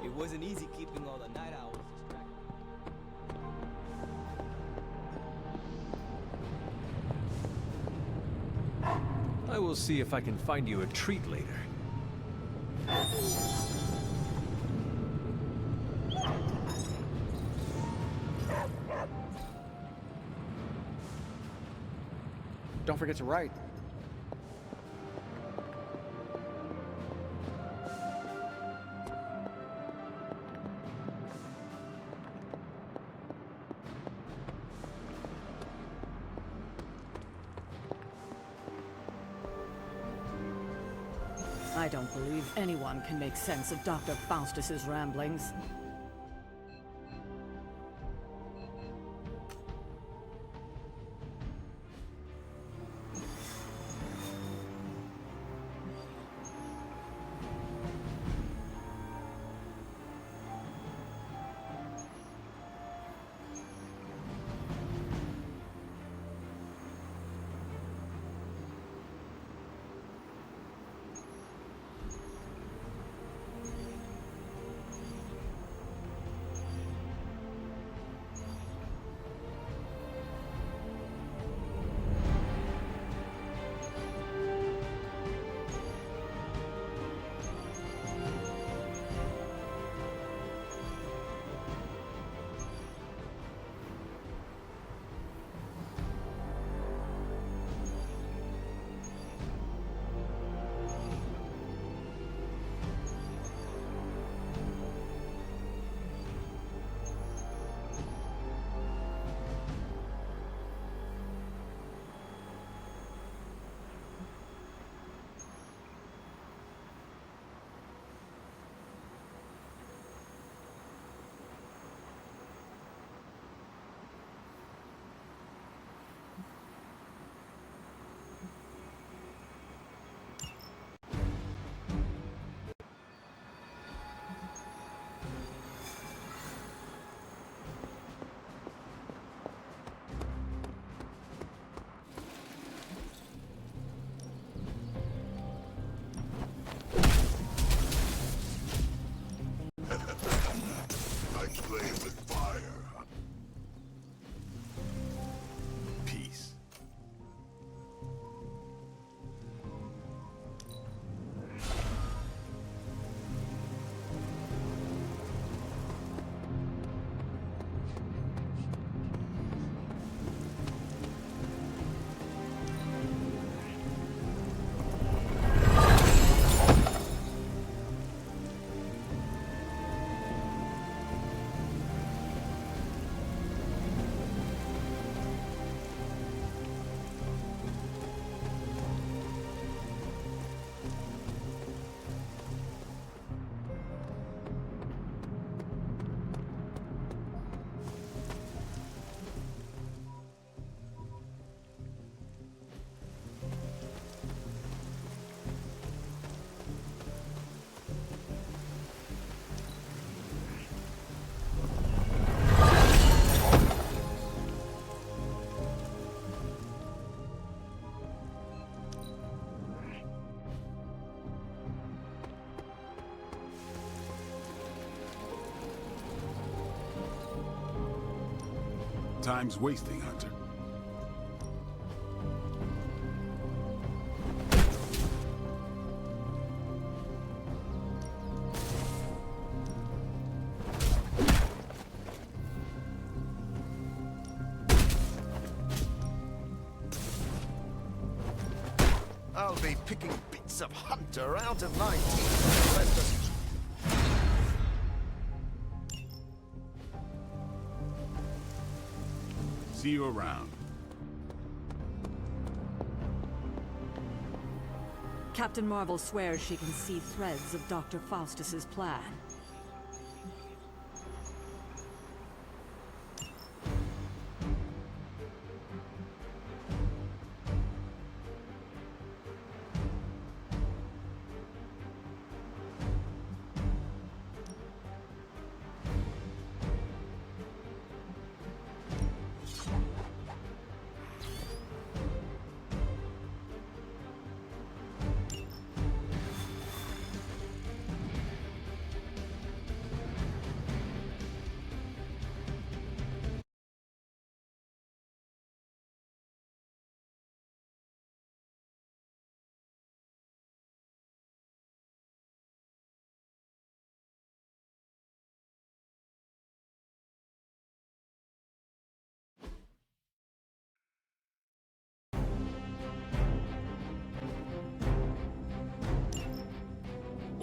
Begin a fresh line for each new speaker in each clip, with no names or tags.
It wasn't easy keeping all the night owls distracted.
I will see if I can find you a treat later.
Don't forget to write.
I don't believe anyone can make sense of Dr. Faustus's ramblings.
I play with fire. Peace. Time's wasting, Hunter.
I'll be picking bits of Hunter out of my teeth. Rest assured.
See you around.
Captain Marvel swears she can see threads of Dr. Faustus's plan.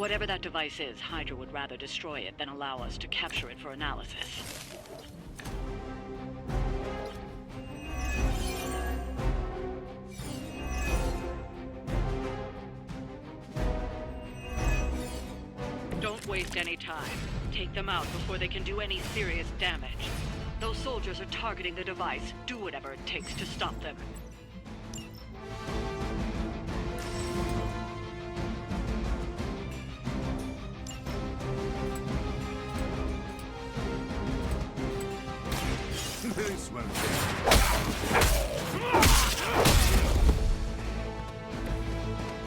Whatever that device is, Hydra would rather destroy it than allow us to capture it for analysis. Don't waste any time. Take them out before they can do any serious damage. Those soldiers are targeting the device. Do whatever it takes to stop them.
This won't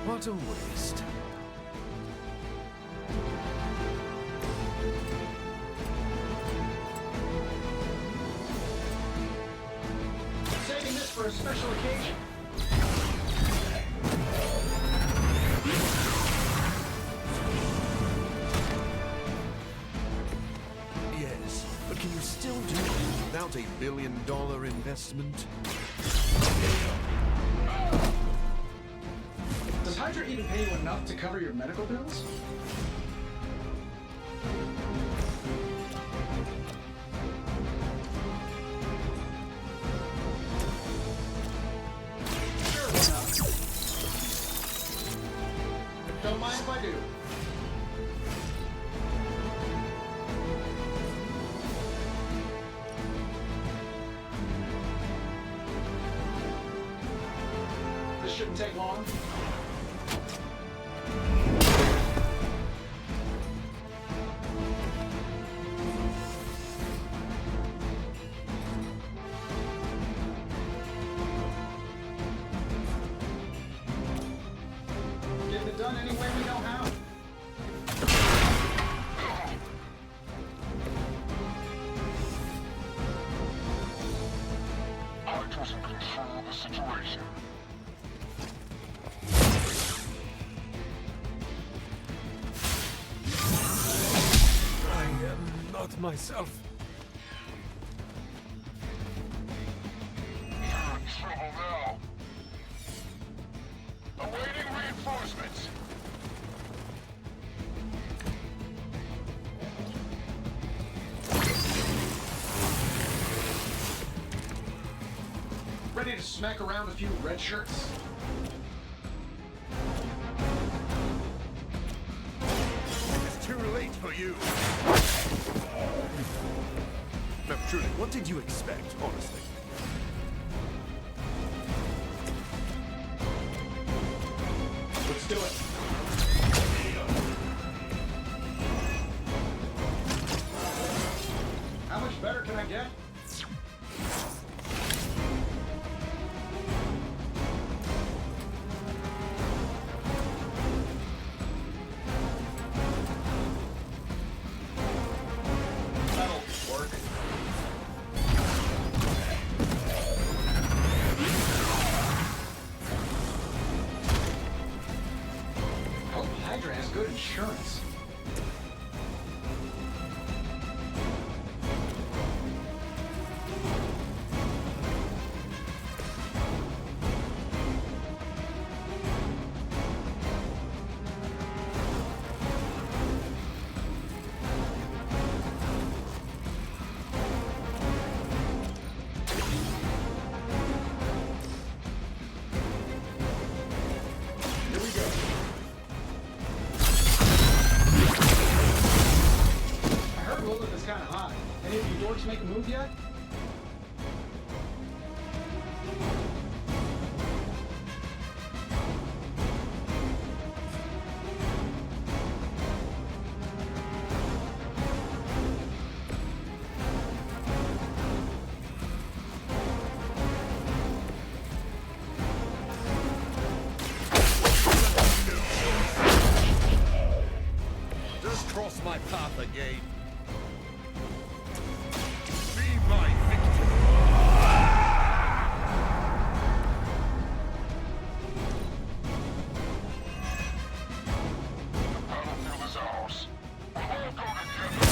What a waste.
Saving this for a special occasion.
Yes, but can you still do it without $1 billion investment?
Does Hydra even pay you enough to cover your medical bills? Sure, why not? Don't mind if I do. This shouldn't take long. Getting it done any way we know how.
Hydra's in control of the situation.
I am not myself.
You're in trouble now. Awaiting reinforcements.
Ready to smack around a few red shirts?
It's too late for you. No, truly, what did you expect, honestly?
Let's do it. How much better can I get? That'll work. Hope Hydra has good insurance. Here we go. I heard Lilith is kind of hot. Any of you dorks make a move yet?
Just cross my path again. Be my victim.
Battlefield is ours. We'll all go together.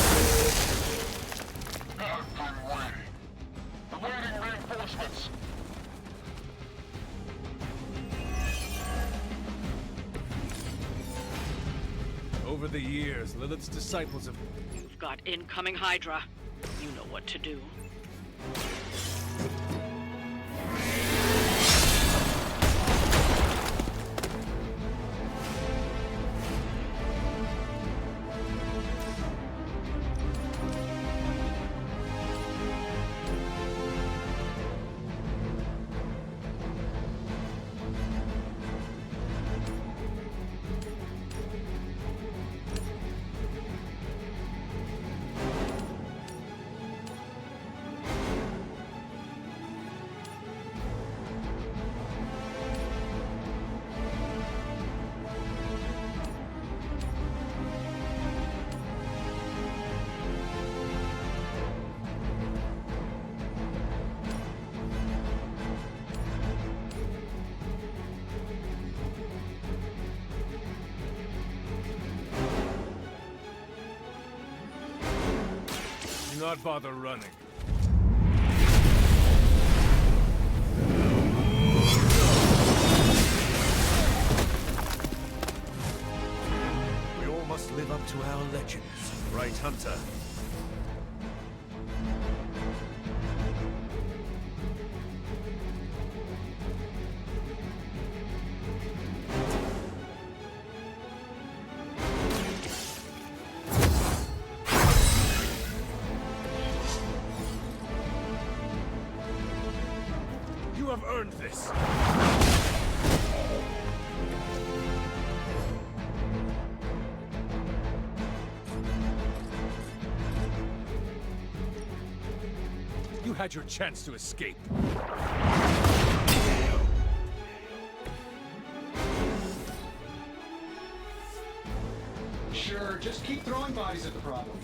I've been waiting. Awaiting reinforcements.
Over Over the years, Lilith's disciples have...
You've got incoming Hydra. You know what to do.
Do not bother running.
We all must live up to our legends, right, Hunter?
You have earned this! You had your chance to escape.
Sure, just keep throwing bodies at the problem.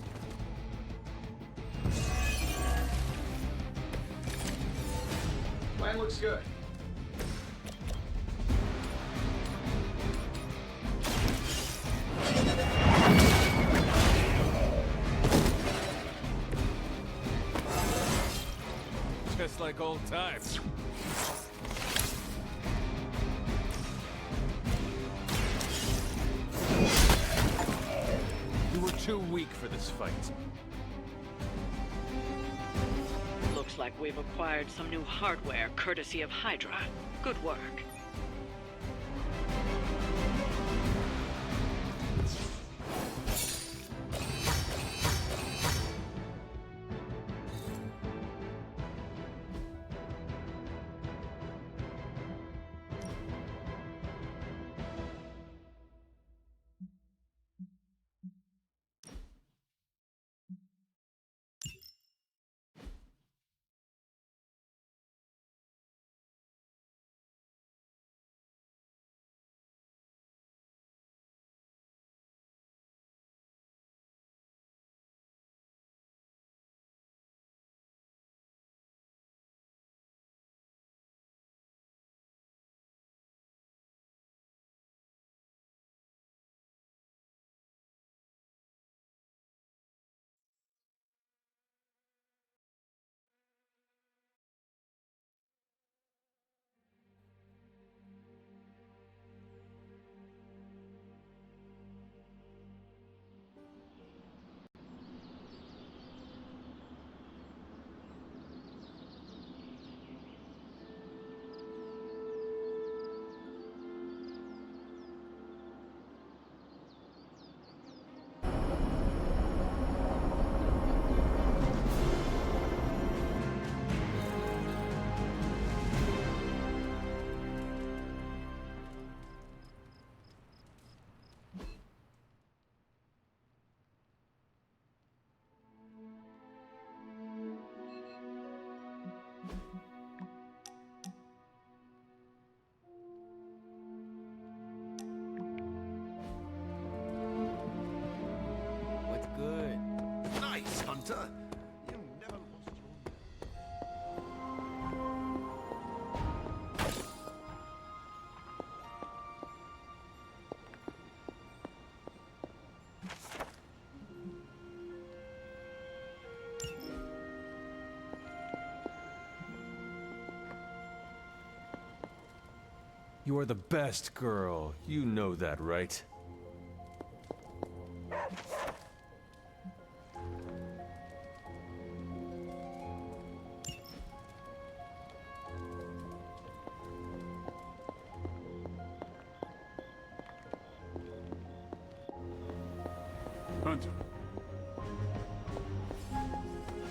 Plan looks good.
Just like old times. You were too weak for this fight.
Looks like we've acquired some new hardware courtesy of Hydra. Good work.
What's good?
Nice, Hunter. You never lost your...
You are the best girl. You know that, right? Hunter.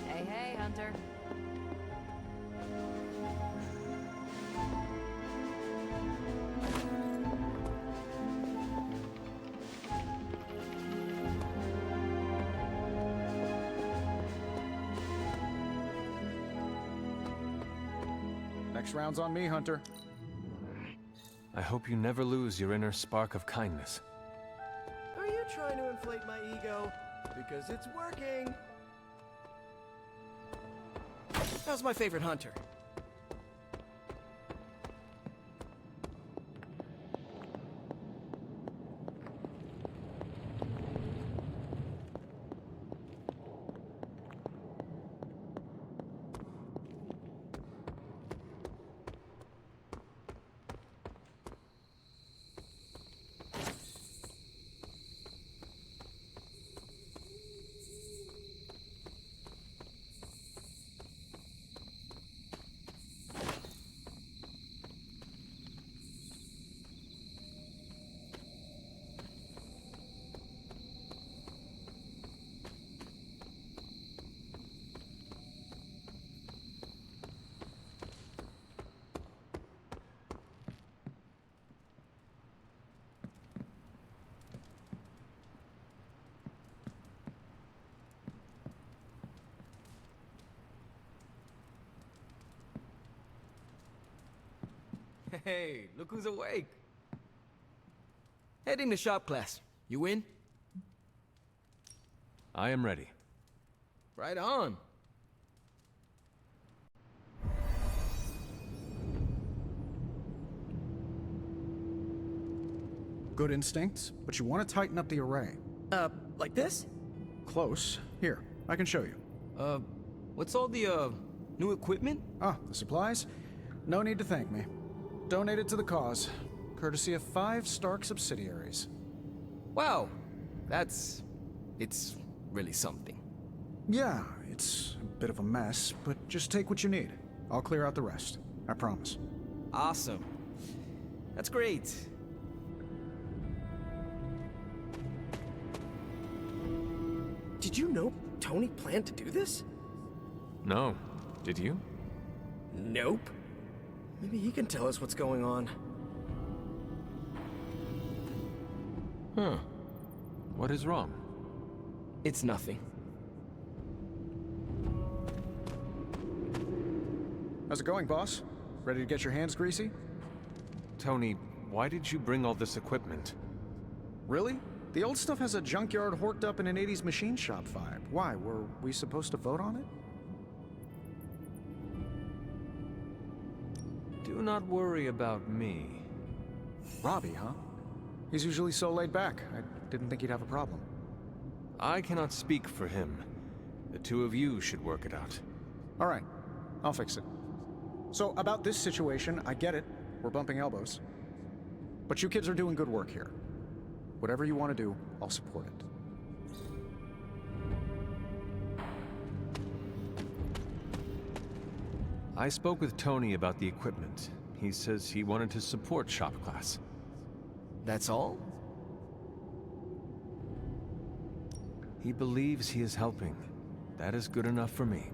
Hey, hey, Hunter.
Next round's on me, Hunter.
I hope you never lose your inner spark of kindness.
Are you trying to inflate my ego? Because it's working. How's my favorite hunter? Hey, look who's awake. Heading to shop class. You in?
I am ready.
Right on.
Good instincts, but you want to tighten up the array.
Like this?
Close. Here, I can show you.
What's all the, new equipment?
Ah, the supplies? No need to thank me. Donated to the cause, courtesy of 5 Stark subsidiaries.
Wow. It's really something.
Yeah, it's a bit of a mess, but just take what you need. I'll clear out the rest. I promise.
Awesome. That's great. Did you know Tony planned to do this?
No. Did you?
Nope. Maybe he can tell us what's going on. Huh.
What is wrong?
It's nothing.
How's it going, boss? Ready to get your hands greasy?
Tony, why did you bring all this equipment?
Really? The old stuff has a junkyard horked up in an 80s machine shop vibe. Why? Were we supposed to vote on it?
Do not worry about me.
Robbie, huh? He's usually so laid back. I didn't think he'd have a problem.
I cannot speak for him. The two of you should work it out.
All right, I'll fix it. So, about this situation, I get it. We're bumping elbows. But you kids are doing good work here. Whatever you want to do, I'll support it.
I spoke with Tony about the equipment. He says he wanted to support shop class.
That's all?
He believes he is helping. That is good enough for me.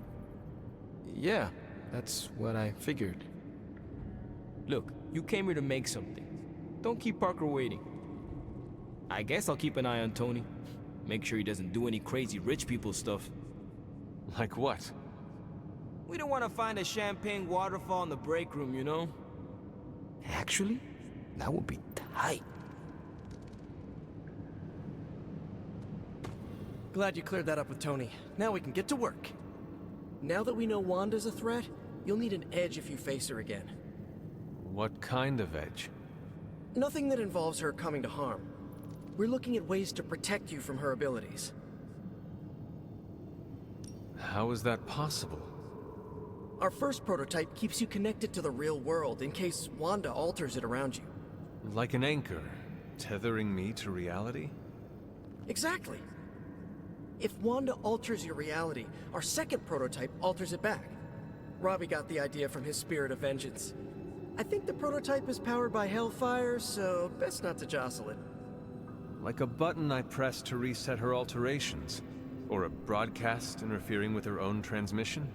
Yeah, that's what I figured. Look, you came here to make something. Don't keep Parker waiting. I guess I'll keep an eye on Tony. Make sure he doesn't do any crazy rich people stuff.
Like what?
We don't want to find a champagne waterfall in the break room, you know? Actually, that would be tight. Glad you cleared that up with Tony. Now we can get to work. Now that we know Wanda's a threat, you'll need an edge if you face her again.
What kind of edge?
Nothing that involves her coming to harm. We're looking at ways to protect you from her abilities.
How is that possible?
Our first prototype keeps you connected to the real world in case Wanda alters it around you.
Like an anchor, tethering me to reality?
Exactly. If Wanda alters your reality, our second prototype alters it back. Robbie got the idea from his spirit of vengeance. I think the prototype is powered by Hellfire, so best not to jostle it.
Like a button I press to reset her alterations. Or a broadcast interfering with her own transmission?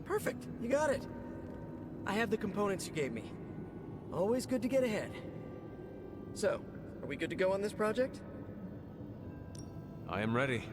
Perfect, you got it. I have the components you gave me. Always good to get ahead. So, are we good to go on this project?
I am ready.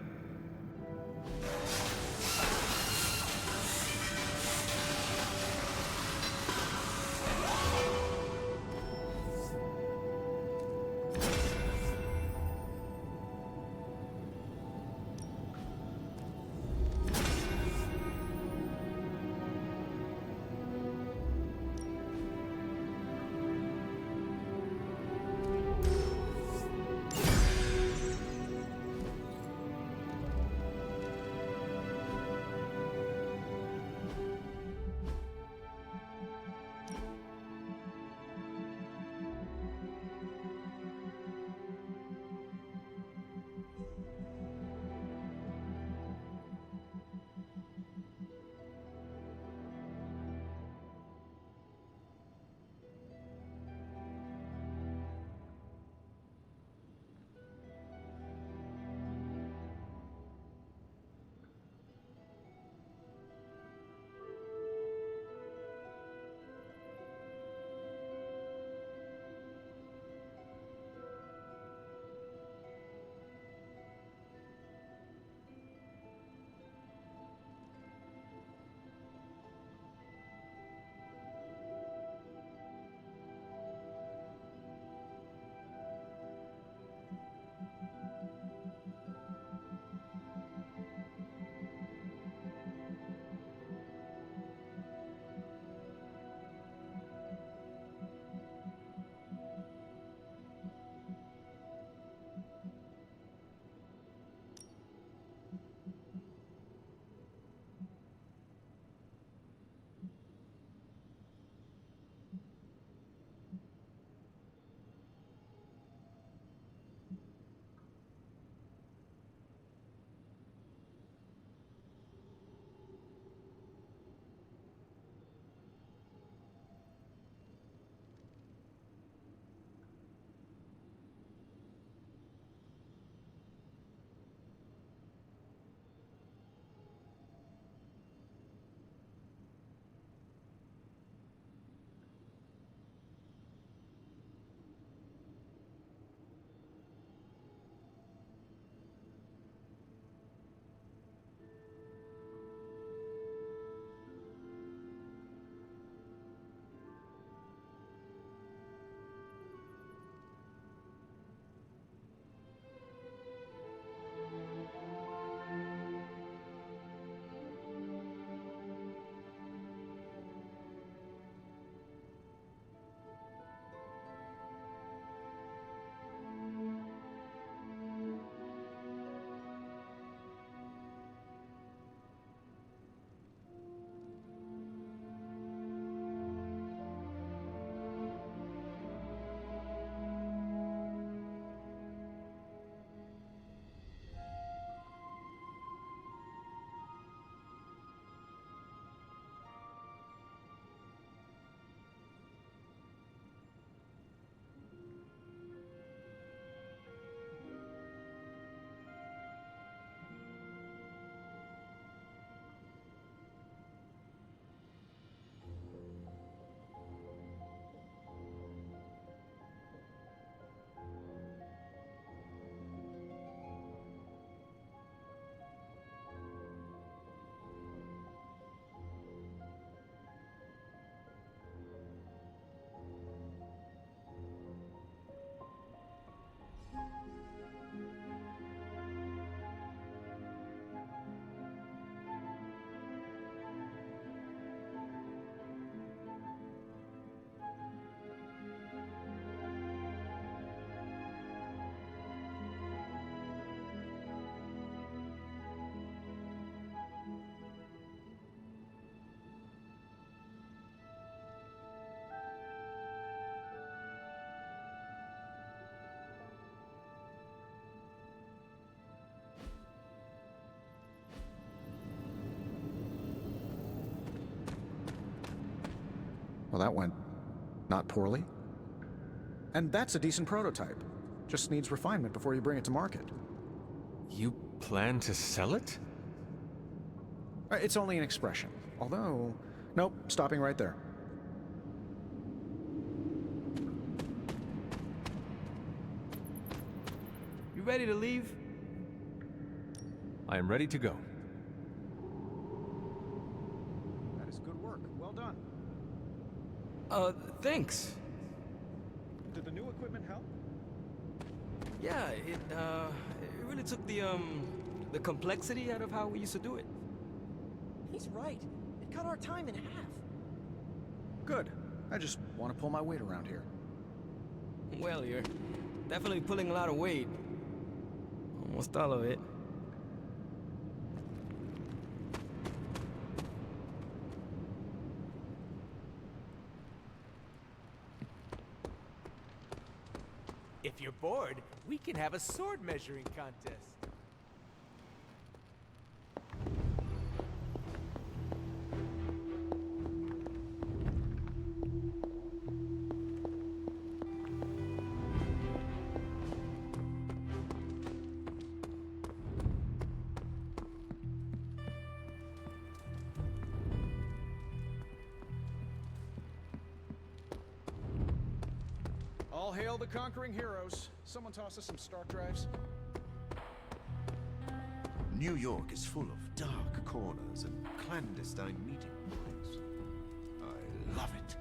Well, that went not poorly. And that's a decent prototype. Just needs refinement before you bring it to market.
You plan to sell it?
It's only an expression. Although, nope, stopping right there.
You ready to leave?
I am ready to go.
That is good work. Well done.
Thanks.
Did the new equipment help?
Yeah, it really took the complexity out of how we used to do it.
He's right. It cut our time in half.
Good. I just want to pull my weight around here.
Well, you're definitely pulling a lot of weight. Almost all of it.
If you're bored, we can have a sword measuring contest.
All hail the conquering heroes. Someone toss us some Stark drives.
New York is full of dark corners and clandestine meeting points. I love it.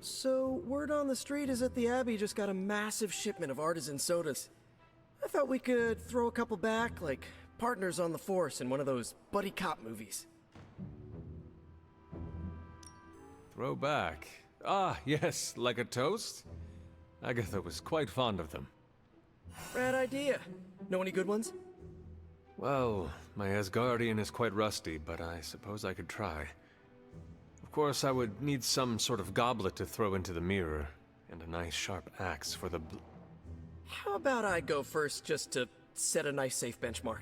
So, word on the street is that the Abbey just got a massive shipment of artisan sodas. I thought we could throw a couple back, like partners on the force in one of those buddy cop movies.
Throw back. Ah, yes, like a toast? Agatha was quite fond of them.
Rad idea. Know any good ones?
Well, my Asgardian is quite rusty, but I suppose I could try. Of course, I would need some sort of goblet to throw into the mirror, and a nice sharp axe for the
How about I go first just to set a nice safe benchmark?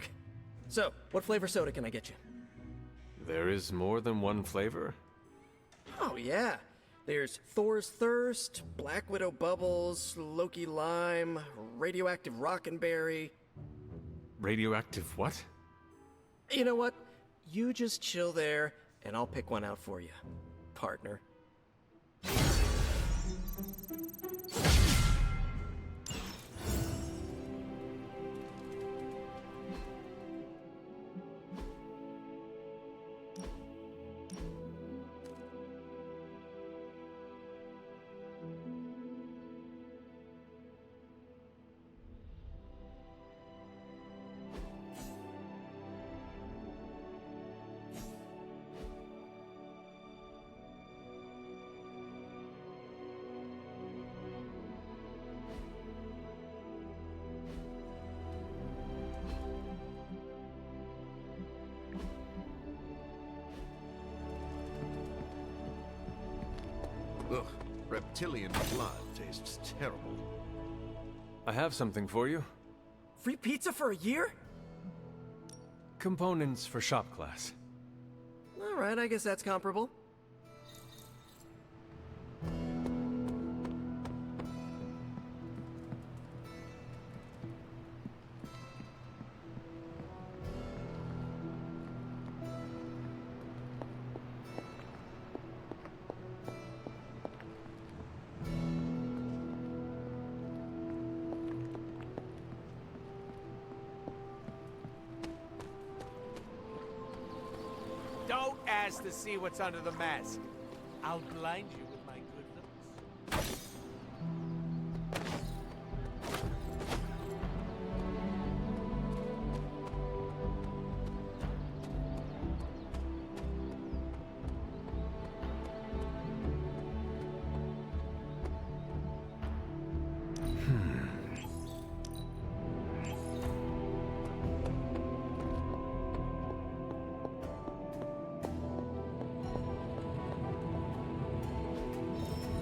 So, what flavor soda can I get you?
There is more than one flavor?
Oh yeah. There's Thor's Thirst, Black Widow Bubbles, Loki Lime, Radioactive Rockenberry.
Radioactive what?
You know what? You just chill there, and I'll pick one out for you, partner.
Ugh, reptilian blood tastes terrible.
I have something for you.
Free pizza for a year?
Components for shop class.
Alright, I guess that's comparable.
Don't ask to see what's under the mask. I'll blind you with my good looks.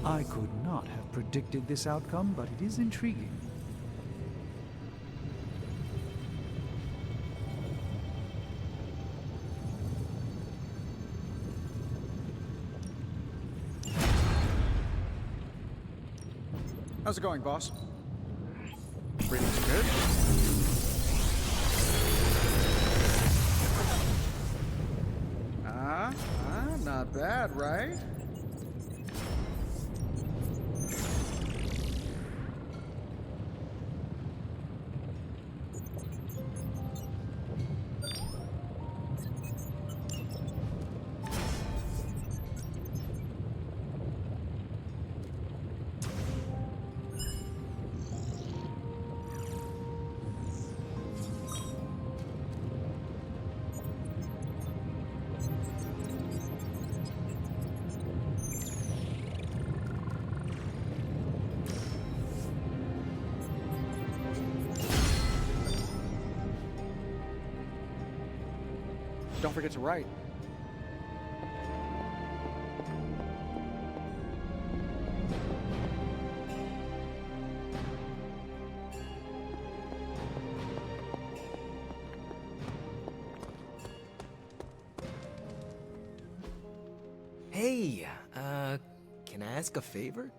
I could not have predicted this outcome, but it is intriguing.
How's it going, boss? Reading's good? Not bad, right? Don't forget to write.
Hey, can I ask a favor?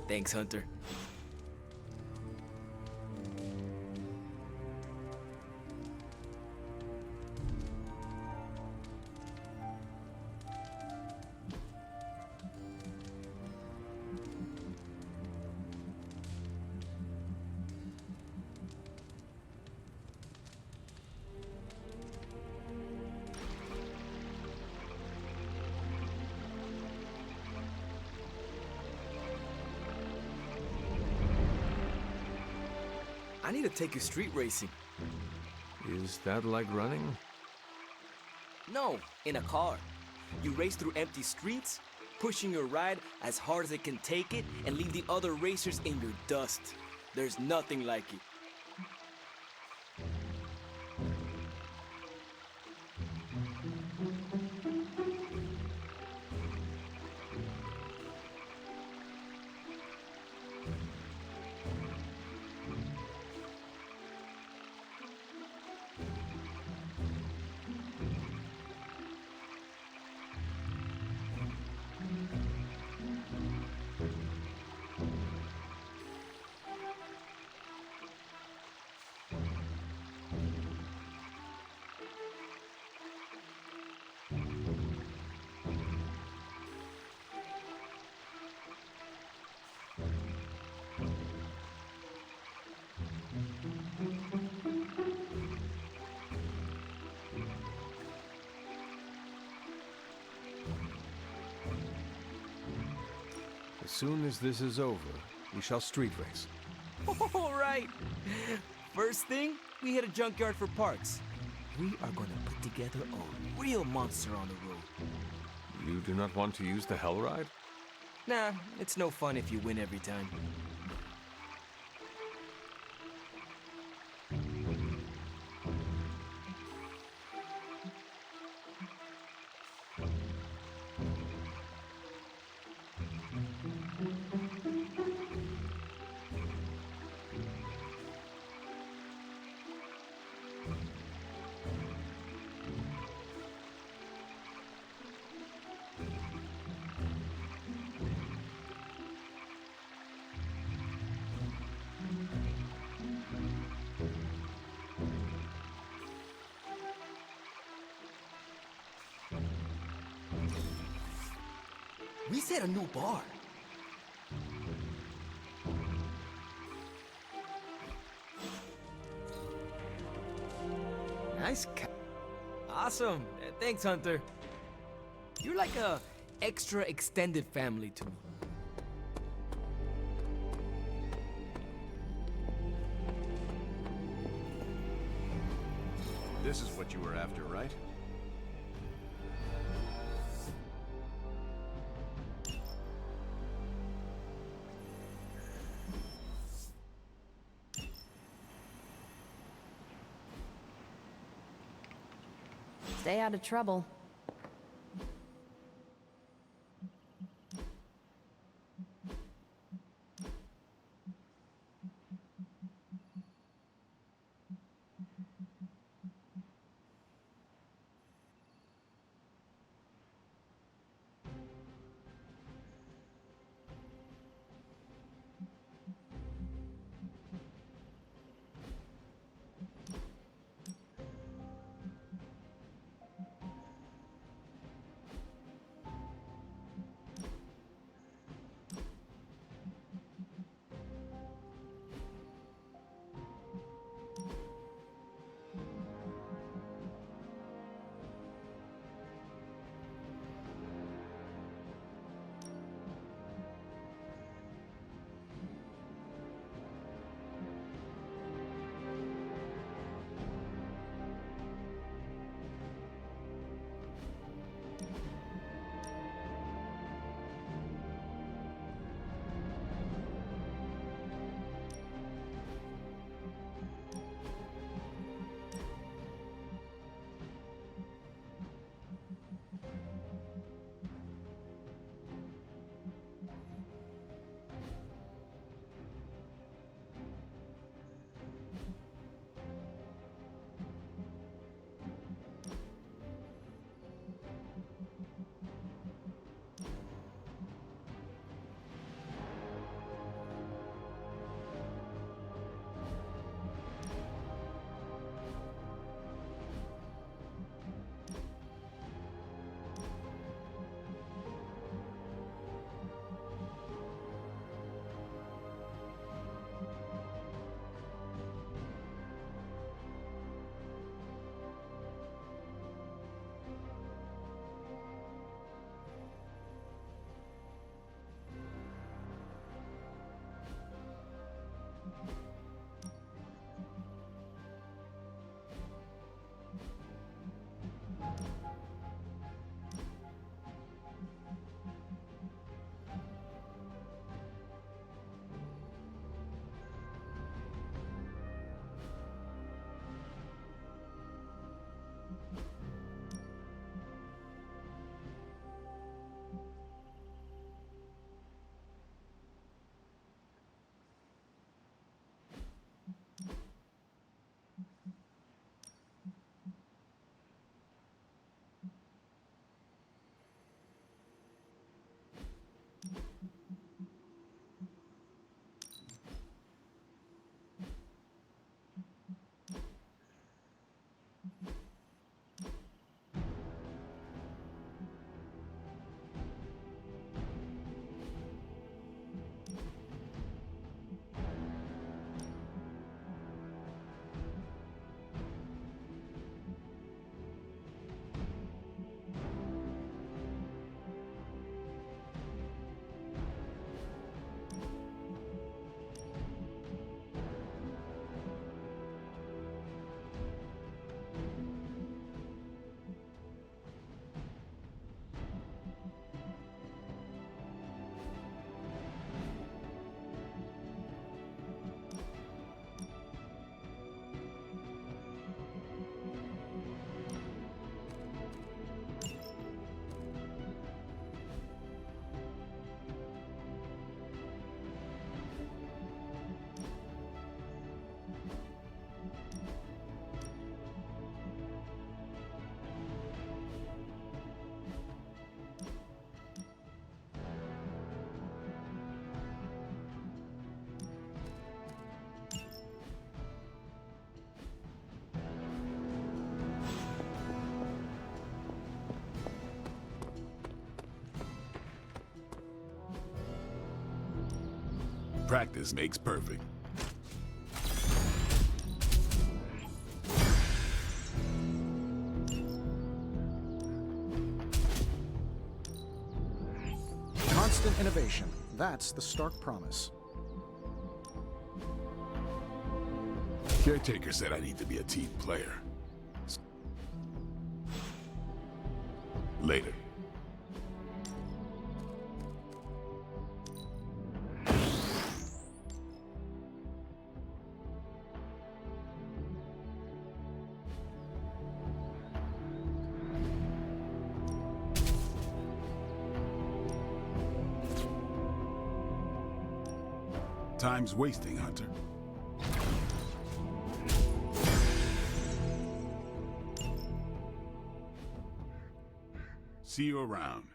Thanks, Hunter. I need to take you street racing.
Is that like running?
No, in a car. You race through empty streets, pushing your ride as hard as it can take it, and leave the other racers in your dust. There's nothing like it.
As soon as this is over, we shall street race.
All right. First thing, we hit a junkyard for parts. We are gonna put together a real monster on the road.
You do not want to use the Hell Ride?
Nah, it's no fun if you win every time. We set a new bar. Nice Awesome. Thanks, Hunter. You're like a extra extended family to me.
This is what you were after, right?
Stay out of trouble.
Practice makes perfect.
Constant innovation. That's the Stark promise.
Caretaker said I need to be a team player. Later. Time's wasting, Hunter. See you around.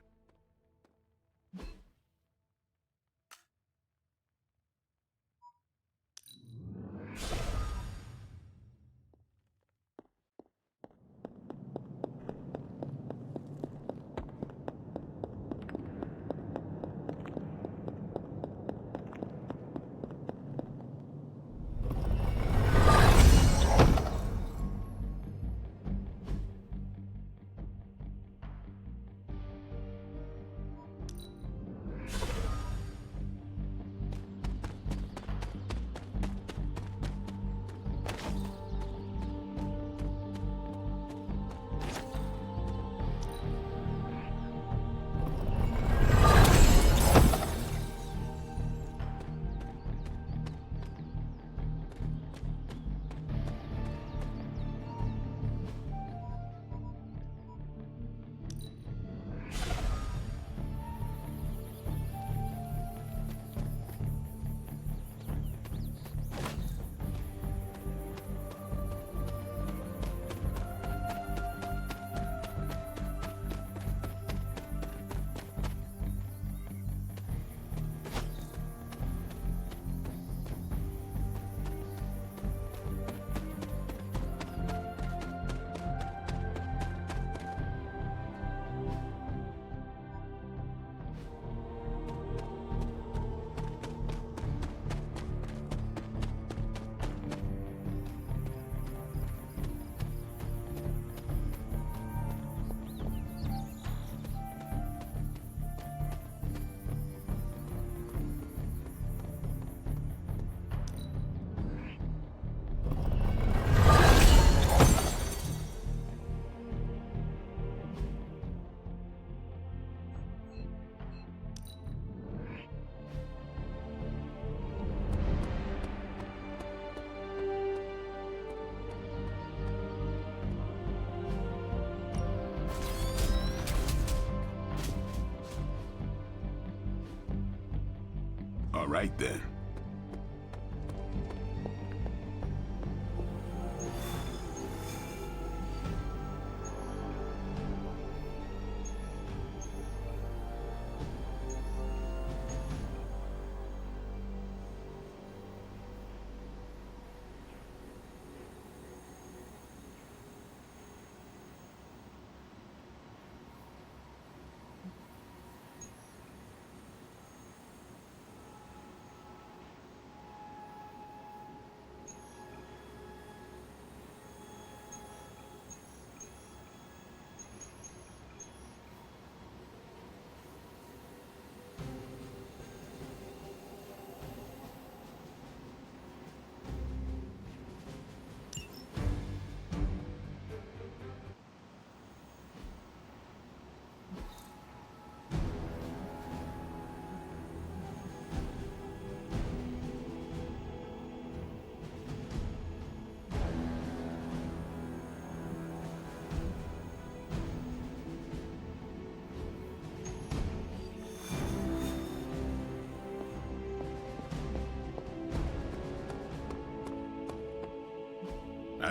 All right then.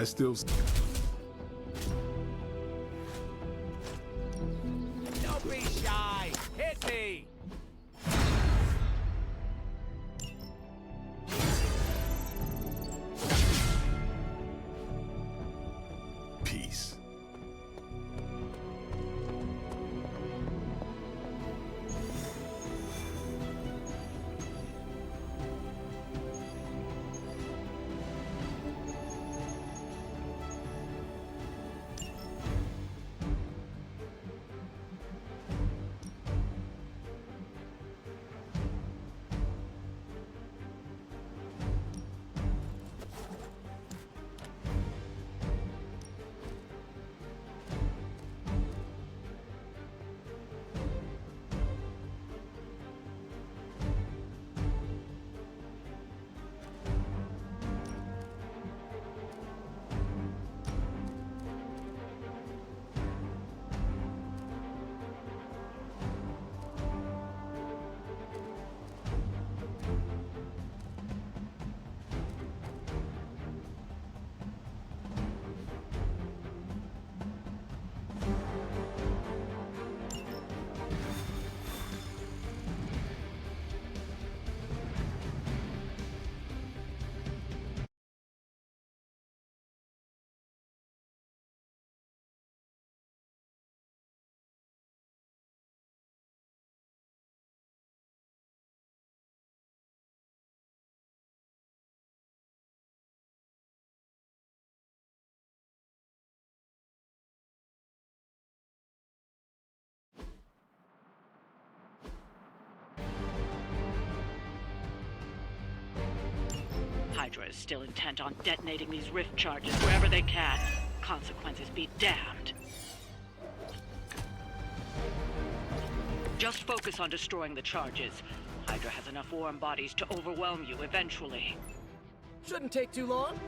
I still...
Don't be shy. Hit me.
Peace.
Hydra is still intent on detonating these rift charges wherever they can. Consequences be damned. Just focus on destroying the charges. Hydra has enough warm bodies to overwhelm you eventually.
Shouldn't take too long.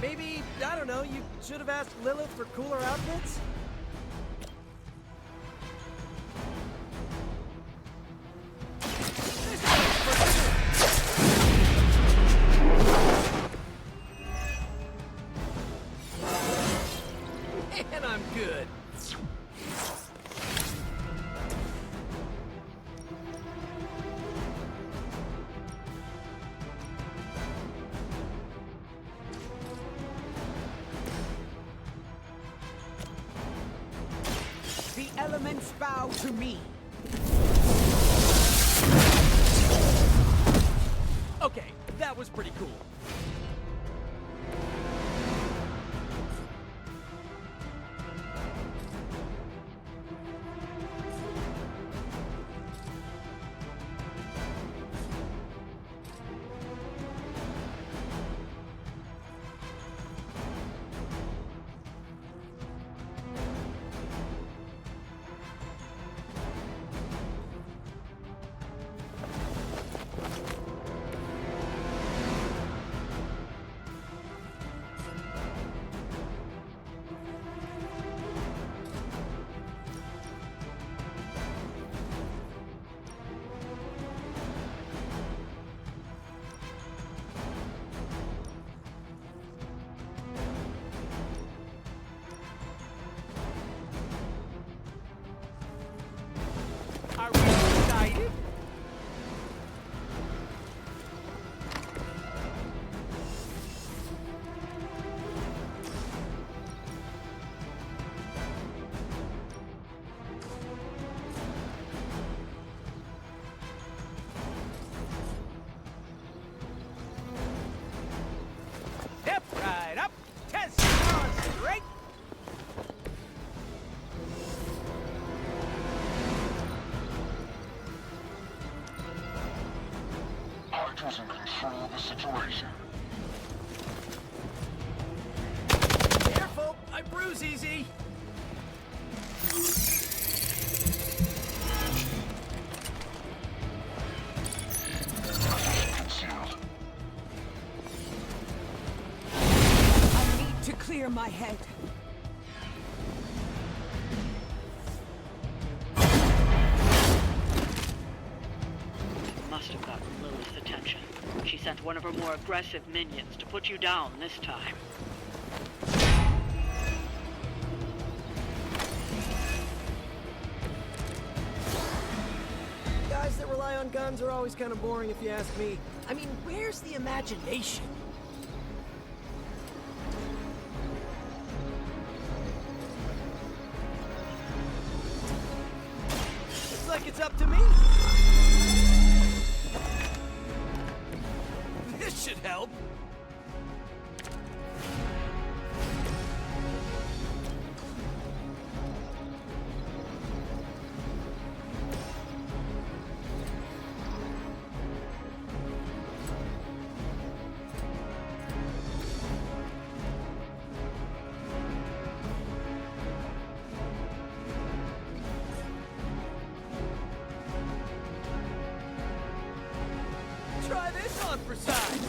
Maybe, I don't know, you should have asked Lilith for cooler outfits? And I'm good.
The elements bow to me.
Okay, that was pretty cool.
Are we excited? Step right up, test your strength.
Hydra's in control of the situation.
Careful, I bruise easy.
Concealed.
I need to clear my head.
Must have gotten Lilith's attention. She sent one of her more aggressive minions to put you down this time.
Guys that rely on guns are always kind of boring if you ask me. I mean, where's the imagination? Looks like it's up to me. This should help. Try this on for size.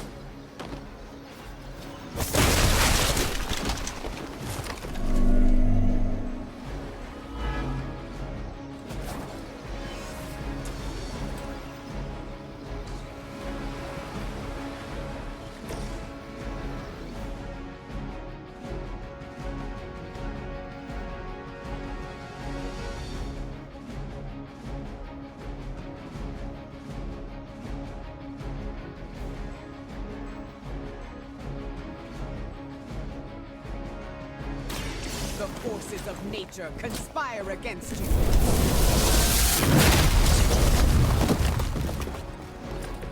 forces of nature conspire against you.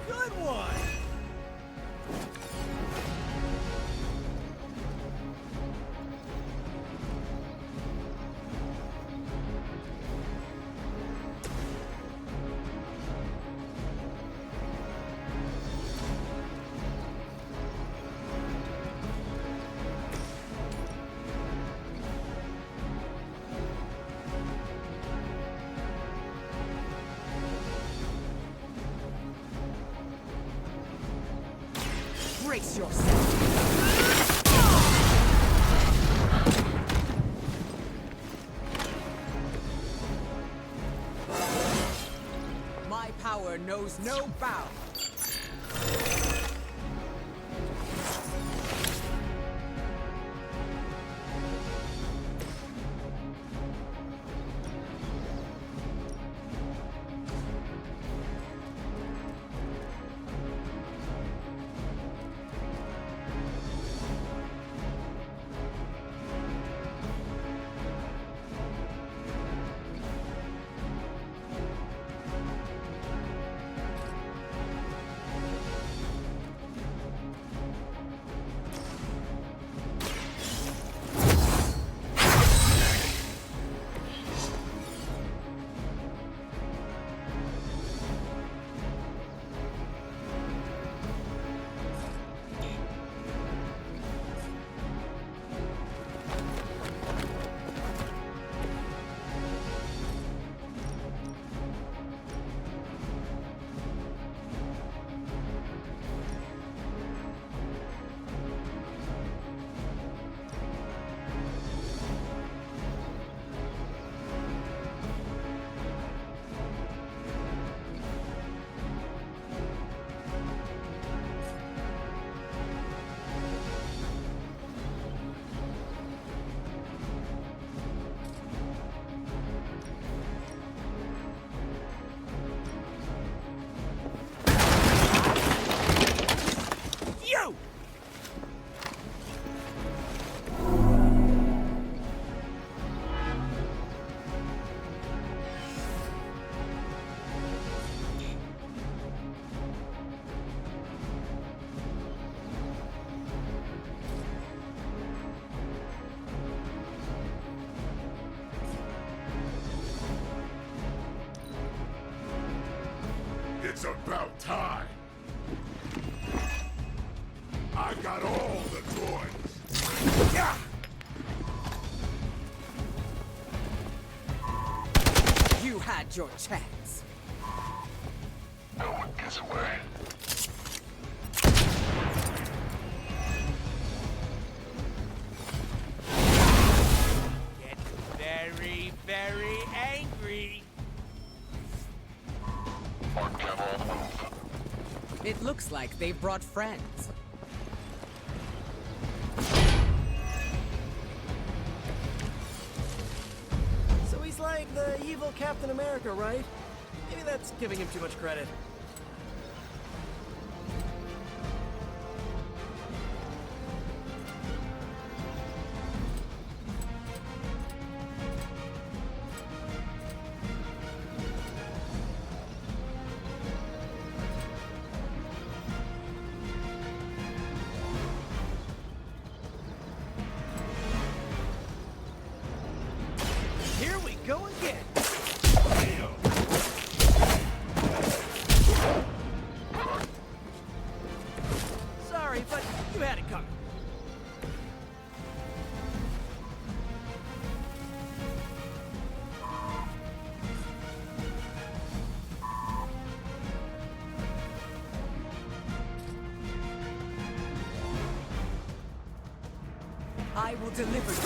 Good one!
Brace yourself. My power knows no bounds.
It's about time. I got all the toys. Yeah!
You had your chance.
No one gets away.
Get very, very angry.
It looks like they've brought friends.
So he's like the evil Captain America, right? Maybe that's giving him too much credit.
Here we go again. Sorry, but you had it coming.
I will deliver you.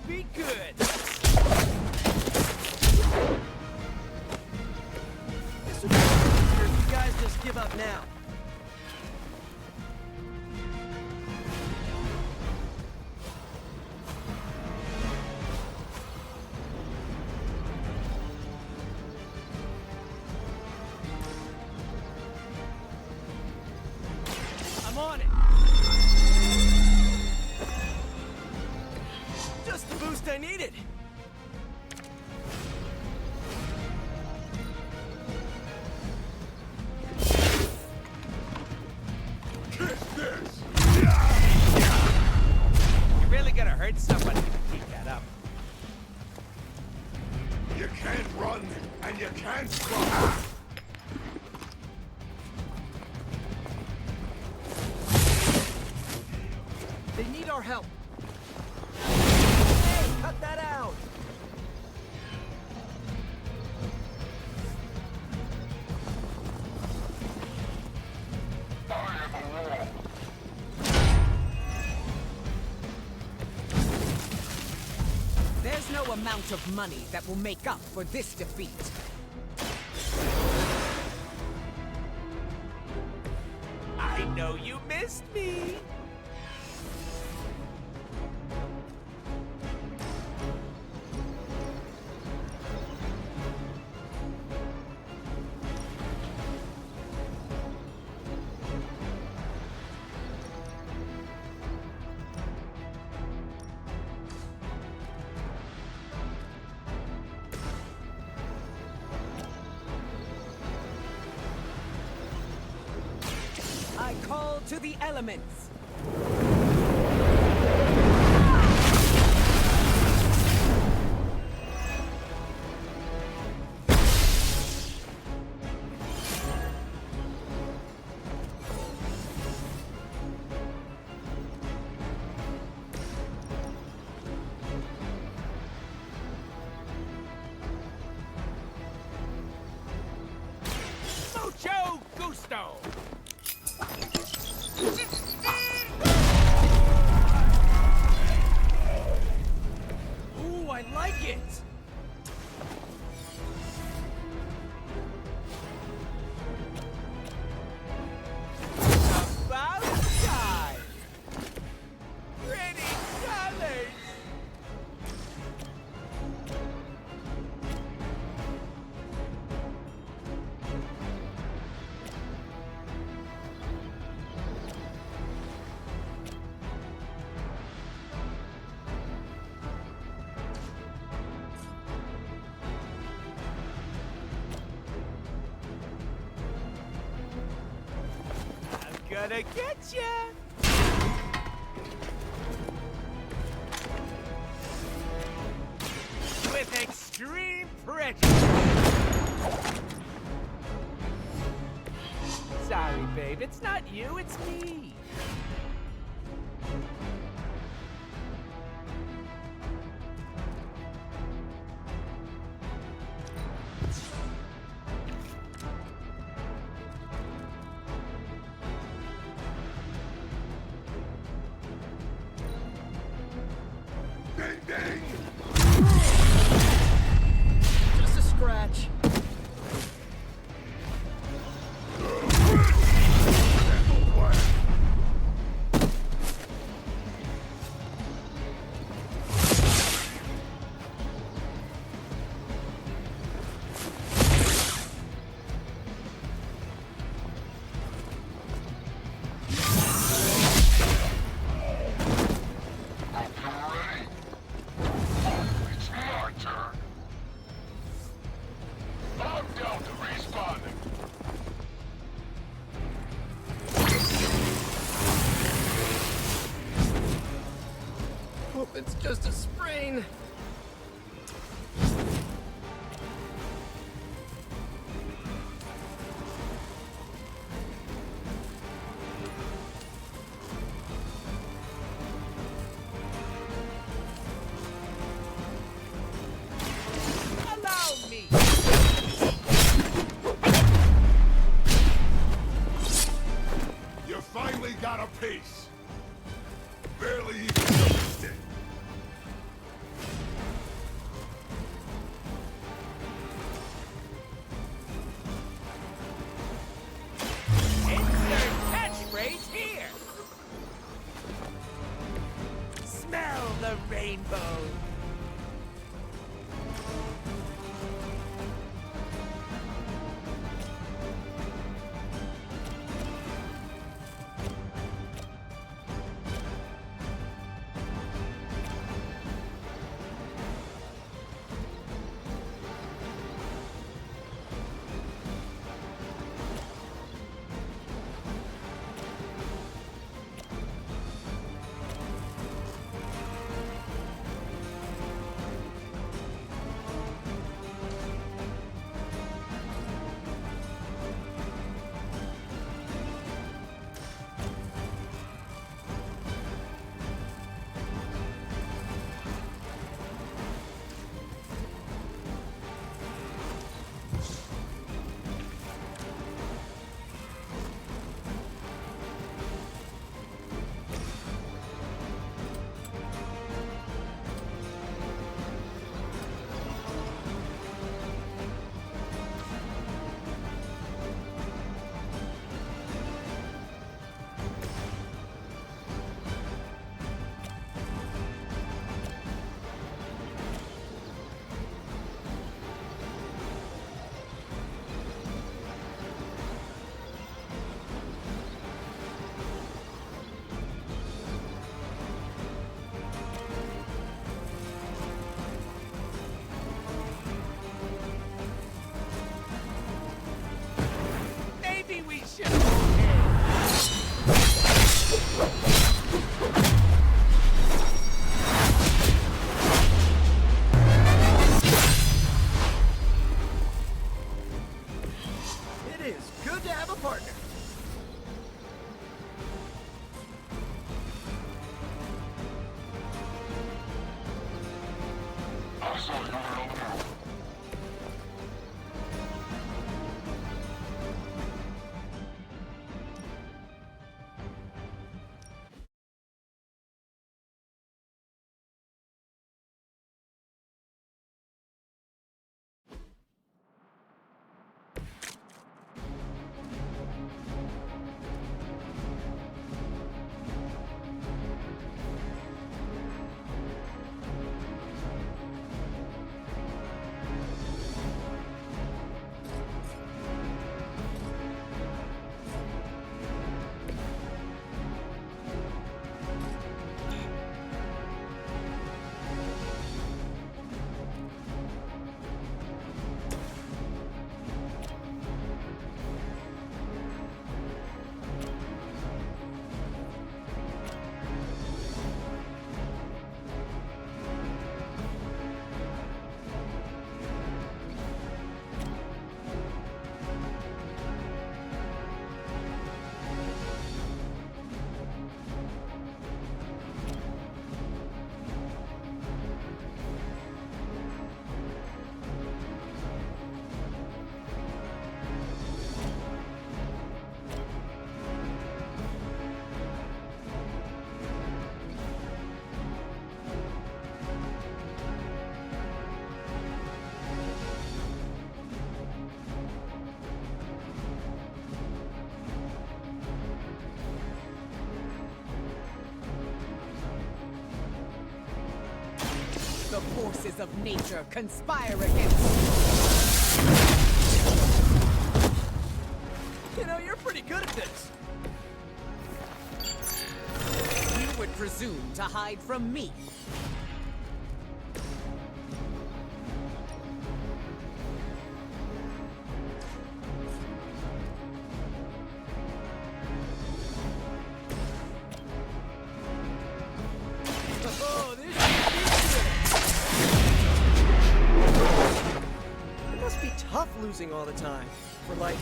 Be good.
This would be easier if you guys just give up now.
I'm on it.
Just the boost I needed.
Kiss this!
You're really gonna hurt somebody if you keep that up.
You can't run, and you can't scrap.
They need our help. Hey, cut that out.
I am a wall.
There's no amount of money that will make up for this defeat.
I know you missed me.
I call to the elements.
Mucho gusto.
Ooh, I like it.
About time. Pretty colors. I'm gonna get ya. With extreme prejudice. Sorry, babe. It's not you, it's me.
Ding ding!
Just a scratch.
It's my turn. I'm down to respawning.
Hope it's just a sprain.
Allow me.
You finally got a piece. Barely even noticed it.
Good to have a partner.
Hostile unit on the move.
The forces of nature conspire against you.
You know, you're pretty good at this.
You would presume to hide from me.
Oh, this It must be tough losing all the time. For like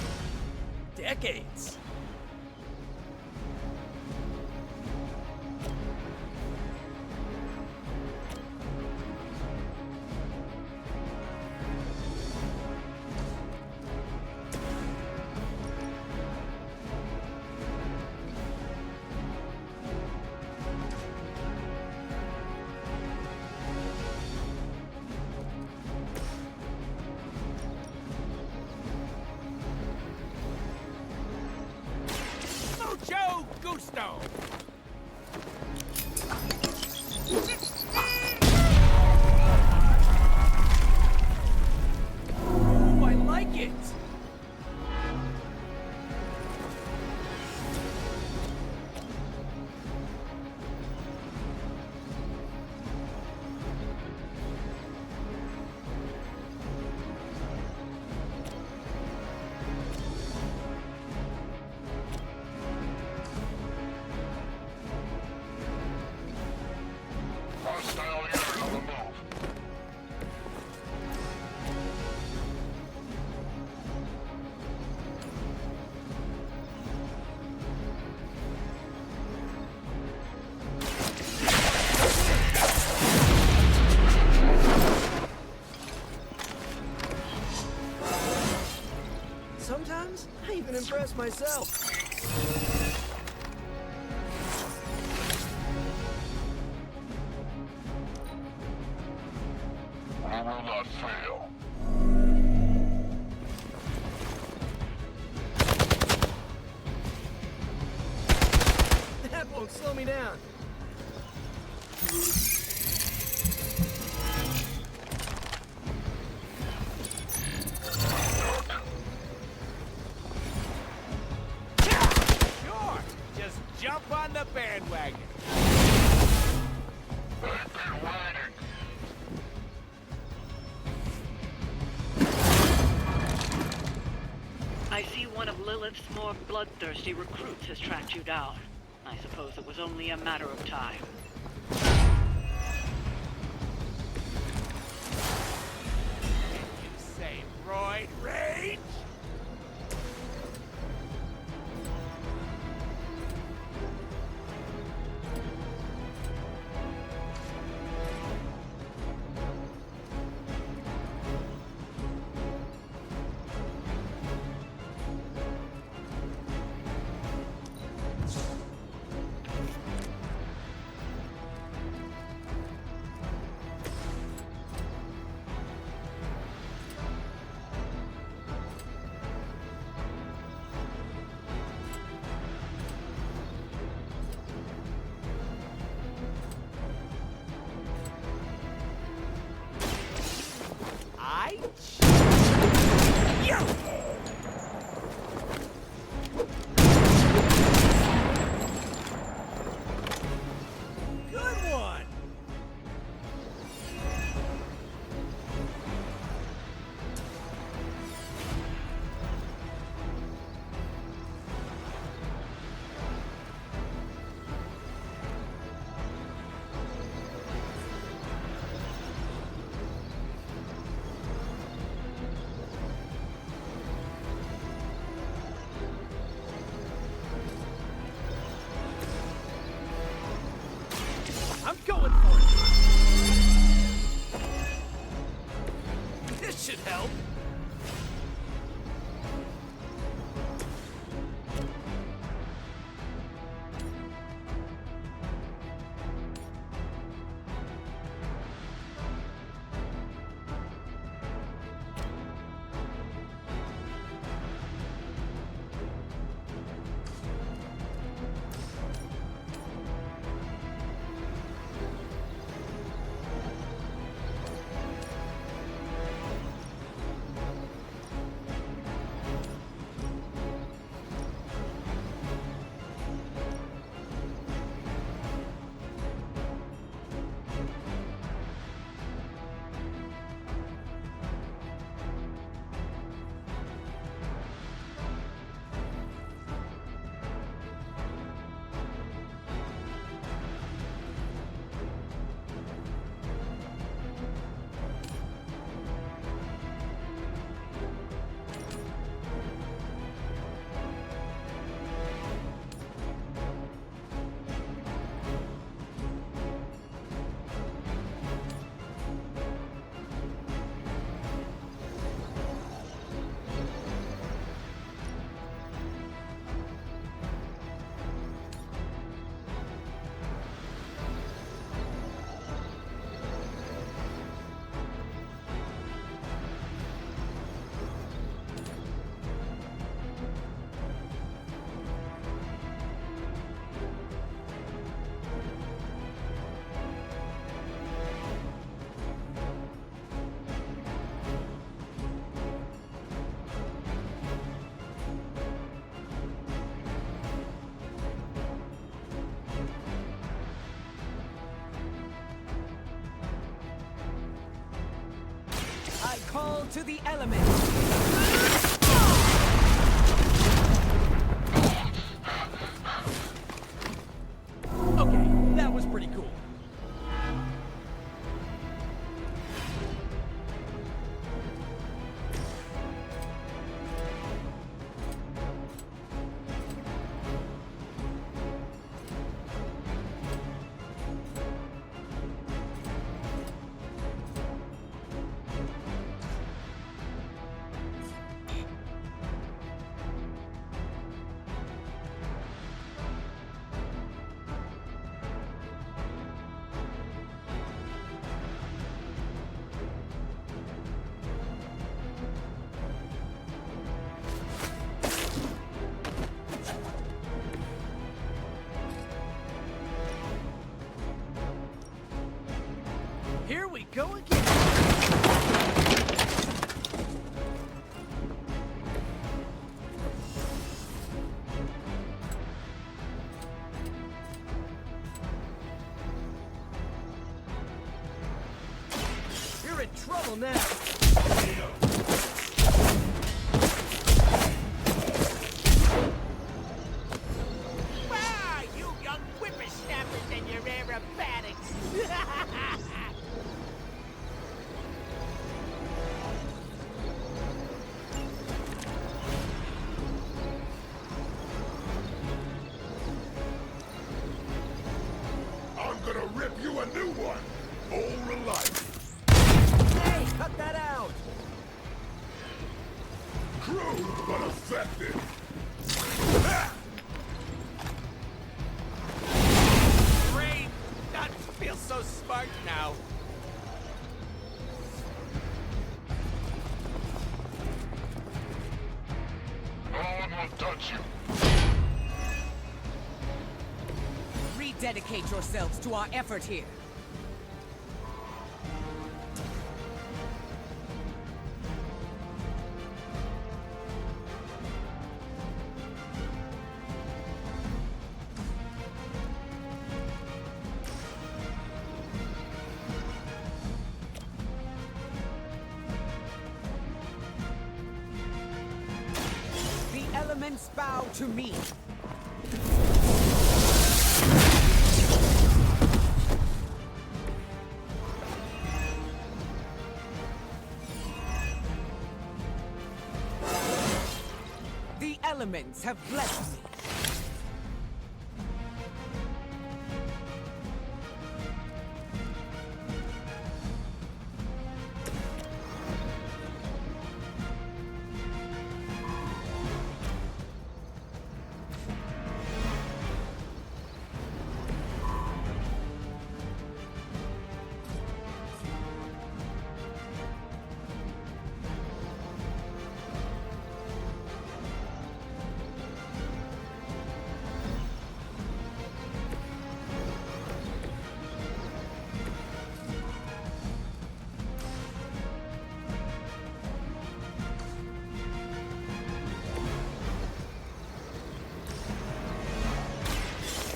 decades.
Mucho gusto!
Ooh, I like it.
Hostile unit on the move.
Sometimes I even impress myself.
We will not fail.
That won't slow me down.
Sure! Just jump on the bandwagon.
They've been waiting.
I see one of Lilith's more bloodthirsty recruits has tracked you down. I suppose it was only a matter of time.
You say roid rage?
I call to the elements.
Okay, that was pretty cool. Here we go again. You're in trouble now.
Ah, you young whippersnappers and your aerobatics!
I'm gonna rip you a new one. Old alike.
Hey, cut that out!
Crude but effective. Ha!
Great! That feels so smart now.
No one will touch you.
Rededicate yourselves to our effort here. The elements bow to me. The elements have blessed me.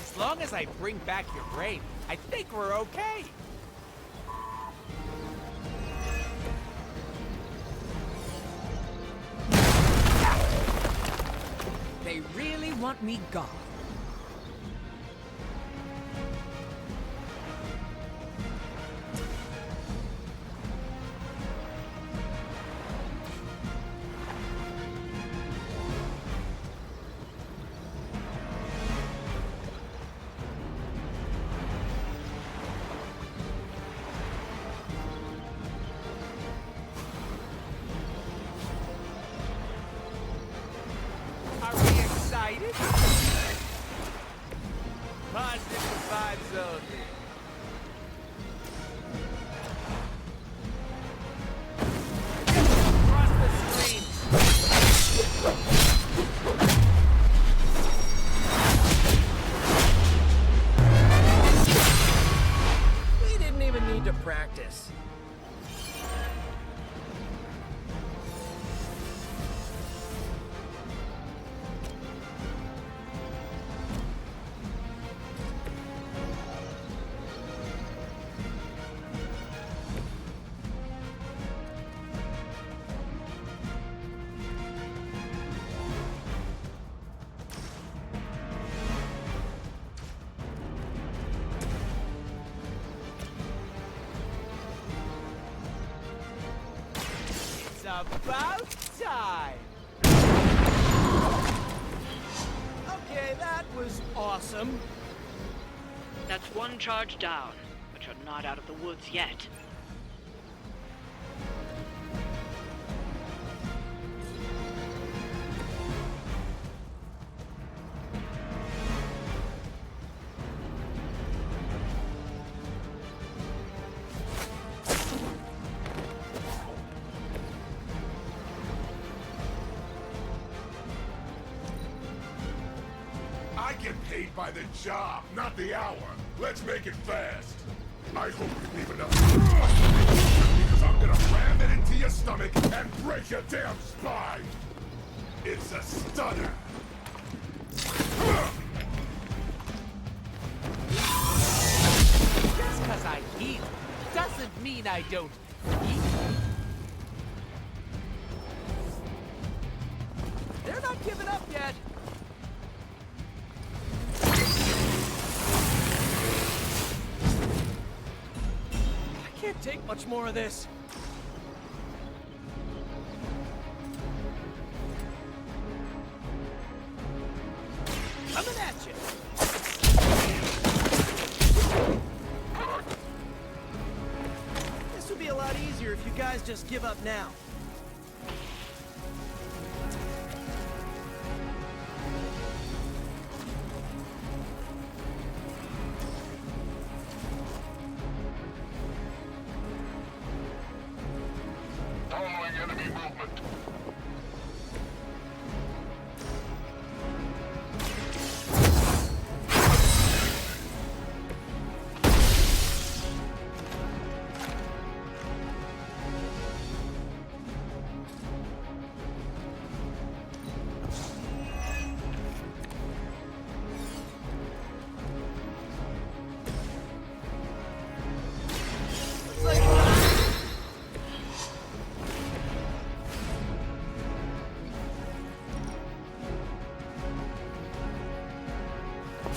As long as I bring back your brain, I think we're okay.
They really want me gone.
Are we excited? Positive vibes only. Cross the screen.
We didn't even need to practice.
about time! Okay, that was awesome.
That's one charge down, but you're not out of the woods yet.
I get paid by the job, not the hour. Let's make it fast. I hope you leave enough because I'm gonna ram it into your stomach and break your damn spine. It's a stunner.
Just because I eat doesn't mean I don't eat. They're not giving up yet. I can't take much more of this. Coming at you.
This would be a lot easier if you guys just give up now.
Following enemy movement.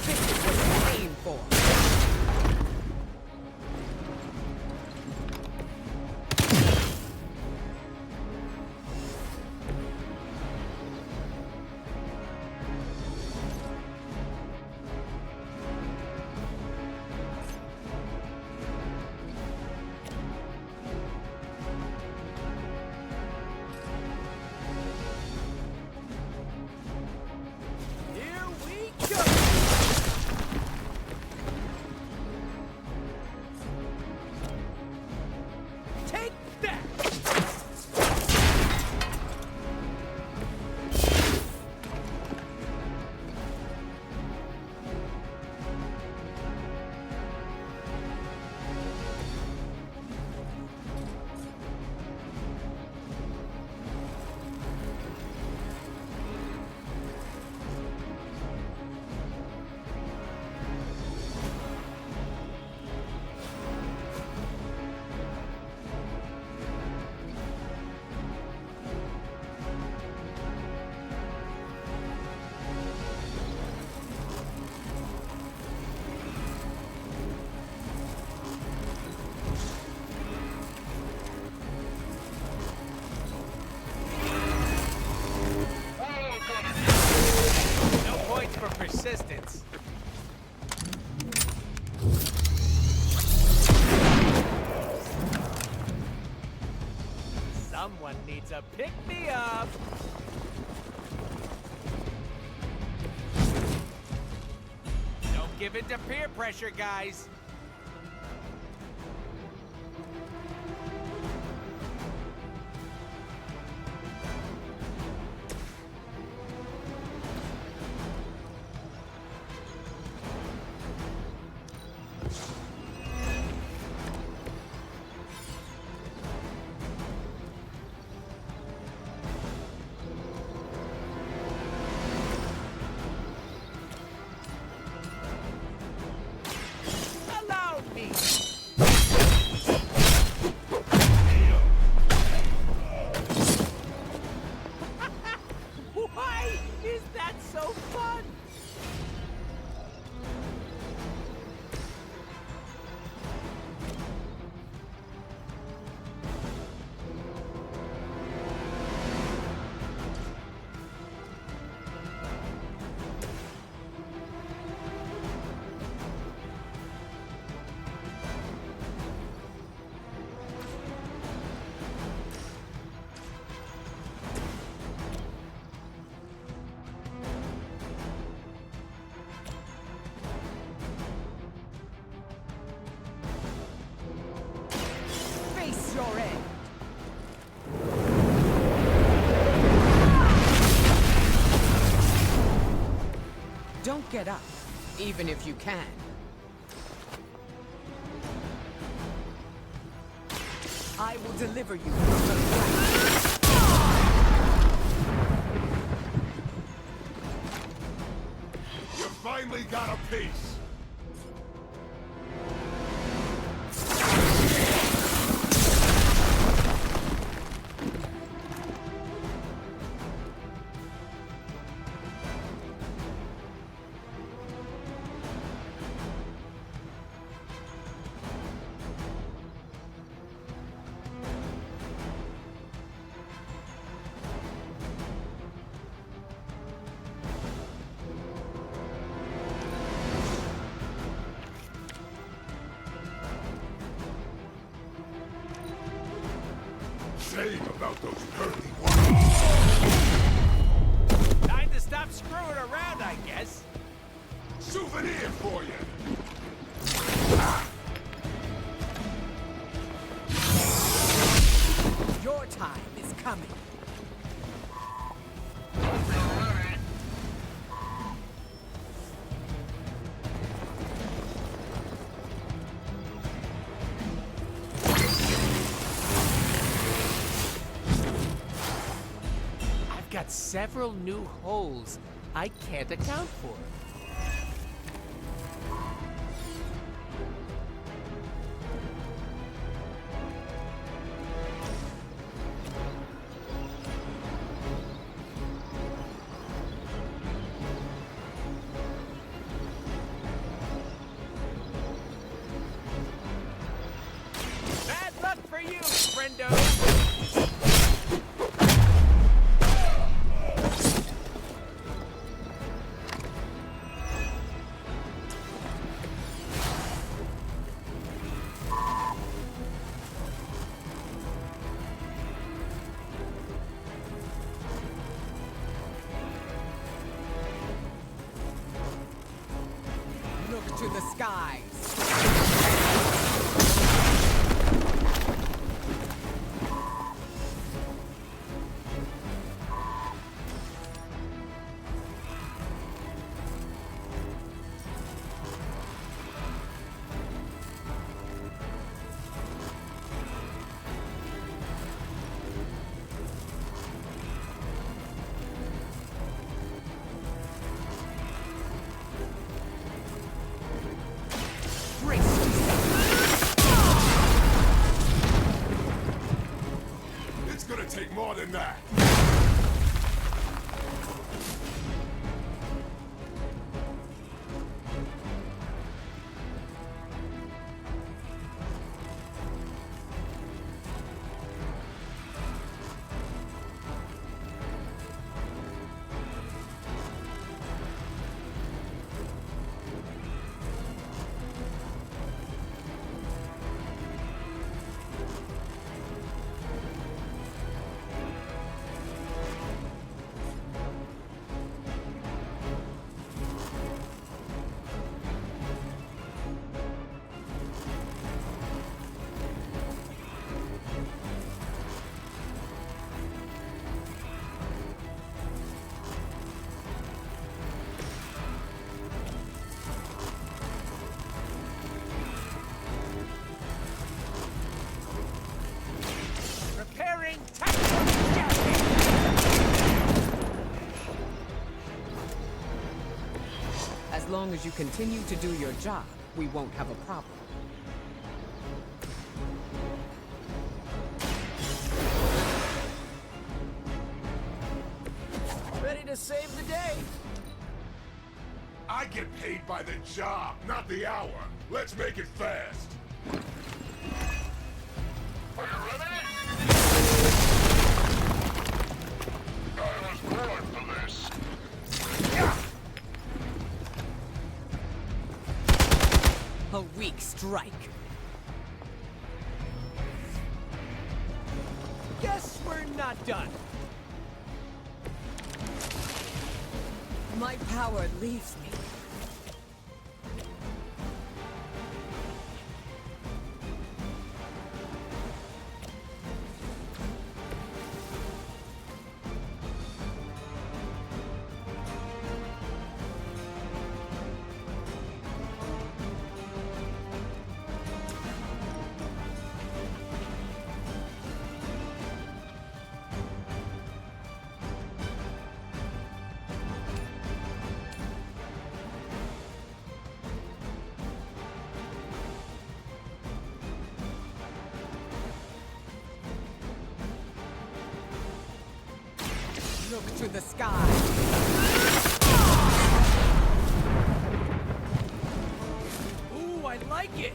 This is what you're paying for.
Here we go! Take that! No points for persistence. Someone needs a pick-me-up. Don't give in to peer pressure, guys. Allow me. Why is that so fun?
Don't get up, even if you can. I will deliver you from the ground.
You finally got a piece! Shame about those early ones.
Time to stop screwing around, I guess.
Souvenir for you!
Your time is coming.
I've got several new holes I can't account for. Bad luck for you, friendo!
Look to the skies.
It's gonna take more than that.
Preparing tactical jacket!
As long as you continue to do your job, we won't have a problem.
Ready to save the day.
I get paid by the job, not the hour. Let's make it fast. Are you ready? I was born for this.
A weak strike.
Guess we're not done.
My power leaves me. look to the sky.
Ooh, I like it!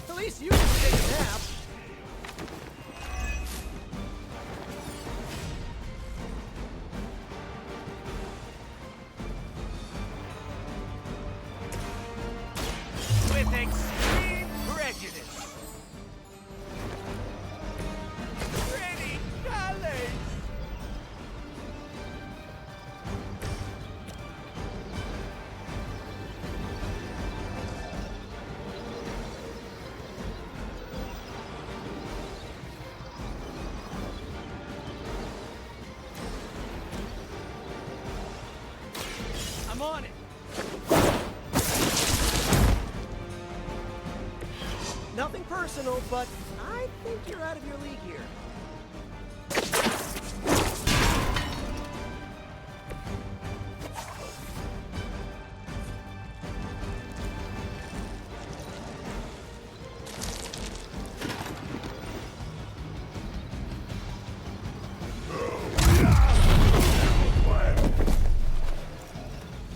At least you can take a nap.
With extreme prejudice. Pretty colors! I'm on it!
Nothing personal, but I think you're out of your league here.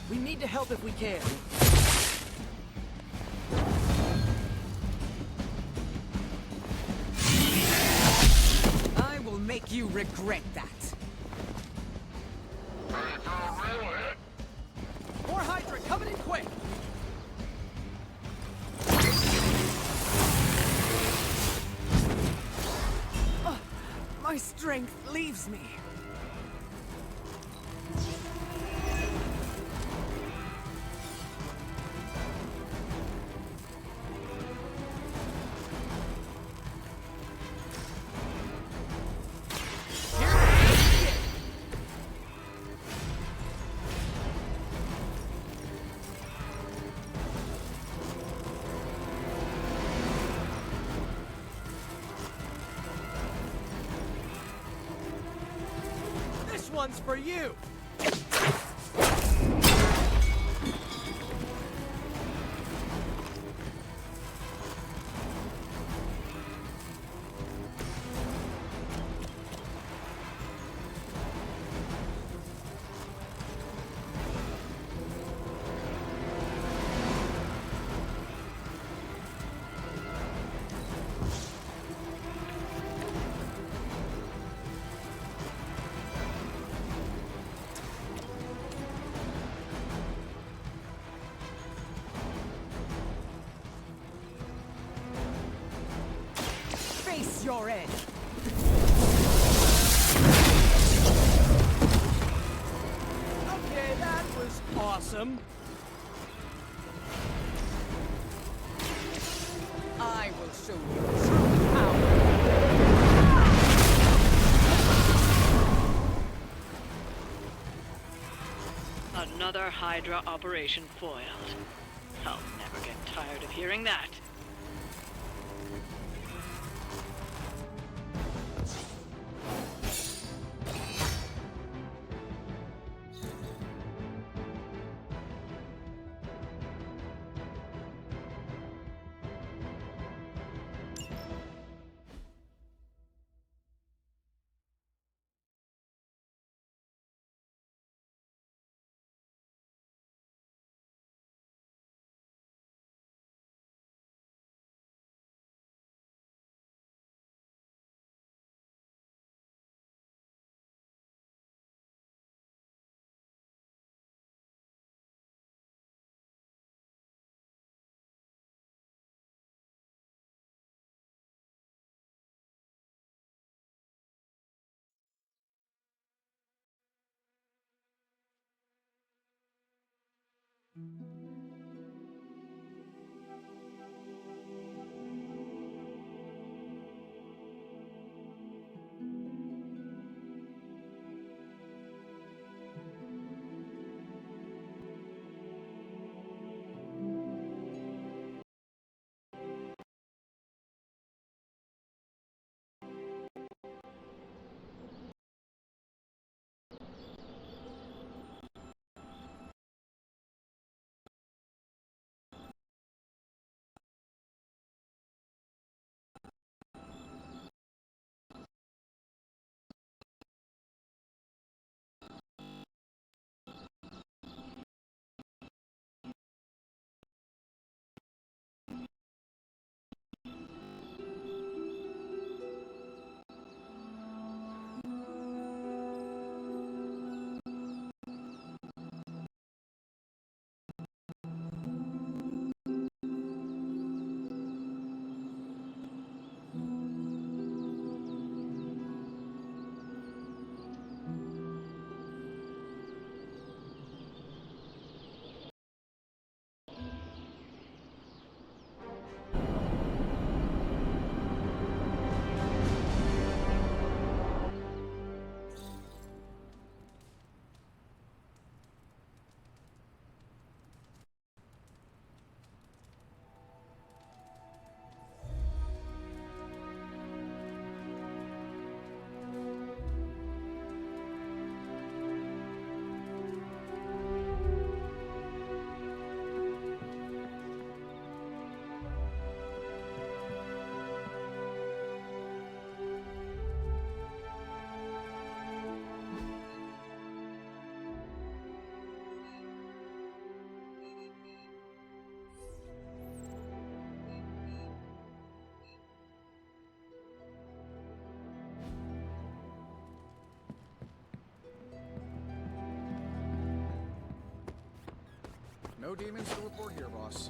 We need to help if we can.
I will make you regret that.
More Hydra coming in quick!
My strength leaves me.
This one's for you!
Face your end.
Okay, that was awesome.
I will show you true power.
Another Hydra operation foiled. I'll never get tired of hearing that.
No demons to report here, boss.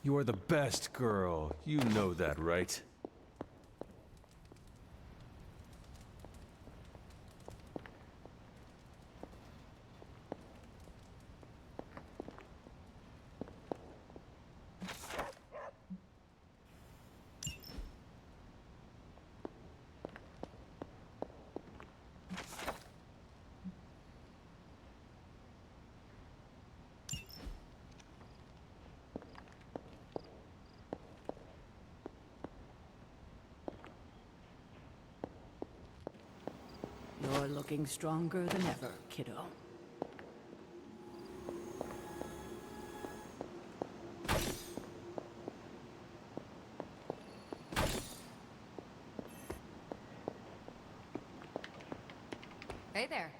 You're the best girl. You know that, right?
You're looking stronger than ever, kiddo.
Hey there.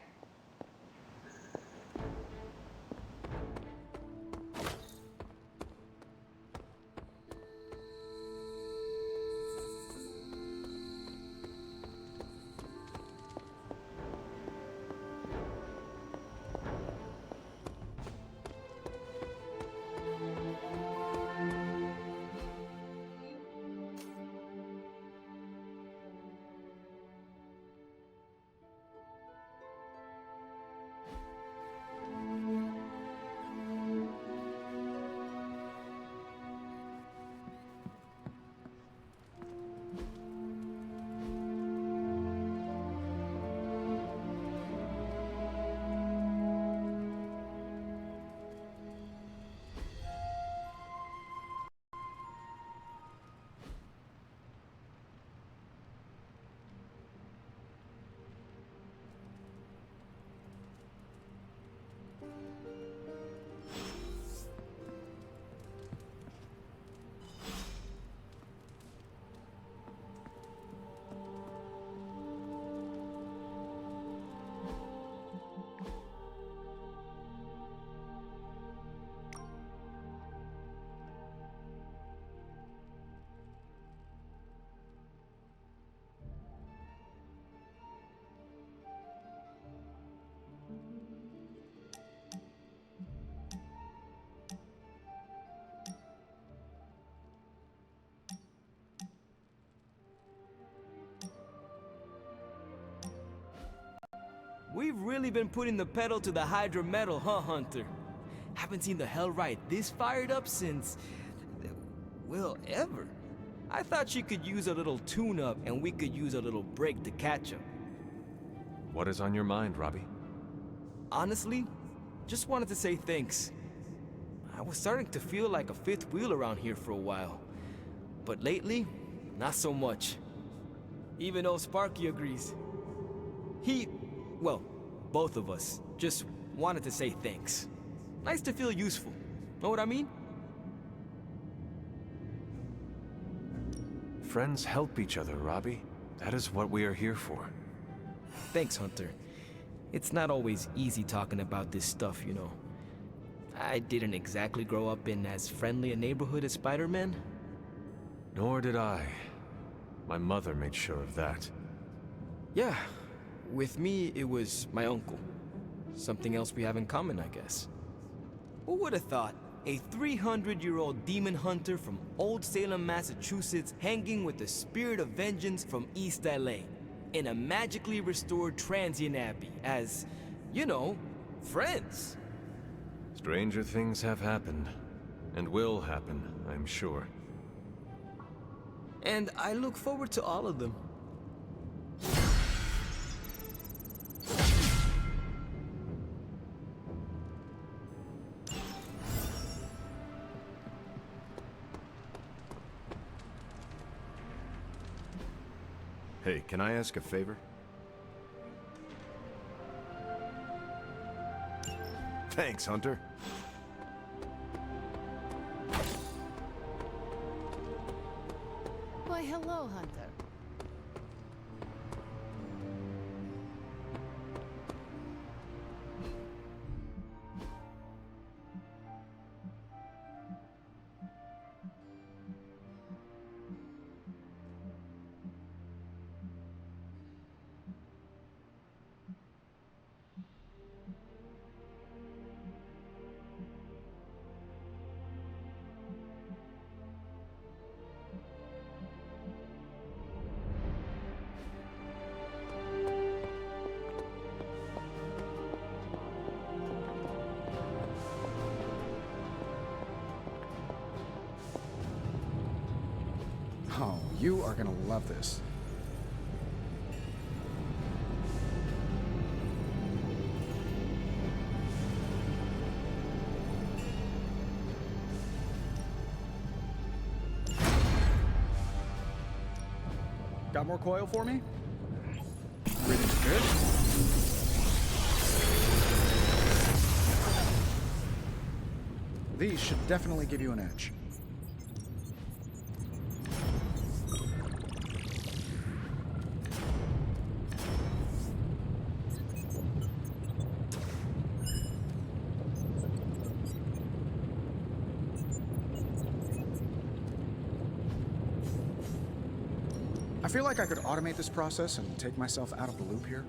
We've really been putting the pedal to the Hydra metal, huh, Hunter? Haven't seen the Hellrite this fired up since... well, ever. I thought she could use a little tune-up, and we could use a little break to catch up.
What is on your mind, Robbie?
Honestly, just wanted to say thanks. I was starting to feel like a fifth wheel around here for a while. But lately, not so much. Even though Sparky agrees. Well, both of us just wanted to say thanks. Nice to feel useful. Know what I mean?
Friends help each other, Robbie. That is what we are here for.
Thanks, Hunter. It's not always easy talking about this stuff, you know. I didn't exactly grow up in as friendly a neighborhood as Spider-Man.
Nor did I. My mother made sure of that.
Yeah. With me, it was my uncle. Something else we have in common, I guess. Who would have thought? A 300-year-old demon hunter from Old Salem, Massachusetts, hanging with the spirit of vengeance from East LA, in a magically restored transient abbey, as, you know, friends.
Stranger things have happened, and will happen, I'm sure.
And I look forward to all of them.
Hey, can I ask a favor? Thanks, Hunter.
Why, hello, Hunter.
Oh, you are gonna love this. Got more coil for me? Everything's good? These should definitely give you an edge. I feel like I could automate this process and take myself out of the loop here.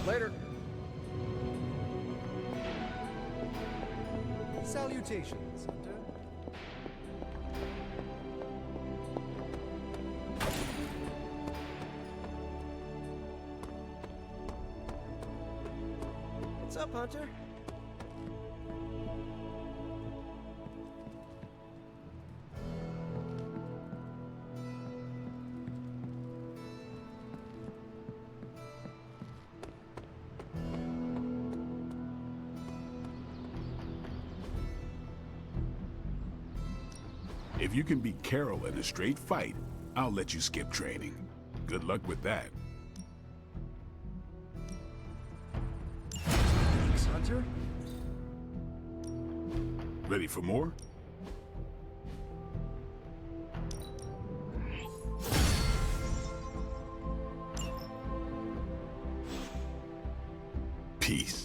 Later.
Salutations, Hunter.
What's up, Hunter?
If you can beat Carol in a straight fight, I'll let you skip training. Good luck with that.
Thanks, Hunter.
Ready for more? Peace.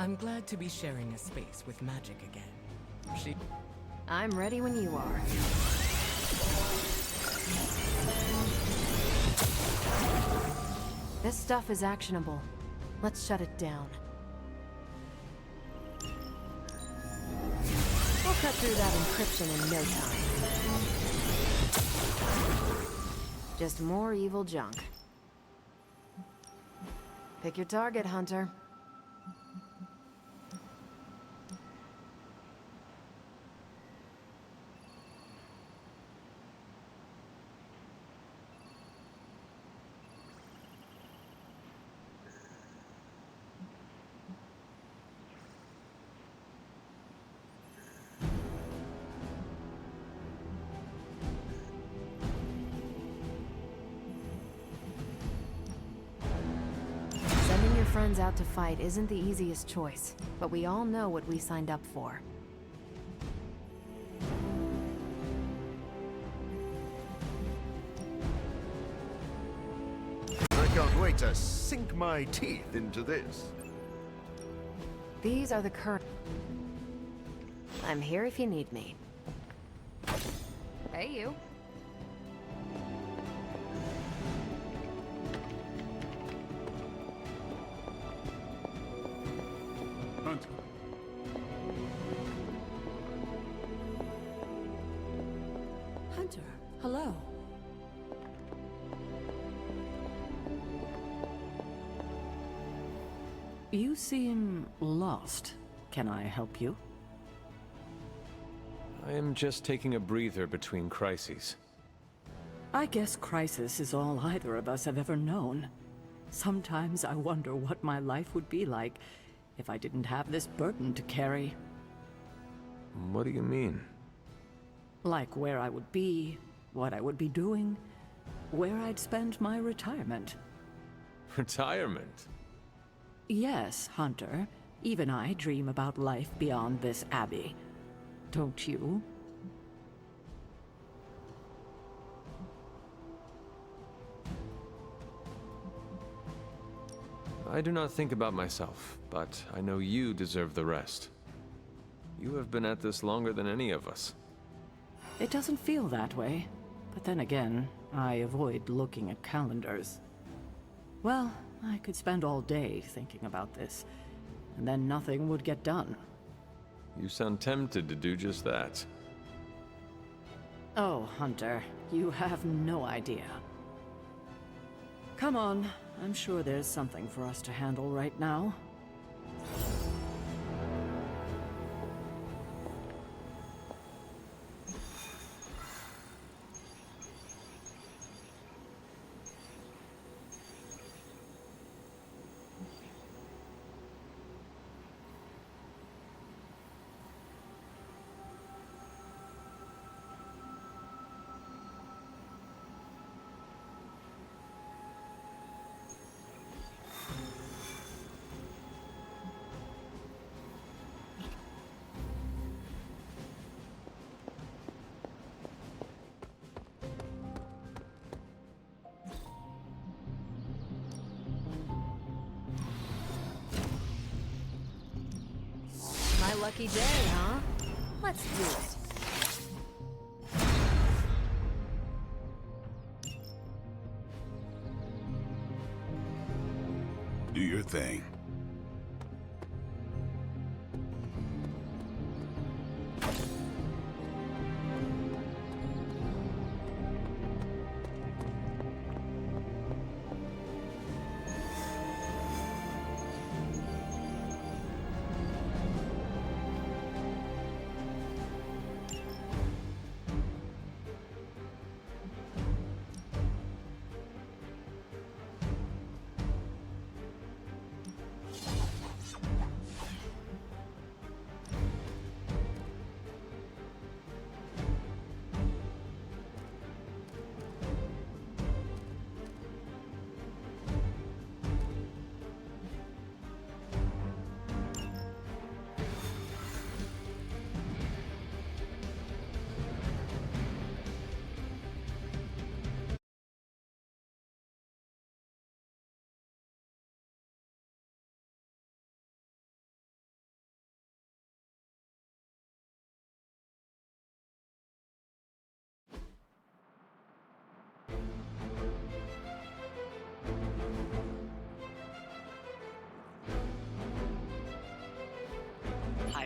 I'm glad to be sharing a space with magic again.
I'm ready when you are. This stuff is actionable. Let's shut it down. We'll cut through that encryption in no time. Just more evil junk. Pick your target, Hunter. Sending your friends out to fight isn't the easiest choice, but we all know what we signed up for.
I can't wait to sink my teeth into this.
These are the current... I'm here if you need me. Hey, you.
Hunter.
Hunter, hello. You seem lost. Can I help you?
I am just taking a breather between crises.
I guess crisis is all either of us have ever known. Sometimes I wonder what my life would be like if I didn't have this burden to carry.
What do you mean?
Like where I would be, what I would be doing, where I'd spend my retirement.
Retirement?
Yes, Hunter. Even I dream about life beyond this abbey. Don't you?
I do not think about myself, but I know you deserve the rest. You have been at this longer than any of us.
It doesn't feel that way. But then again, I avoid looking at calendars. Well, I could spend all day thinking about this, and then nothing would get done.
You sound tempted to do just that.
Oh, Hunter, you have no idea. Come on, I'm sure there's something for us to handle right now.
My lucky day, huh? Let's do it.
Do your thing.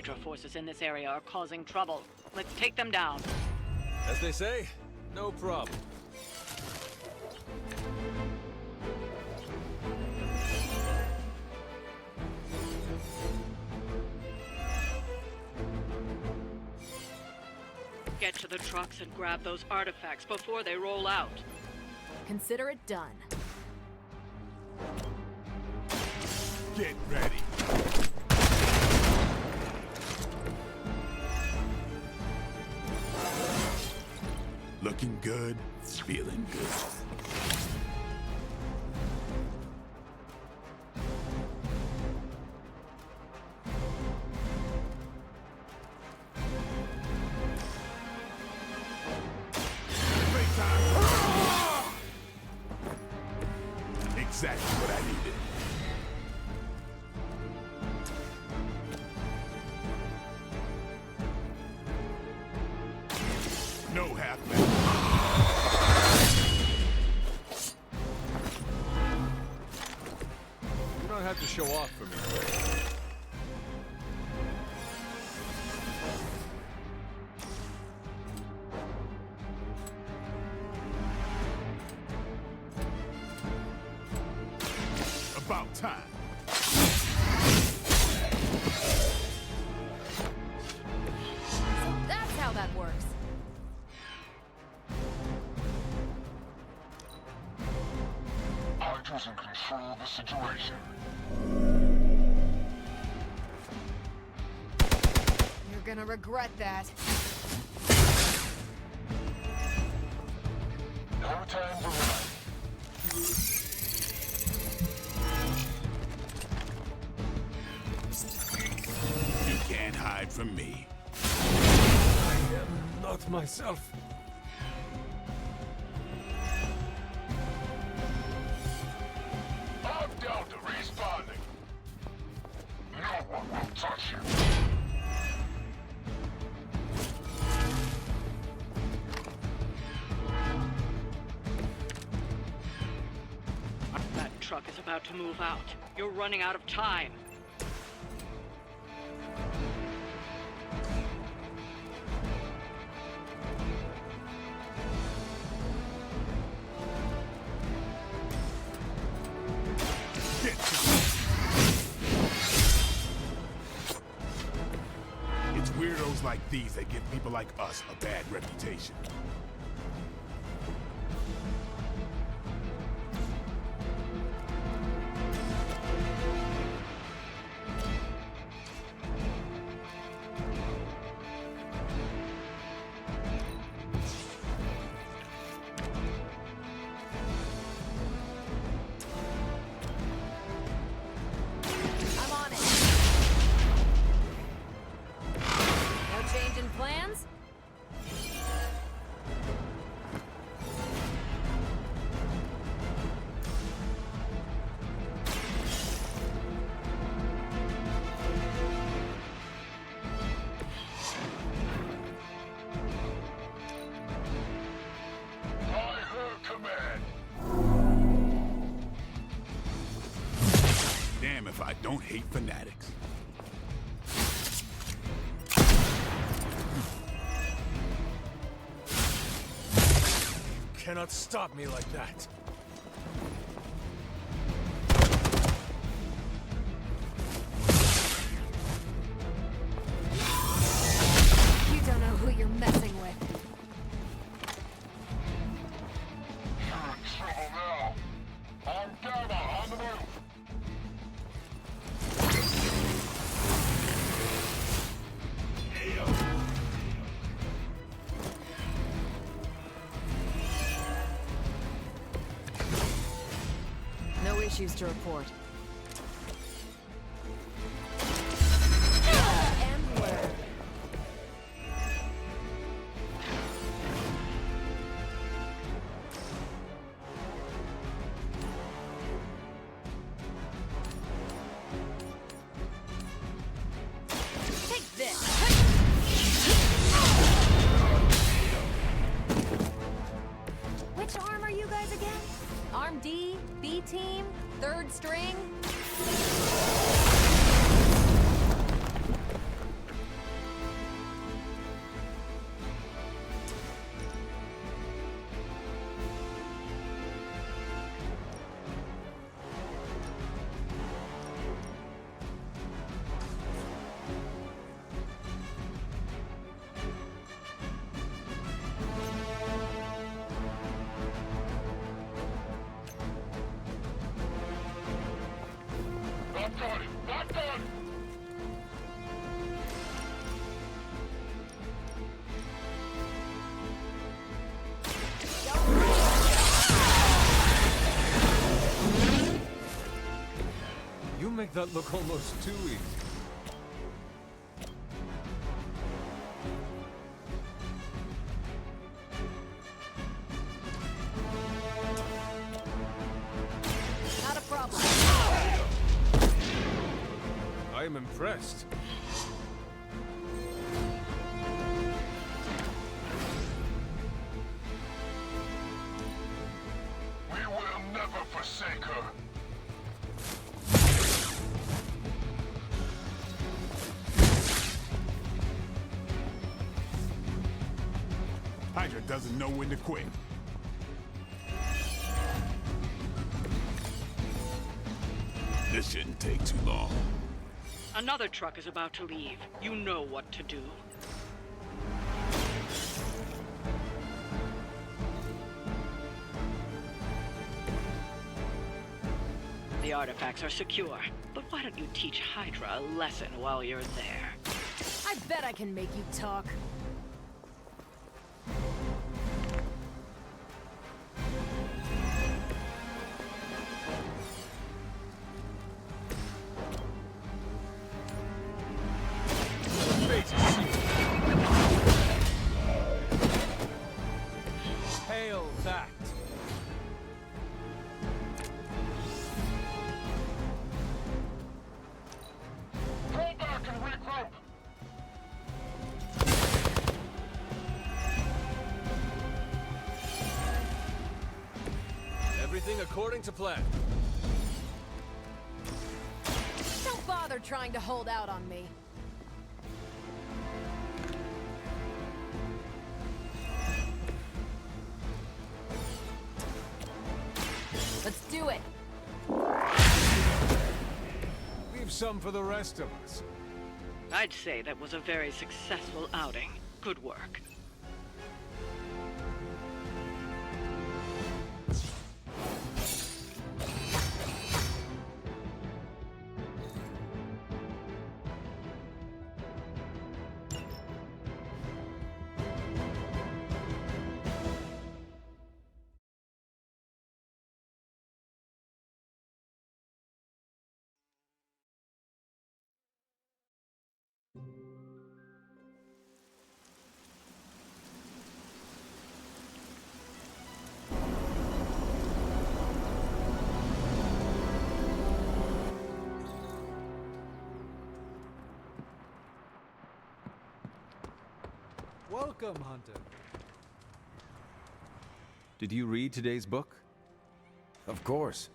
Hydra forces in this area are causing trouble. Let's take them down.
As they say, no problem.
Get to the trucks and grab those artifacts before they roll out.
Consider it done.
Get ready. Looking good, feeling good. Exactly what I needed. No half-men.
You don't have to show off for me.
About time.
That's how that works.
Hydra's in control of the situation.
You're gonna regret that.
No time to run. You can't hide from me.
I am not myself.
I'm down to responding. No one will touch you.
That truck is about to move out. You're running out of time.
Get to it. It's weirdos like these that give people like us a bad reputation.
I'm on it. No change in plans?
By her command. Damn if I don't hate fanatics.
You cannot stop me like that.
You don't know who you're messing with.
You're in trouble now. I'm Gamma on the move.
No issues to report. And learn. Take this. Which arm are you guys again? Arm D, B team, third string?
Got it! Locked on!
You make that look almost too easy.
Not a problem.
I am impressed.
We will never forsake her.
Hydra doesn't know when to quit. This shouldn't take too long.
Another truck is about to leave. You know what to do. The artifacts are secure, but why don't you teach Hydra a lesson while you're there?
I bet I can make you talk.
Hail that!
Pull back and regroup!
Everything according to plan.
Don't bother trying to hold out on me. Let's do it.
Leave some for the rest of us.
I'd say that was a very successful outing. Good work.
Welcome, Hunter.
Did you read today's book?
Of course.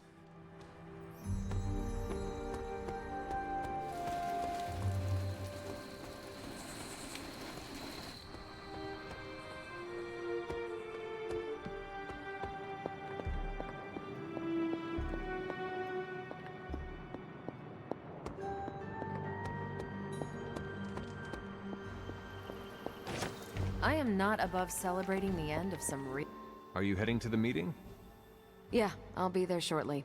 I am not above celebrating the end of some
Are you heading to the meeting?
Yeah, I'll be there shortly.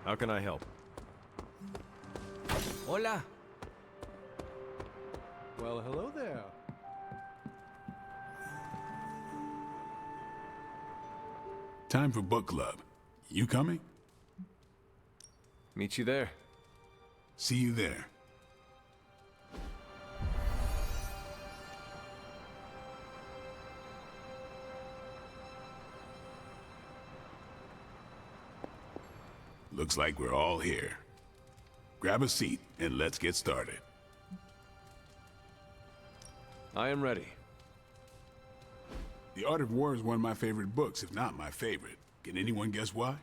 How can I help?
Hola.
Well, hello there.
Time for book club. You coming?
Meet you there.
See you there. Looks like we're all here. Grab a seat and let's get started.
I am ready.
The Art of War is one of my favorite books, if not my favorite. Can anyone guess why?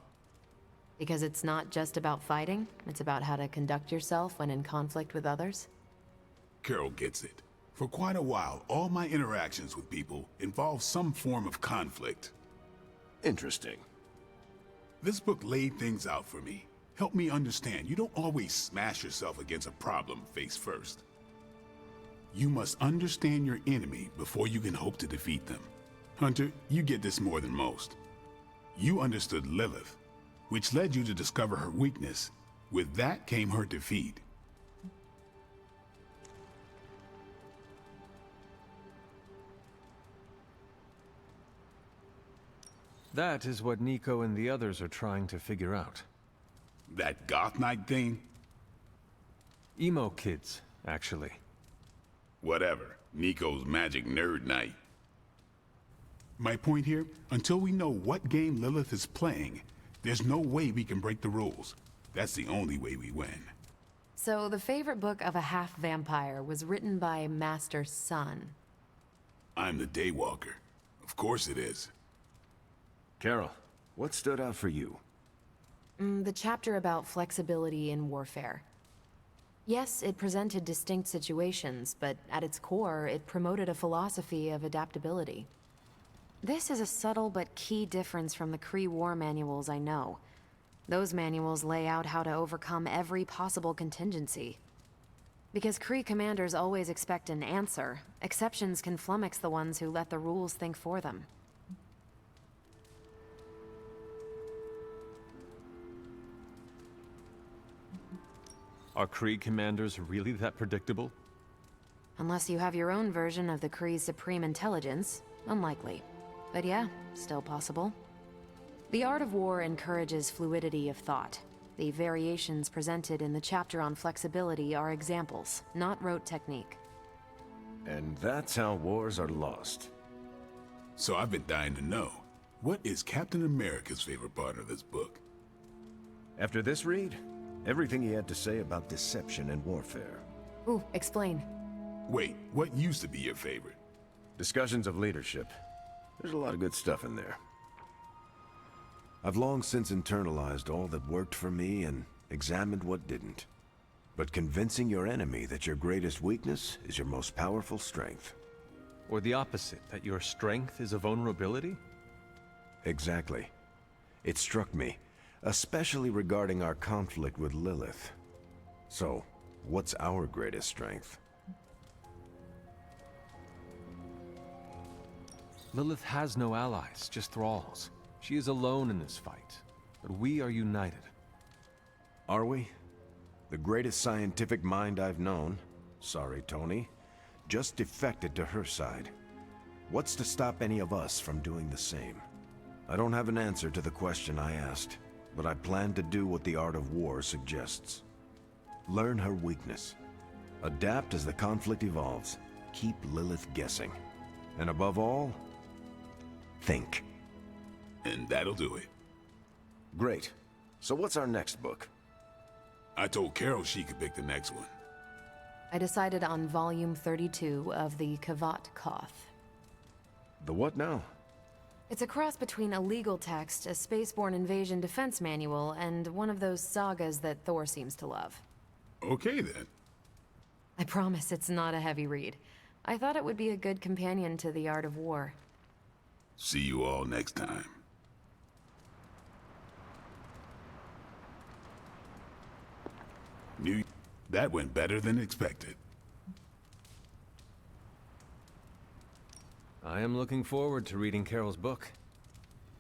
Because it's not just about fighting, it's about how to conduct yourself when in conflict with others.
Carol gets it. For quite a while, all my interactions with people involve some form of conflict.
Interesting.
This book laid things out for me. Helped me understand you don't always smash yourself against a problem face first. You must understand your enemy before you can hope to defeat them. Hunter, you get this more than most. You understood Lilith, which led you to discover her weakness. With that came her defeat.
That is what Nico and the others are trying to figure out.
That goth night thing?
Emo kids, actually.
Whatever. Nico's magic nerd night. My point here, until we know what game Lilith is playing, there's no way we can break the rules. That's the only way we win.
So the favorite book of a half-vampire was written by Master's son.
I'm the Daywalker. Of course it is.
Carol, what stood out for you?
The chapter about flexibility in warfare. Yes, it presented distinct situations, but at its core, it promoted a philosophy of adaptability. This is a subtle but key difference from the Kree war manuals I know. Those manuals lay out how to overcome every possible contingency. Because Kree commanders always expect an answer, exceptions can flummox the ones who let the rules think for them.
Are Kree commanders really that predictable?
Unless you have your own version of the Kree's supreme intelligence, unlikely. But yeah, still possible. The art of war encourages fluidity of thought. The variations presented in the chapter on flexibility are examples, not rote technique.
And that's how wars are lost.
So I've been dying to know, what is Captain America's favorite part of this book?
After this read, everything he had to say about deception and warfare.
Ooh, explain.
Wait, what used to be your favorite?
Discussions of leadership. There's a lot of good stuff in there. I've long since internalized all that worked for me and examined what didn't. But convincing your enemy that your greatest weakness is your most powerful strength.
Or the opposite, that your strength is a vulnerability?
Exactly. It struck me, especially regarding our conflict with Lilith. So, what's our greatest strength?
Lilith has no allies, just thralls. She is alone in this fight, but we are united.
Are we? The greatest scientific mind I've known, sorry Tony, just defected to her side. What's to stop any of us from doing the same? I don't have an answer to the question I asked, but I plan to do what the art of war suggests. Learn her weakness. Adapt as the conflict evolves. Keep Lilith guessing. And above all, think.
And that'll do it.
Great. So what's our next book?
I told Carol she could pick the next one.
I decided on volume 32 of the Kavat Koth.
The what now?
It's a cross between a legal text, a spaceborne invasion defense manual, and one of those sagas that Thor seems to love.
Okay then.
I promise it's not a heavy read. I thought it would be a good companion to the art of war.
See you all next time. That went better than expected.
I am looking forward to reading Carol's book.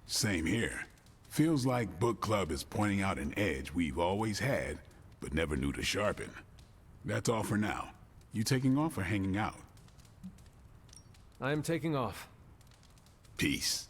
Same here. Feels like book club is pointing out an edge we've always had, but never knew to sharpen. That's all for now. You taking off or hanging out?
I am taking off.
Peace.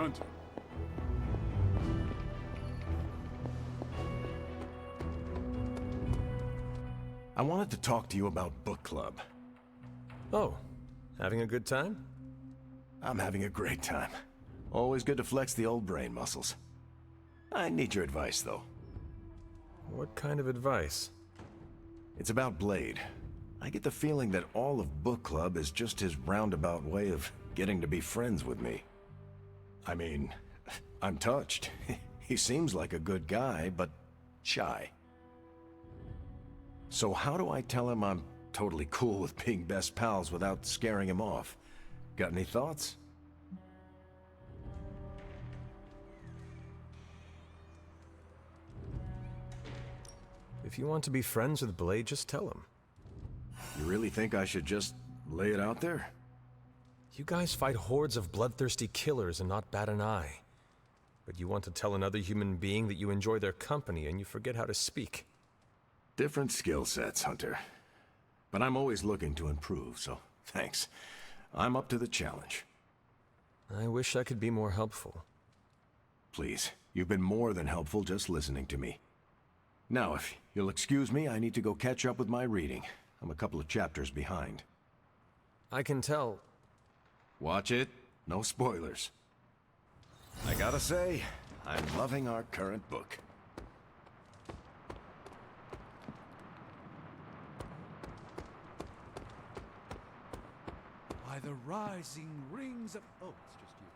Hunter.
I wanted to talk to you about book club.
Oh, having a good time?
I'm having a great time. Always good to flex the old brain muscles. I need your advice, though.
What kind of advice?
It's about Blade. I get the feeling that all of book club is just his roundabout way of getting to be friends with me. I mean, I'm touched. He seems like a good guy, but shy. So how do I tell him I'm totally cool with being best pals without scaring him off? Got any thoughts?
If you want to be friends with Blade, just tell him.
You really think I should just lay it out there?
You guys fight hordes of bloodthirsty killers and not bat an eye. But you want to tell another human being that you enjoy their company and you forget how to speak.
Different skill sets, Hunter. But I'm always looking to improve, so thanks. I'm up to the challenge.
I wish I could be more helpful.
Please, you've been more than helpful just listening to me. Now, if you'll excuse me, I need to go catch up with my reading. I'm a couple of chapters behind.
I can tell.
Watch it. No spoilers. I gotta say, I'm loving our current book.
By the rising rings of... Oh, it's just you.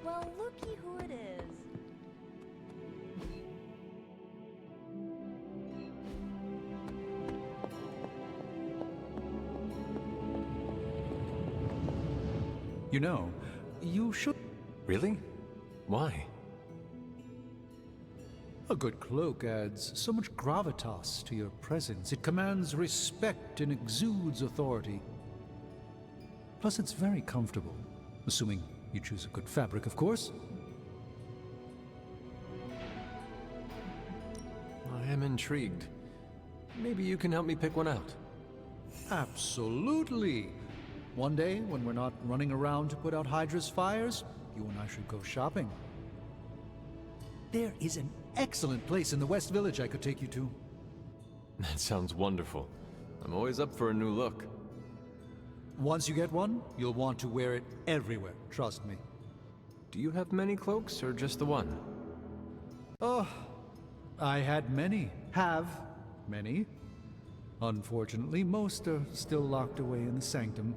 Well, looky who it is.
You know, you should...
Really? Why?
A good cloak adds so much gravitas to your presence. It commands respect and exudes authority. Plus, it's very comfortable. Assuming you choose a good fabric, of course.
I am intrigued. Maybe you can help me pick one out.
Absolutely. One day, when we're not running around to put out Hydra's fires, you and I should go shopping. There is an excellent place in the West Village I could take you to.
That sounds wonderful. I'm always up for a new look.
Once you get one, you'll want to wear it everywhere, trust me.
Do you have many cloaks, or just the one?
Oh, I had many. Have many. Unfortunately, most are still locked away in the sanctum,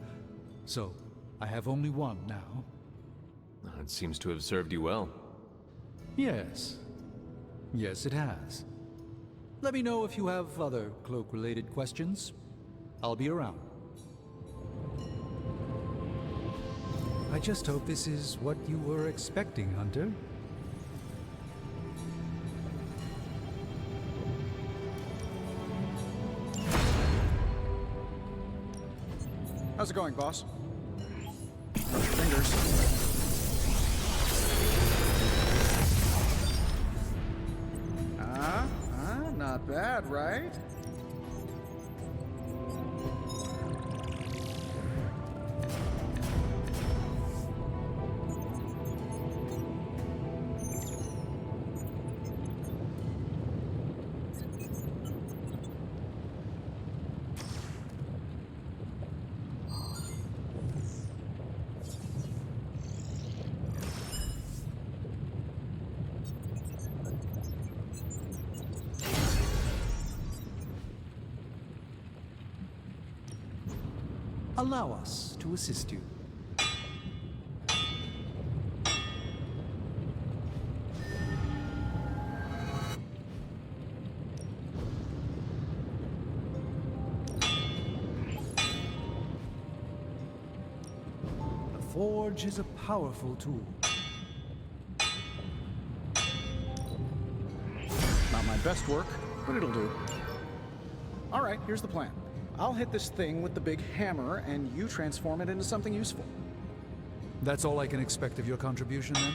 so I have only one now.
It seems to have served you well.
Yes. Yes, it has. Let me know if you have other cloak-related questions. I'll be around. I just hope this is what you were expecting, Hunter.
How's it going, boss? Cross your fingers. Not bad, right?
Allow us to assist you. The Forge is a powerful tool.
Not my best work, but it'll do. All right, here's the plan. I'll hit this thing with the big hammer, and you transform it into something useful.
That's all I can expect of your contribution, then?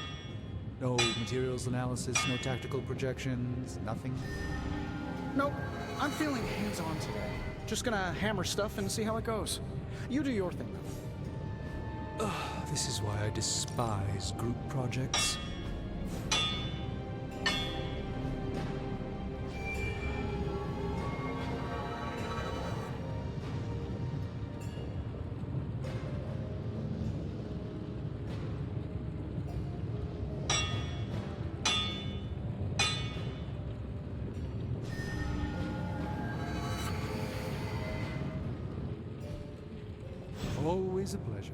No materials analysis, no tactical projections, nothing?
Nope, I'm feeling hands-on today. Just gonna hammer stuff and see how it goes. You do your thing, though.
This is why I despise group projects. Always a pleasure.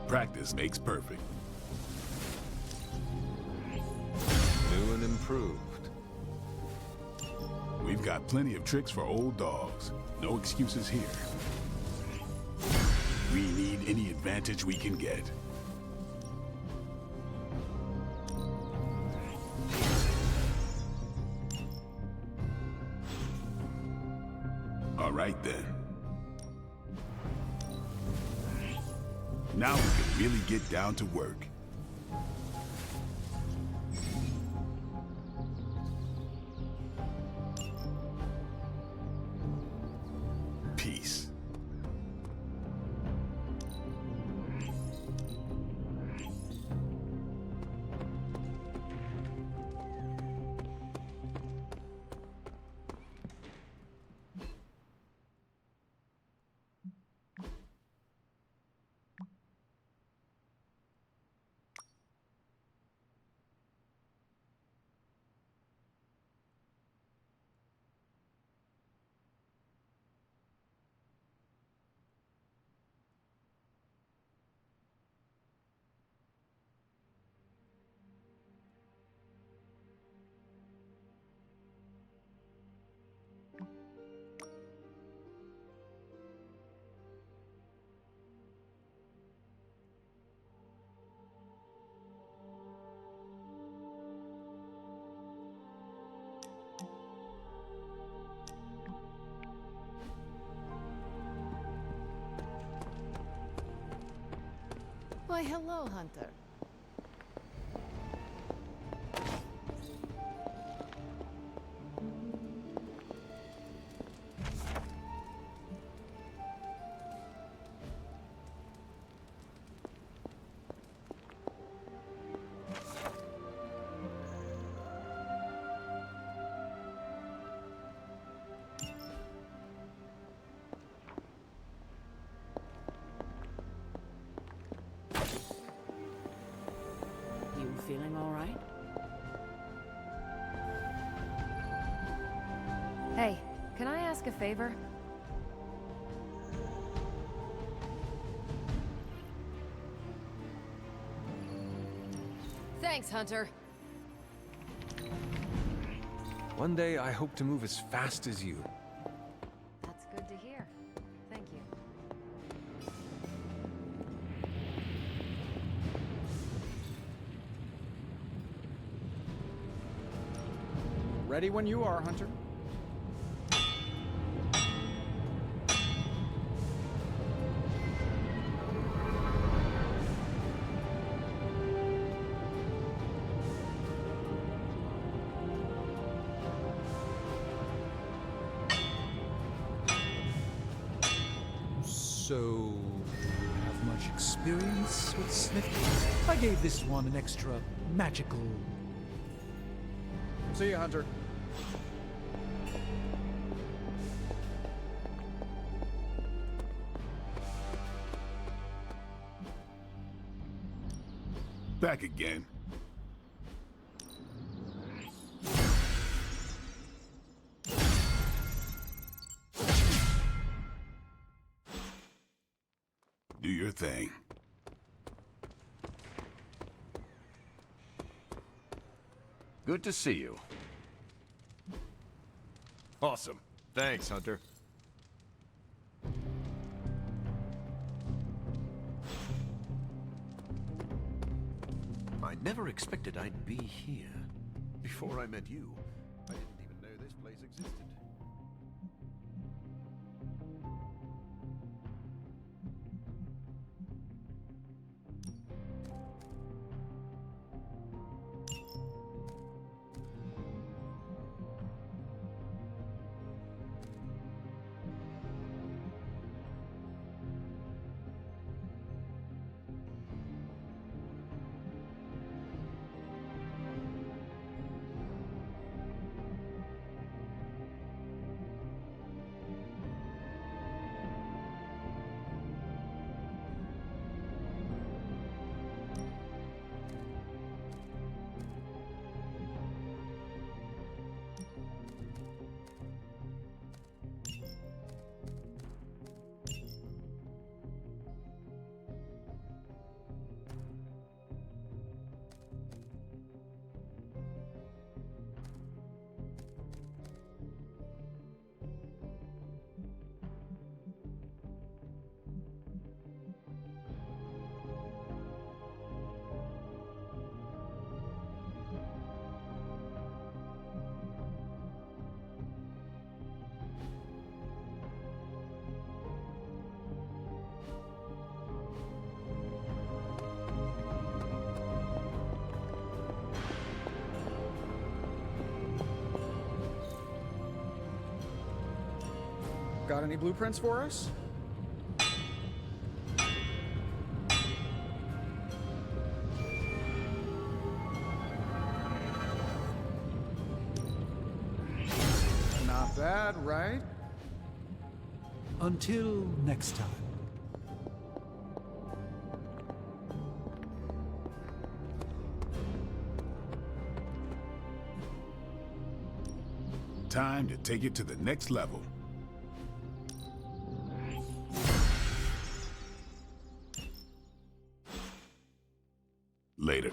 Practice makes perfect.
New and improved.
We've got plenty of tricks for old dogs. No excuses here. We need any advantage we can get. All right, then. Now we can really get down to work. Peace.
Why, hello, Hunter.
Feeling all right?
Hey, can I ask a favor? Thanks, Hunter.
One day I hope to move as fast as you.
That's good to hear. Thank you.
Ready when you are, Hunter.
So, have much experience with sniffing? I gave this one an extra magical.
See you, Hunter.
Back again. Do your thing.
Good to see you.
Awesome. Thanks, Hunter.
I never expected I'd be here. Before I met you, I didn't even know this place existed.
Got any blueprints for us? Not bad, right?
Until next time.
Time to take it to the next level. Later.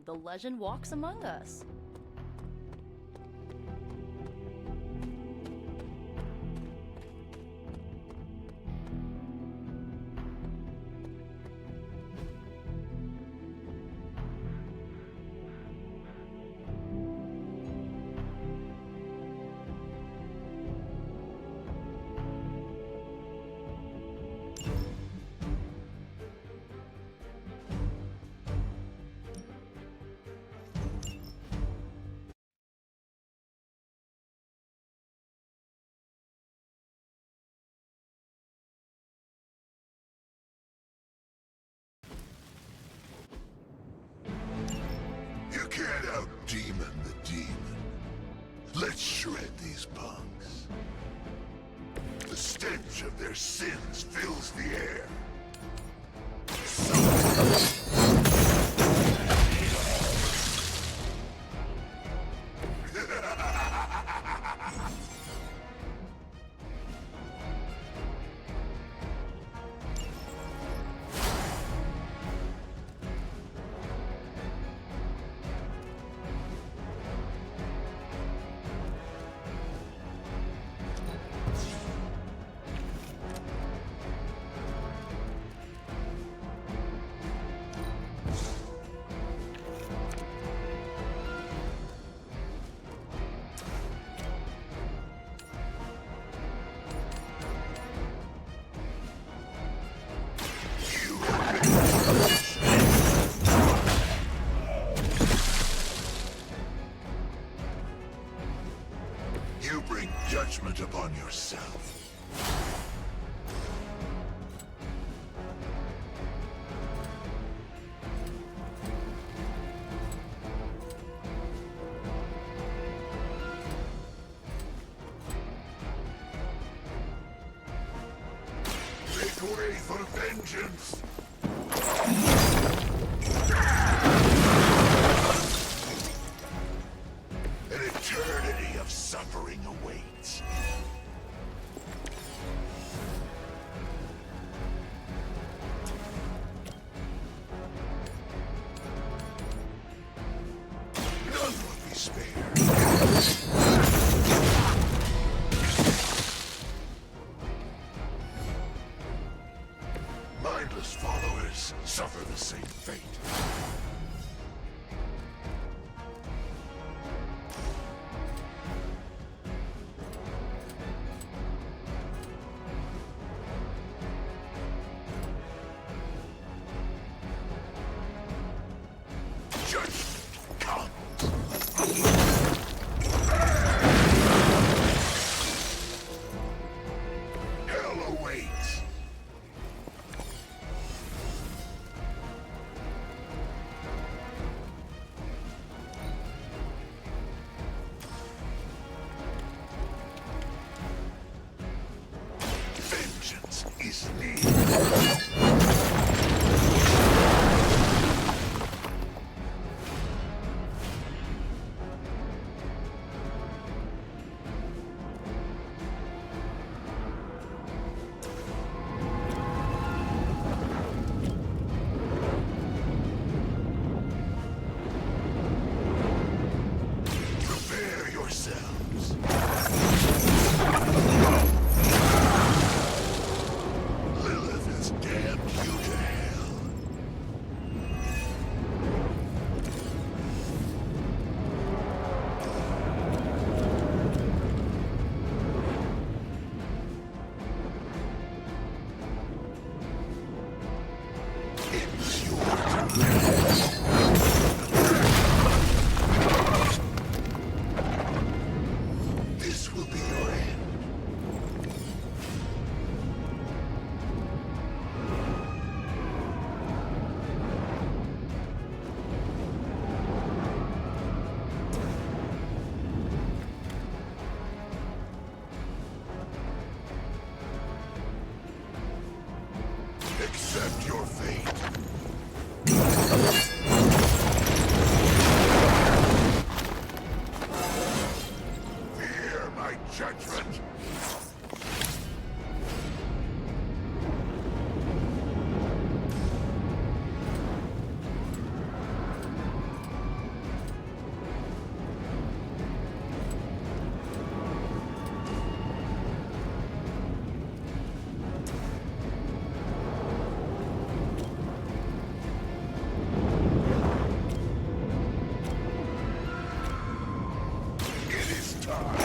The legend walks among us.
You can't out-demon the demon. Let's shred these punks. The stench of their sins fills the air. You bring judgment upon yourself. Make way for vengeance! An eternity of suffering awaits. None will be spared. Mindless followers suffer the same fate. Judgment comes. Hell awaits. Vengeance is needed. Prepare yourselves. Lilith has damned you to hell. It's your turn. This will be your end. Accept your fate. Fear my judgment. It is time.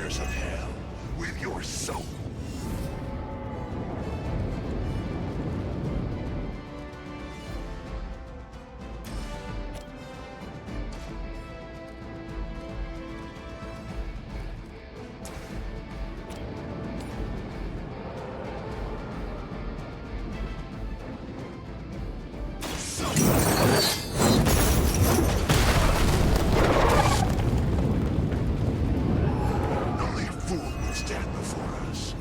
fires of hell with your soul. Only a fool would stand before us.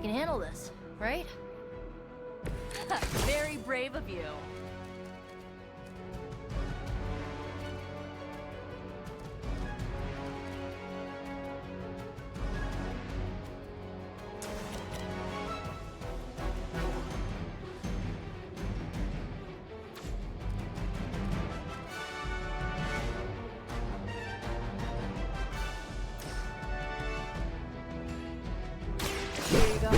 can handle this, right? Very brave of you. There you go.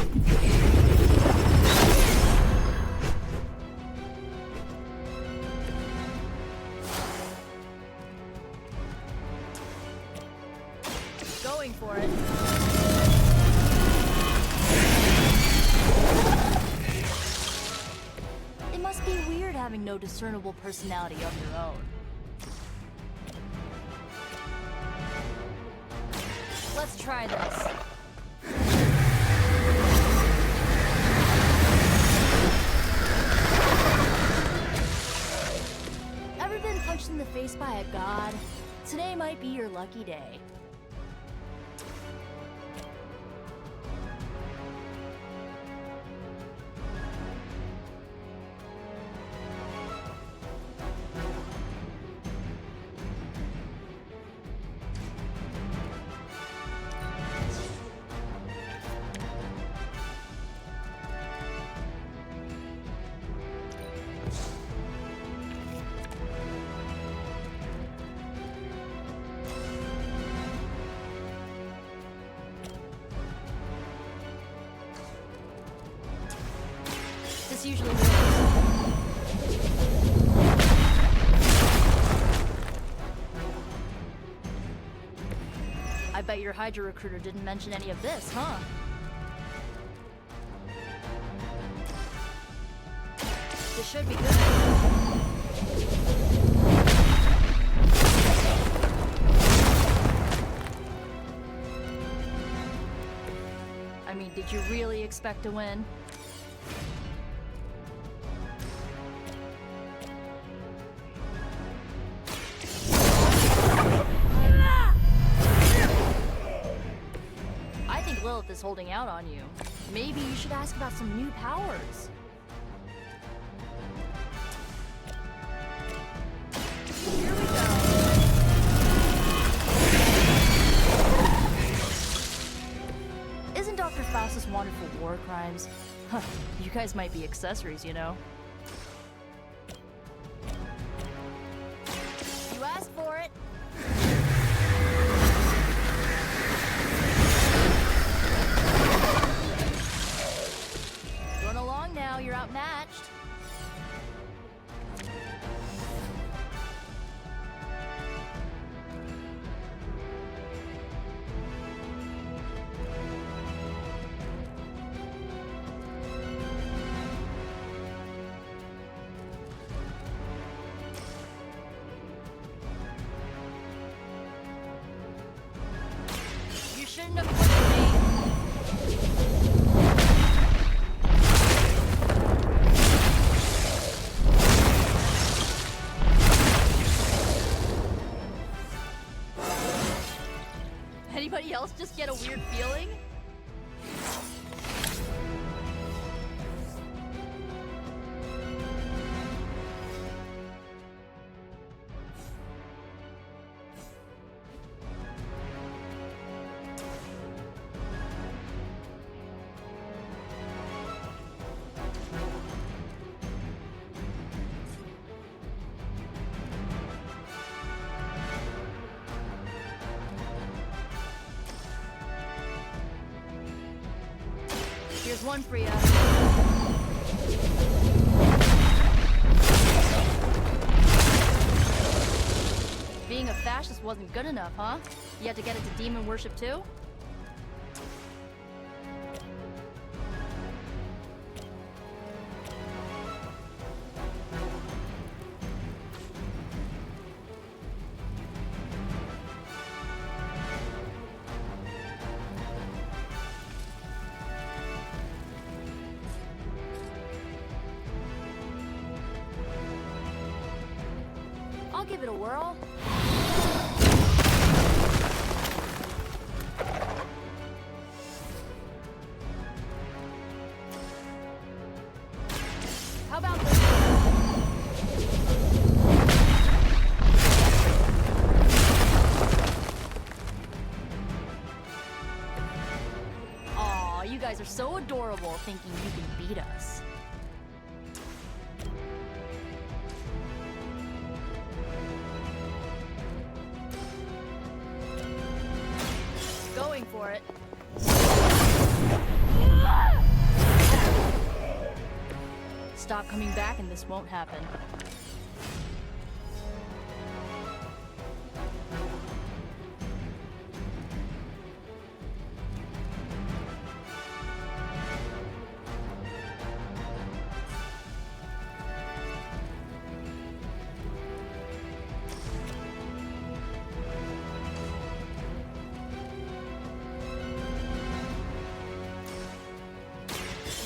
Going for it. It must be weird having no discernible personality of your own. Let's try this. Ever been punched in the face by a god? Today might be your lucky day. This usually works. I bet your Hydra recruiter didn't mention any of this, huh? This should be good. I mean, did you really expect to win? I think Lilith is holding out on you. Maybe you should ask about some new powers. Here we go. Isn't Dr. Faustus wanted for war crimes? Huh, you guys might be accessories, you know. You asked for it. Run along now, you're outmatched. You shouldn't have pushed me. Anybody else just get a weird feeling? Here's one for you. Being a fascist wasn't good enough, huh? You had to get into demon worship too? I'll give it a whirl. you guys are so adorable thinking you can beat us. Going for it. Stop coming back and this won't happen.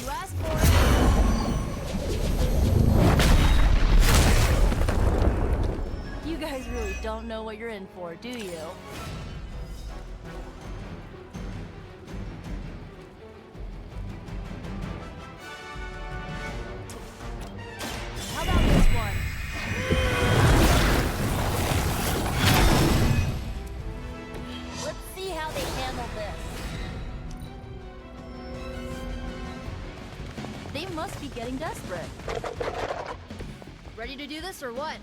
You asked for it. You guys really don't know what you're in for, do you? How about this one? Let's see how they handle this. They must be getting desperate. Ready to do this or what?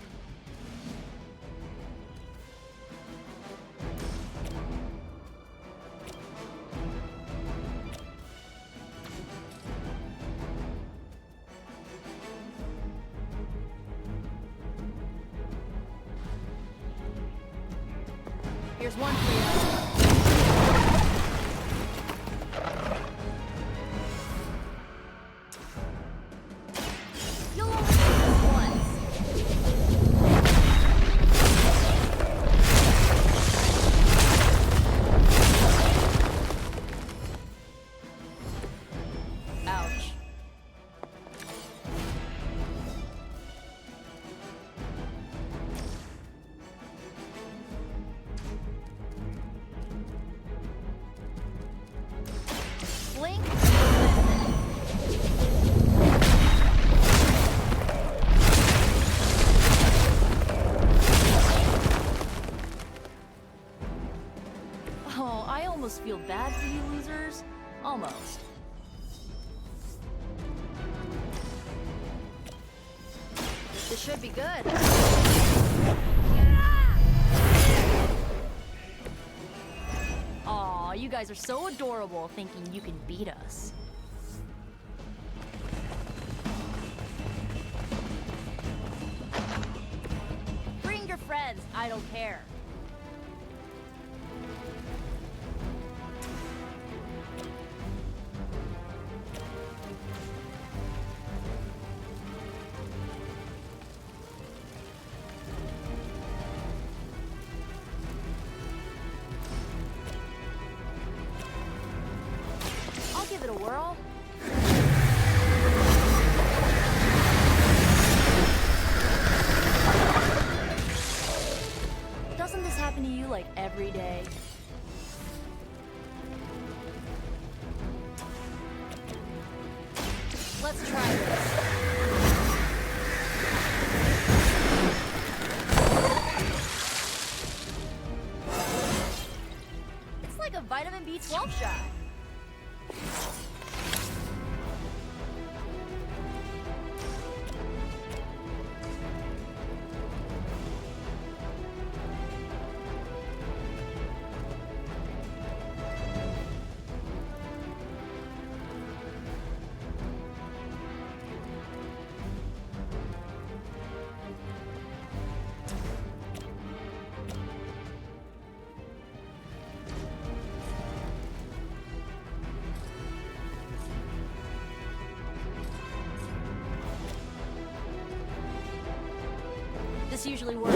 Here's one for you. You'll only do this once. Ouch. Blink. Oh, I almost feel bad for you losers. Almost. This should be good. Aw, you guys are so adorable thinking you can beat us. Bring your friends, I don't care. I'll give it a whirl. Doesn't this happen to you like every day? Let's try this. It's like a vitamin B12 shot. This usually works.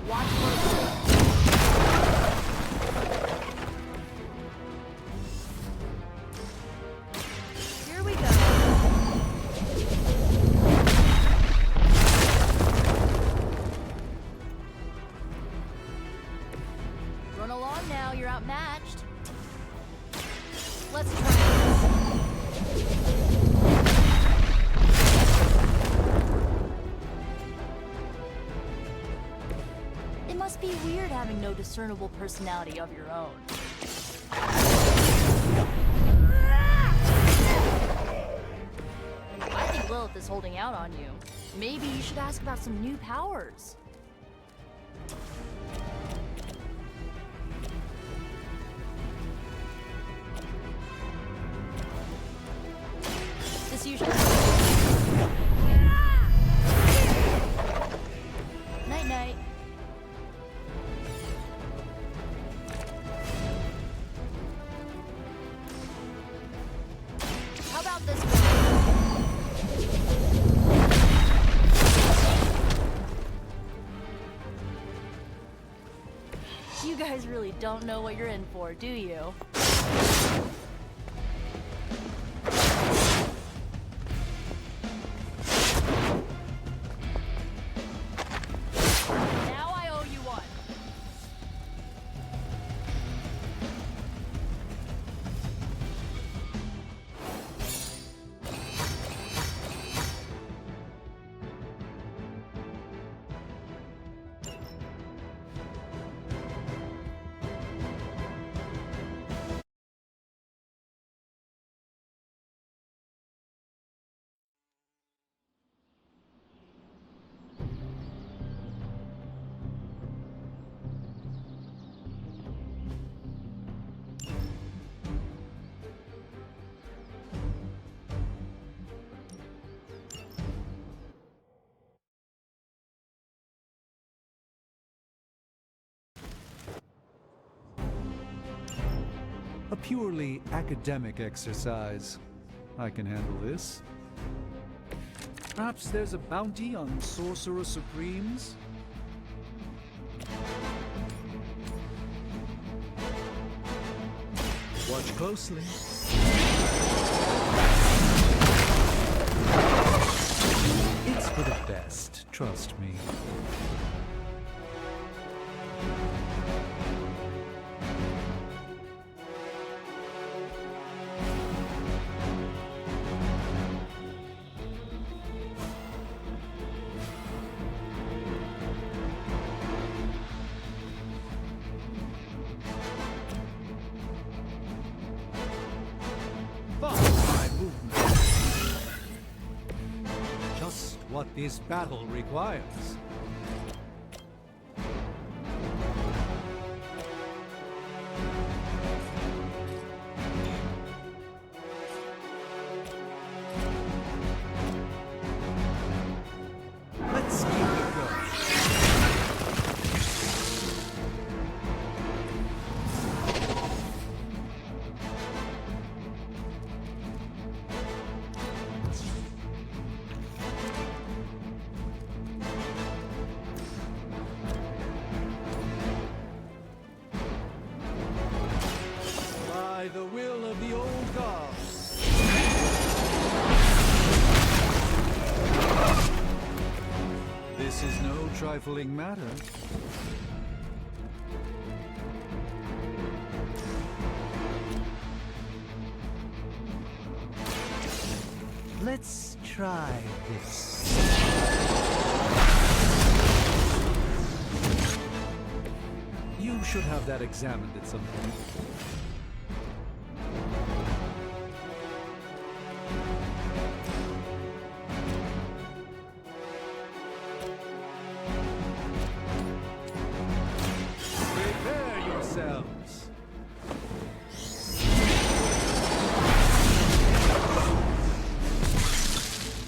Watch closely. Here we go. Run along now, you're outmatched. Let's try this. must be weird having no discernible personality of your own. I think Lilith is holding out on you. Maybe you should ask about some new powers. This usually... Night-night. How about this one? You guys really don't know what you're in for, do you? Now I owe you one.
A purely academic exercise. I can handle this. Perhaps there's a bounty on Sorcerer Supremes? Watch closely. It's for the best, trust me. Just what this battle requires. Let's keep it going. By the will of the old gods. This is no trifling matter. Let's try this. You should have that examined at some point. Prepare yourselves.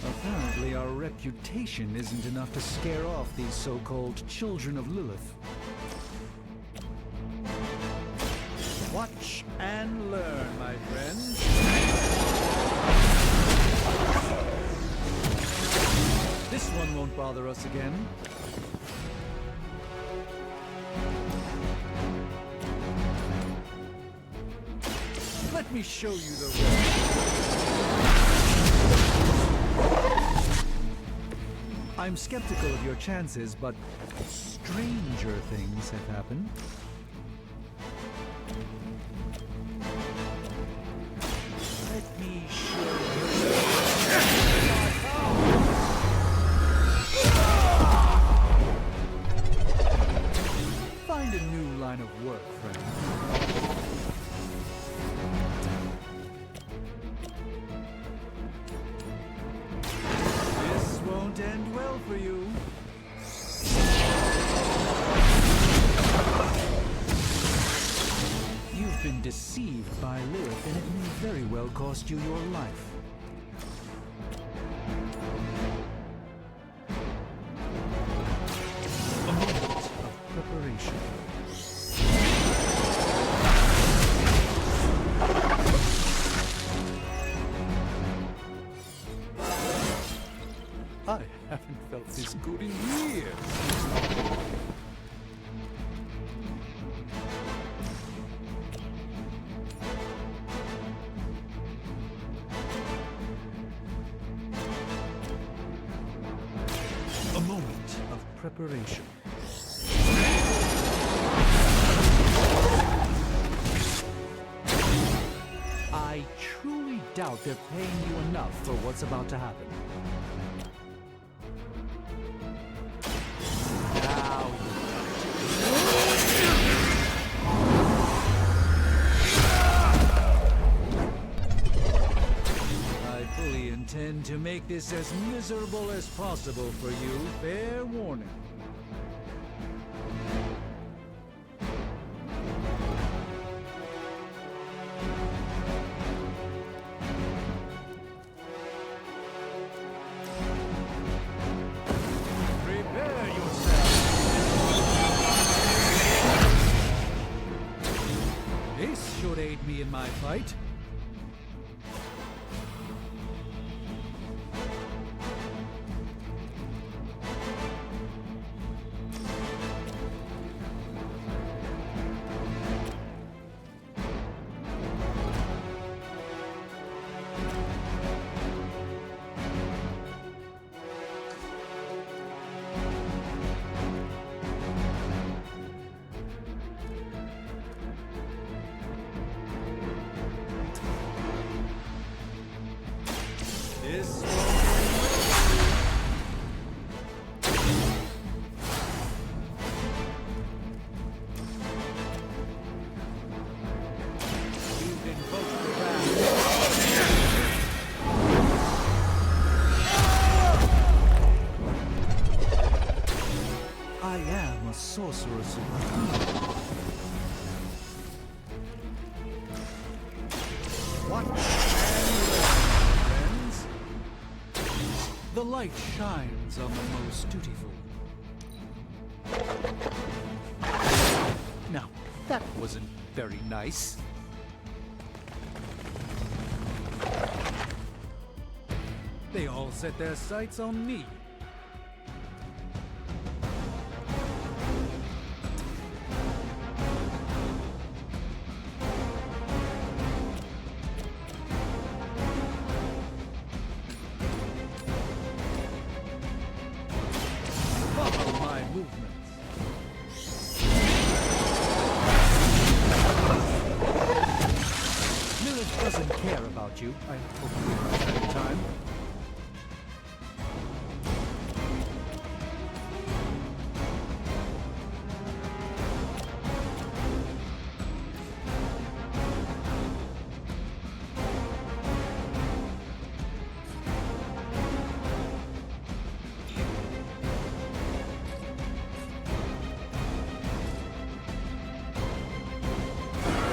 Apparently our reputation isn't enough to scare off these so-called children of Lilith. Watch and learn, my friends. This one won't bother us again. Let me show you the way. I'm skeptical of your chances, but stranger things have happened. Let me show you. deceived by Lilith, and it may very well cost you your life. A moment of preparation. I haven't felt this good in years. A moment of preparation. I truly doubt they're paying you enough for what's about to happen. Now I fully intend to make this as miserable as possible for you. Fair warning. Prepare yourself. This should aid me in my fight. This You've invoked the wrath. I am a sorcerer supreme. What? Friends? The light shines on the most dutiful. Now, that wasn't very nice. They all set their sights on me. Follow my movements. Lilith doesn't care about you. I hope you realize that in time.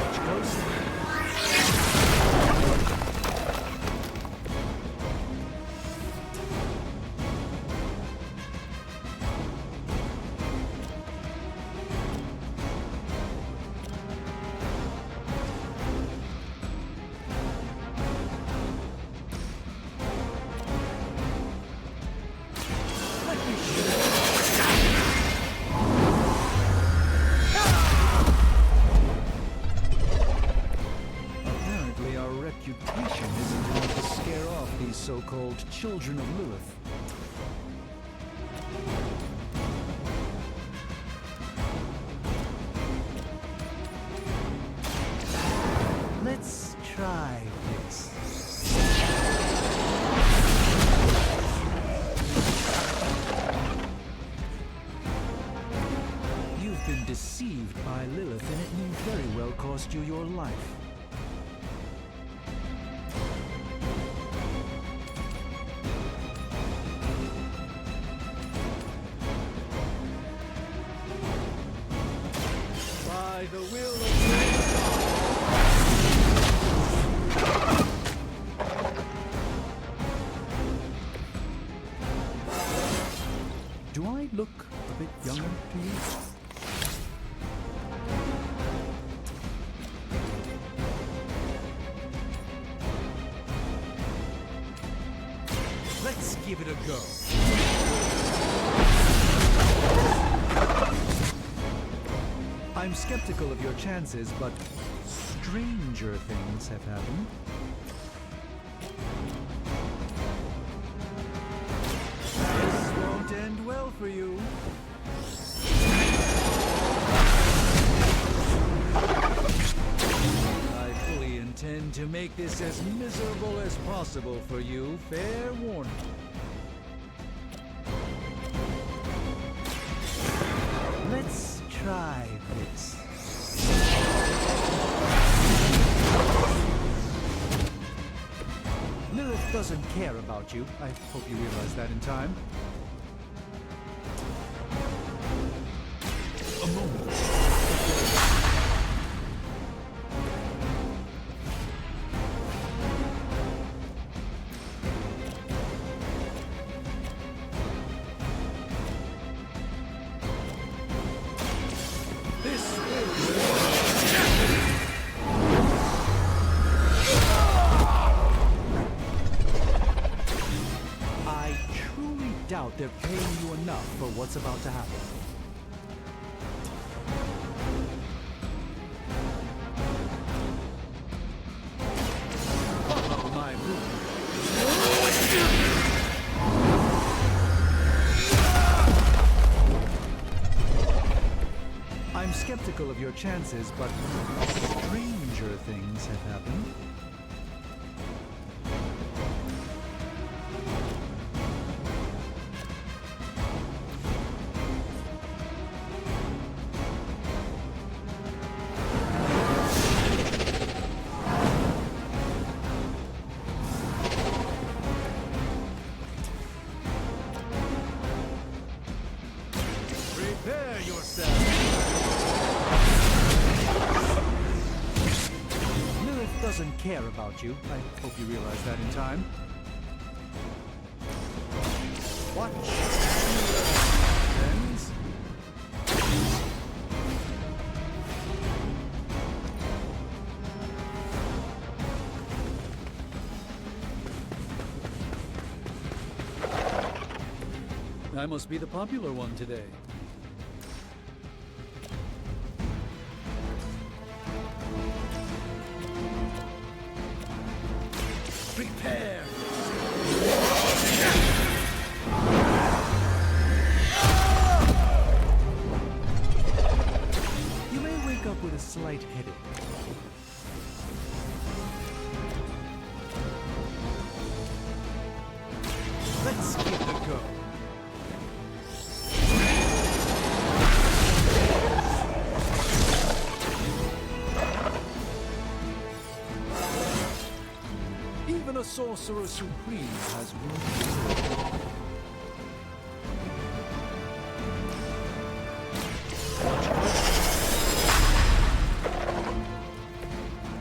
Watch close. Let me show you. Apparently our reputation isn't enough to scare off these so-called children of Lilith. Let's try this. You've been deceived by Lilith, and it may very well cost you your life. By the will of look a bit younger to you?
Let's give it a go.
I'm skeptical of your chances, but stranger things have happened. This won't end well for you. I fully intend to make this as miserable as possible for you. Fair warning. Let's try this. Lilith doesn't care about you. I hope you realize that in time. A moment. I truly doubt they're paying you enough for what's about to happen. Follow my movement. I'm skeptical of your chances, but stranger things have happened. Prepare yourself! Lilith doesn't care about you. I hope you realize that in time. Watch and learn, friends. I must be the popular one today. Prepare! You may wake up with a slight headache. Let's give it a go. Even a sorcerer supreme has room.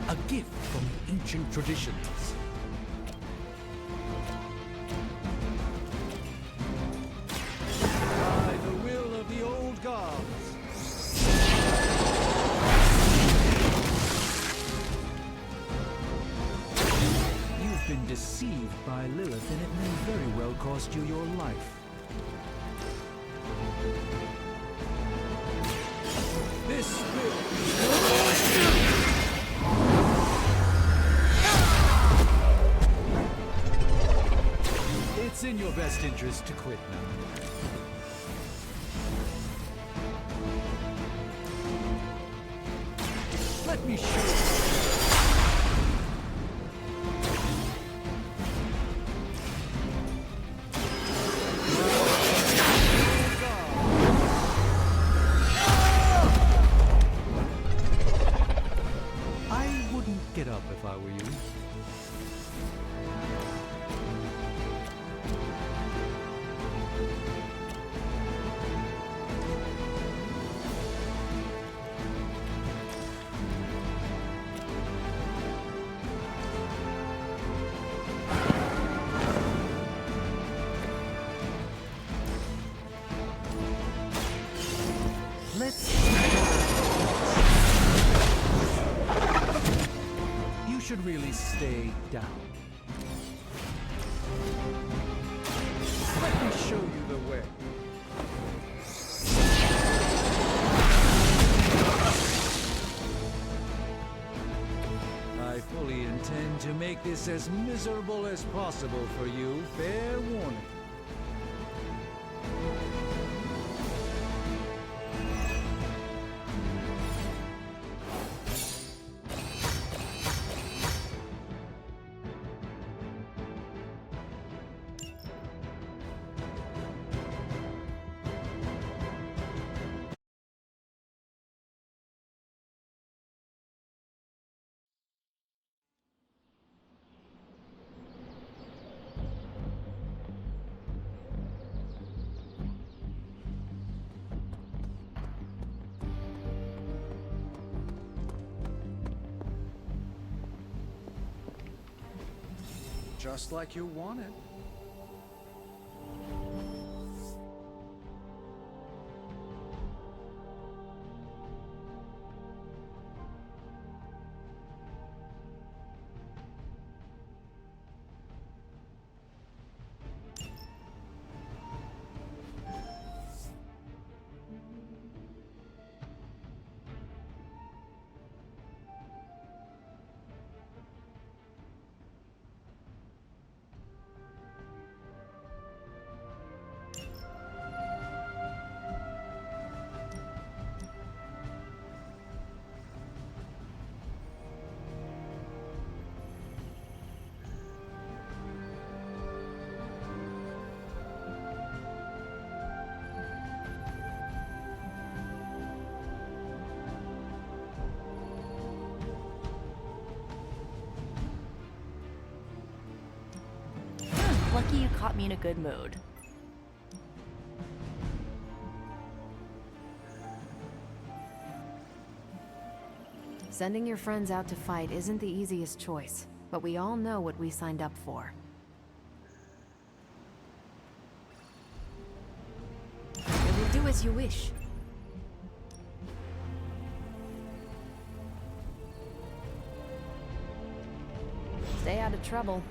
A gift from ancient traditions. By the will of the old gods. You've been deceived by Lilith, and it may very well cost you your life. This will... It's in your best interest to quit now. Let me show you. I wouldn't get up if I were you. Let's... You should really stay down. Let me show you the way. I fully intend to make this as miserable as possible for you. Fair warning.
Just like you wanted.
Lucky you caught me in a good mood.
Sending your friends out to fight isn't the easiest choice, but we all know what we signed up for. I will do as you wish. Stay out of trouble.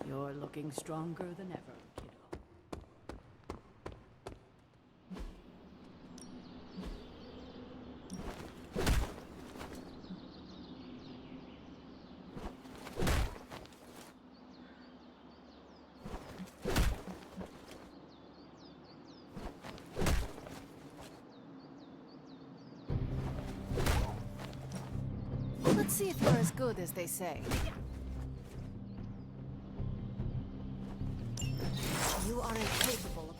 You're looking stronger than ever, kiddo.
Let's see if you're as good as they say. You are incapable of...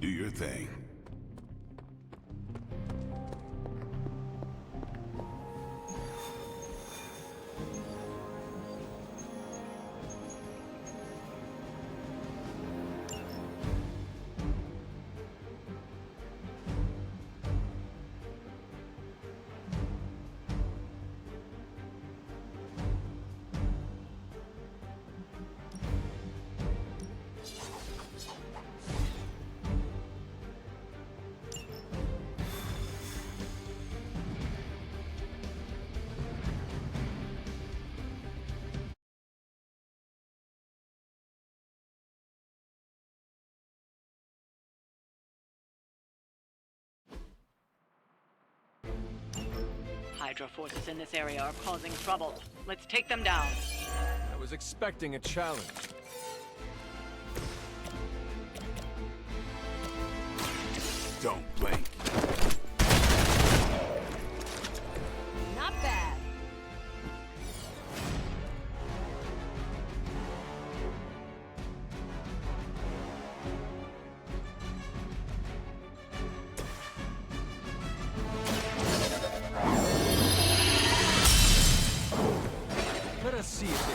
Do your thing.
Hydra forces in this area are causing trouble. Let's take them down.
I was expecting a challenge.
Don't blink.
Not bad.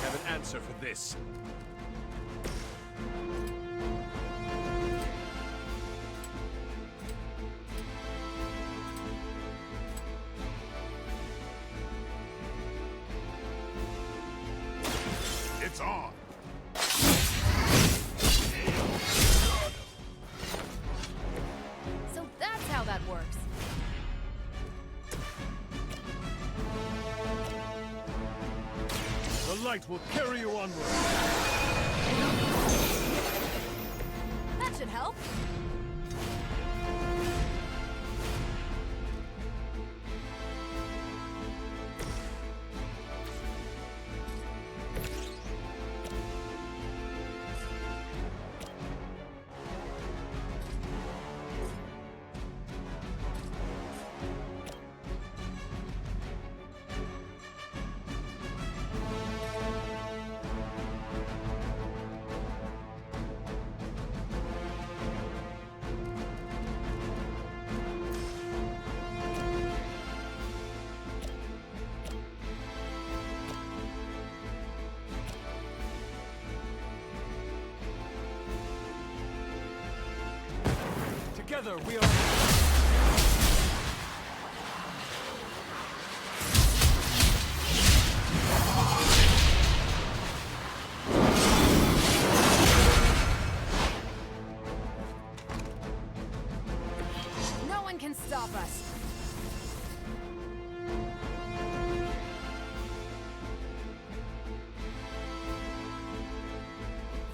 have an answer for this.
It's on.
So that's how that works.
The light will carry you onward.
That should help.
Together we are...
No one can stop us.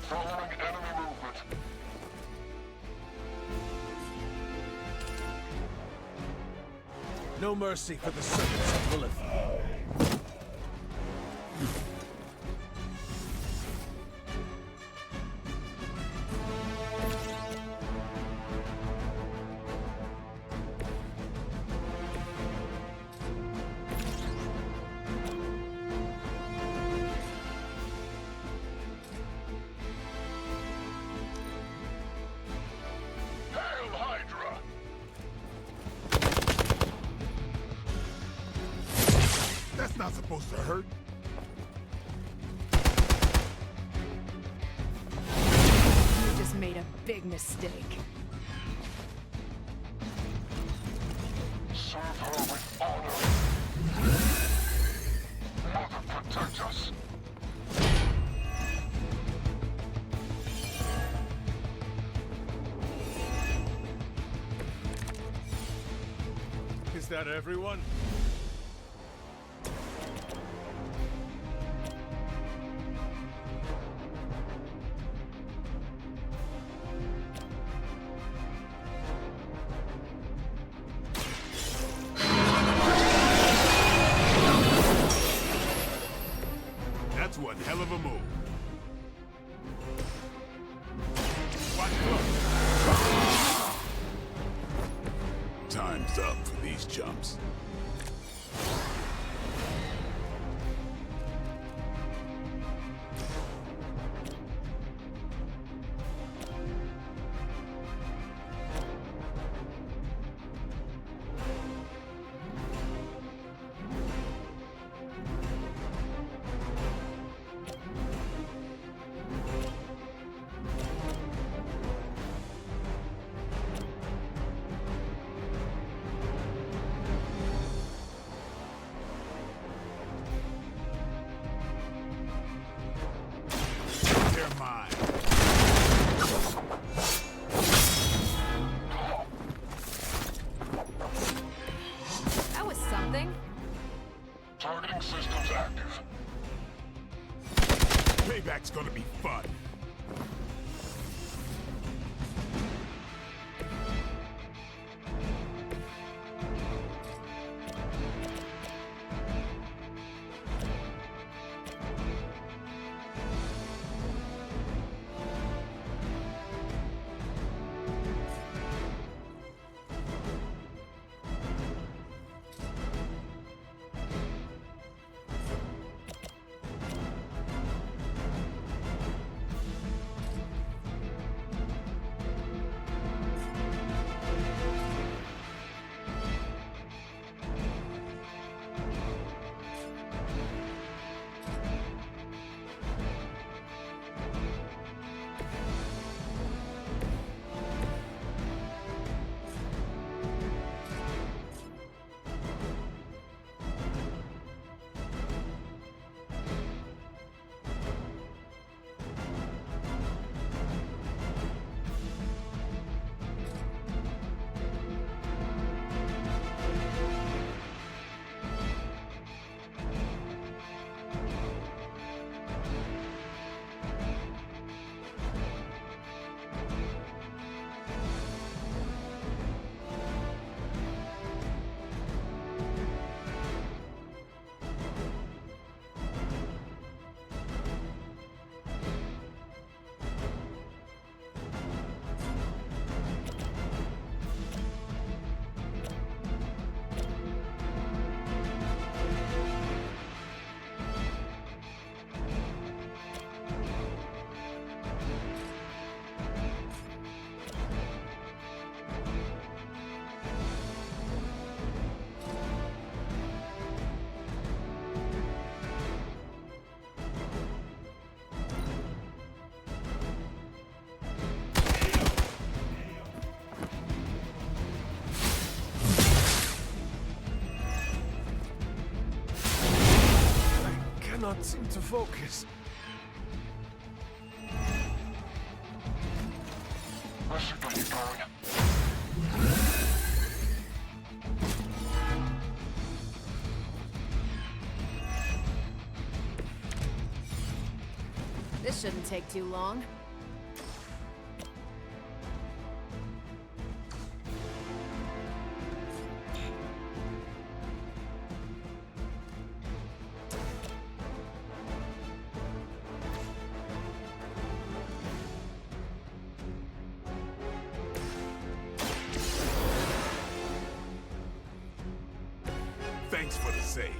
Following enemy movement.
No mercy for the servants of Lilith.
Hail Hydra! That's not supposed to hurt.
You just made a big mistake.
Serve her with honor. Mother, protect us.
Is that everyone?
That's one hell of a move. Watch close. Time's up for these chumps. They're mine.
That was something.
Targeting systems active. Payback's gonna be fun.
cannot seem to focus.
Where should we be going?
This shouldn't take too long.
Thanks for the save.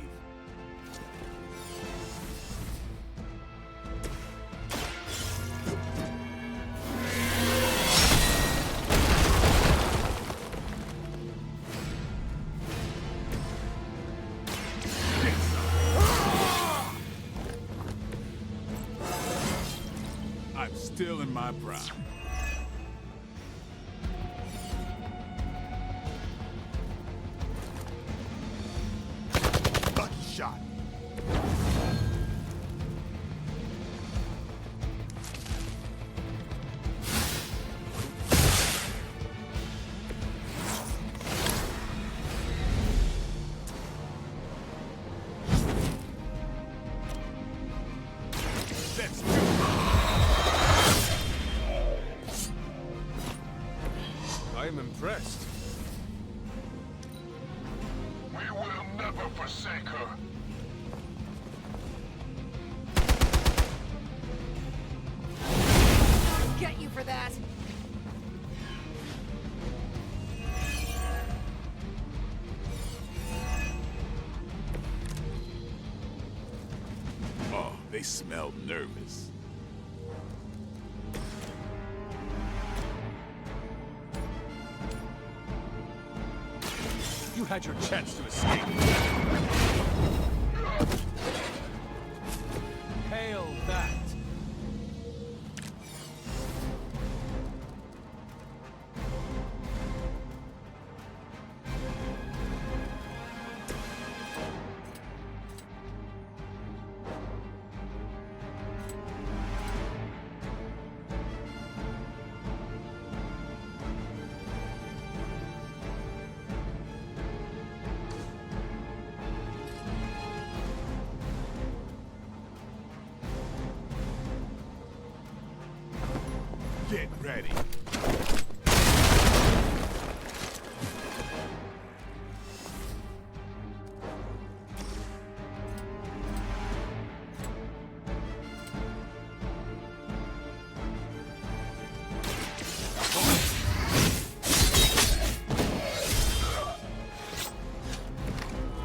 I'm still in my prime. Lucky shot. Let's do it.
I am impressed.
We will never forsake her.
Get you for that!
Oh, they smelled nervous.
You had your chance to escape. Hail that.
Get ready.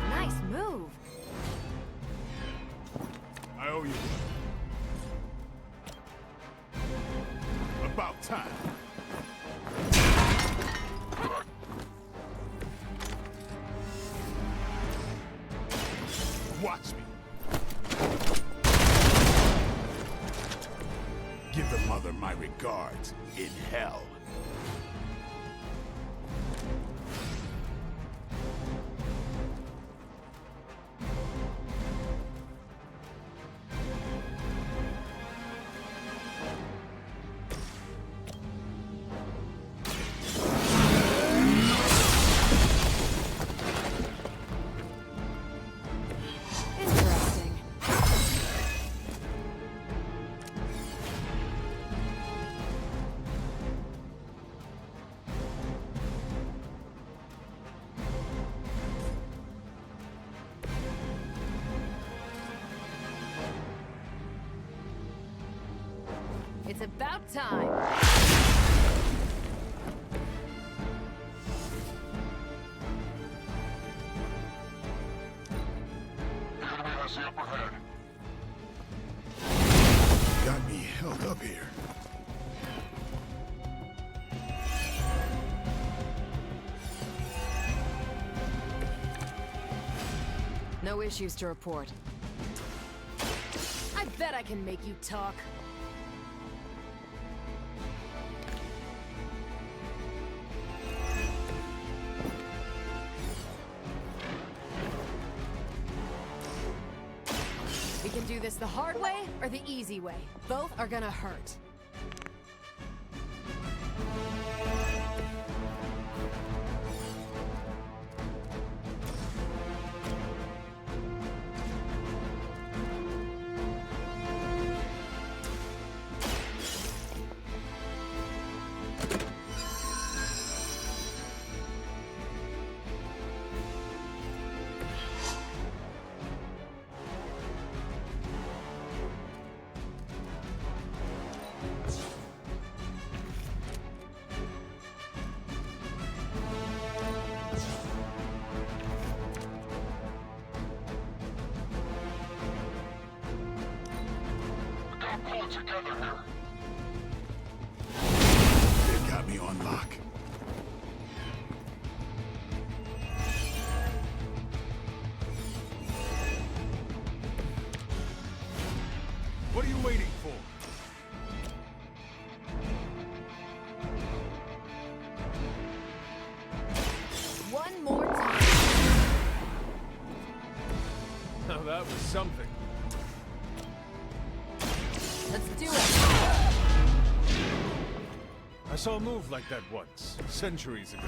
Nice move!
I owe you one. About time. Watch me. Give the mother my regards in hell.
Interesting. It's about time!
The enemy has the upper hand.
Got me held up here.
No issues to report. I bet I can make you talk. We can do
do this the hard way or the easy way. Both are gonna hurt.
Pull it together here.
They got me on lock.
What are you waiting for?
One more time.
Now that was something.
Let's do it.
I saw a move like that once, centuries ago.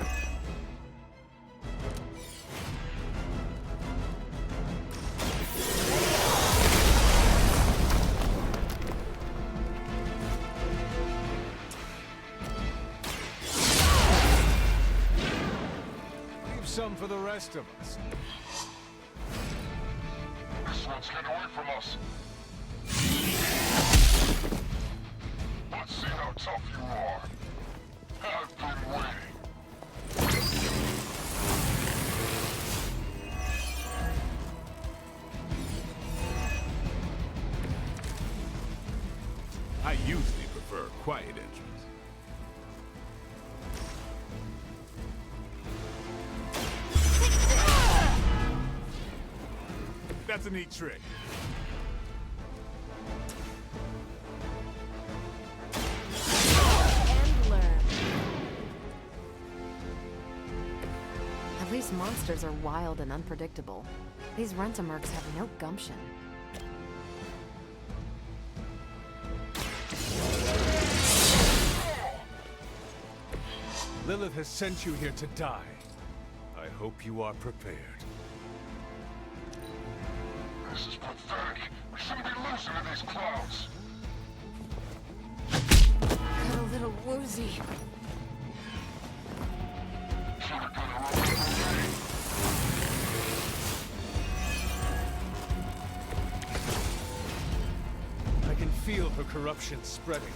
Leave some for the rest of us.
This one's getting away from us. Let's see how tough you are. I've been waiting.
I usually prefer quiet entrance.
That's a neat trick.
And learn.
At least monsters are wild and unpredictable. These Rent-A-Mercs have no gumption.
Lilith has sent you here to die. I hope you are prepared.
This is pathetic. We shouldn't be losing to these clowns.
Got a little woozy.
Should've got a rope.
I can feel her corruption spreading.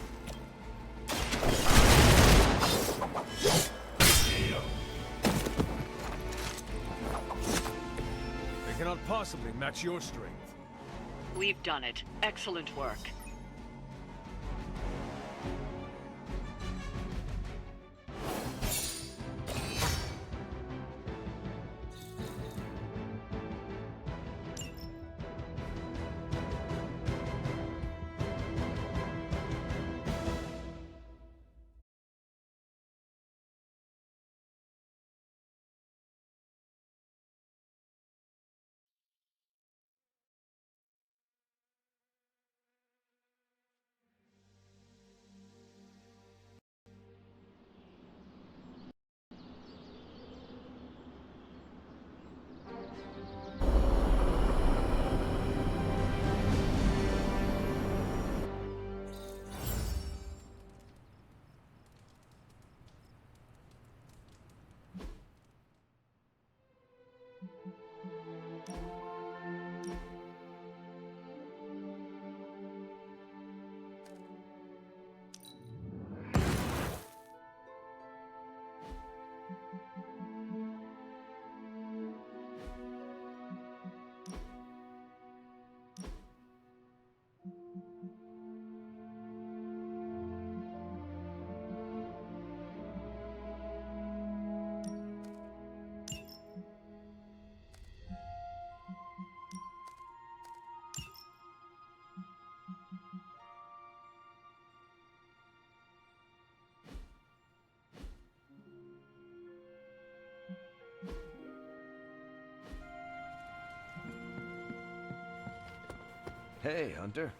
They cannot possibly match your strength.
We've done it. Excellent work.
Hey, Hunter.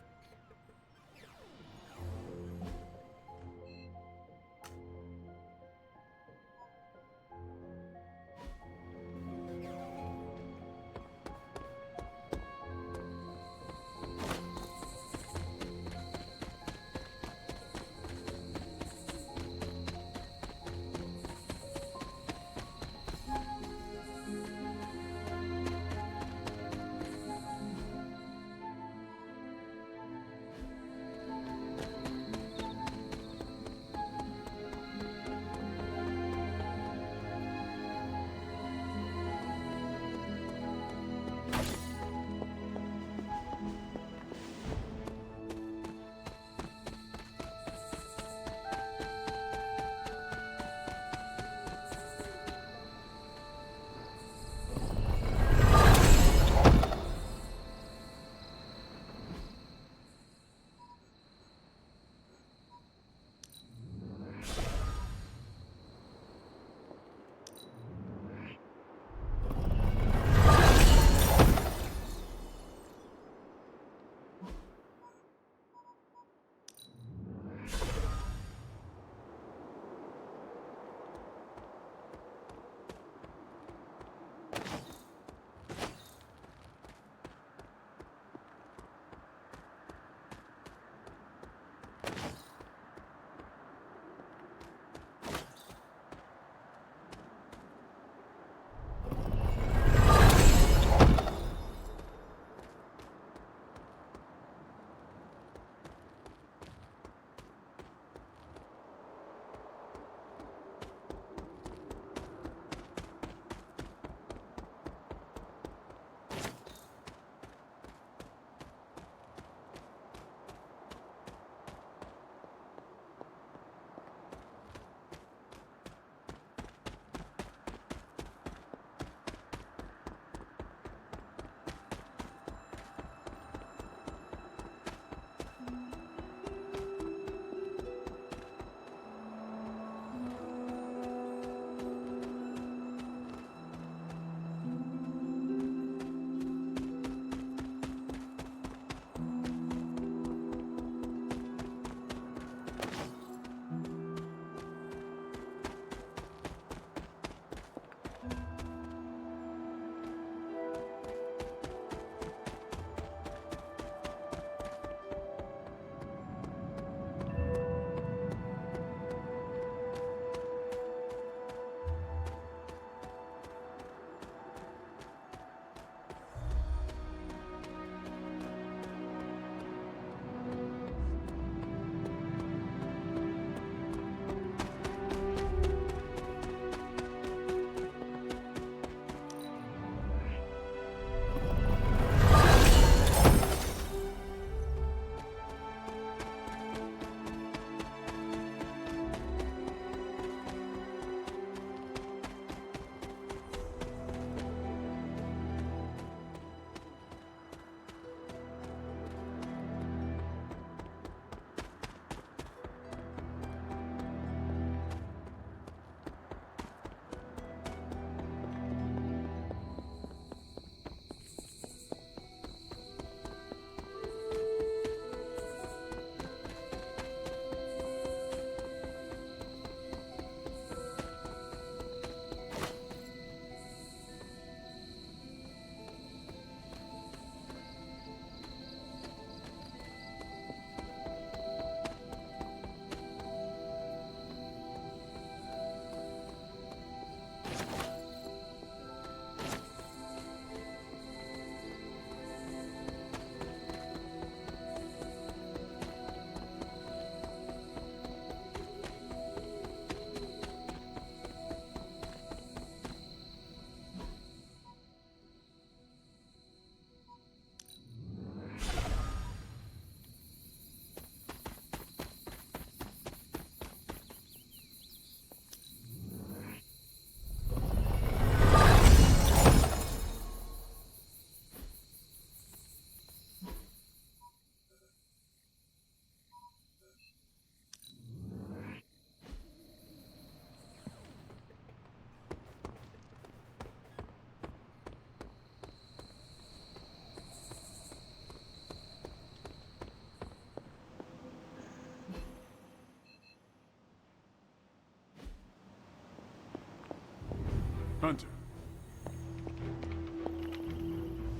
Hunter.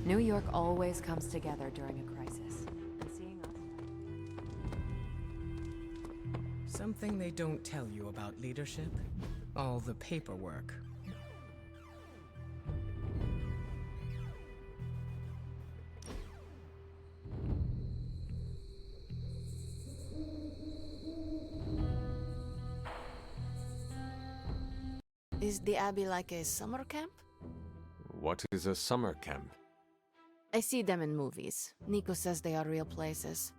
New York always comes together during a crisis. And seeing us...
Something they don't tell you about leadership? All the paperwork.
Is the Abbey like a summer camp?
What is a summer camp?
I see them in movies. Nico says they are real places.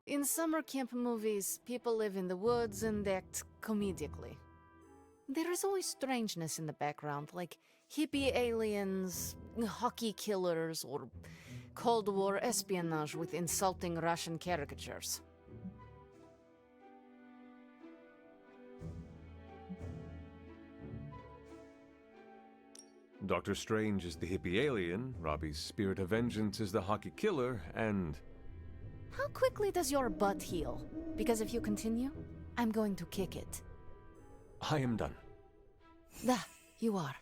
In summer camp movies, people live in the woods and act comedically. There is always strangeness in the background, like hippie aliens, hockey killers, or Cold War espionage with insulting Russian caricatures.
Doctor Strange is the hippie alien, Robbie's spirit of vengeance is the hockey killer, and...
How quickly does your butt heal? Because if you continue, I'm going to kick it.
I am done.
You are.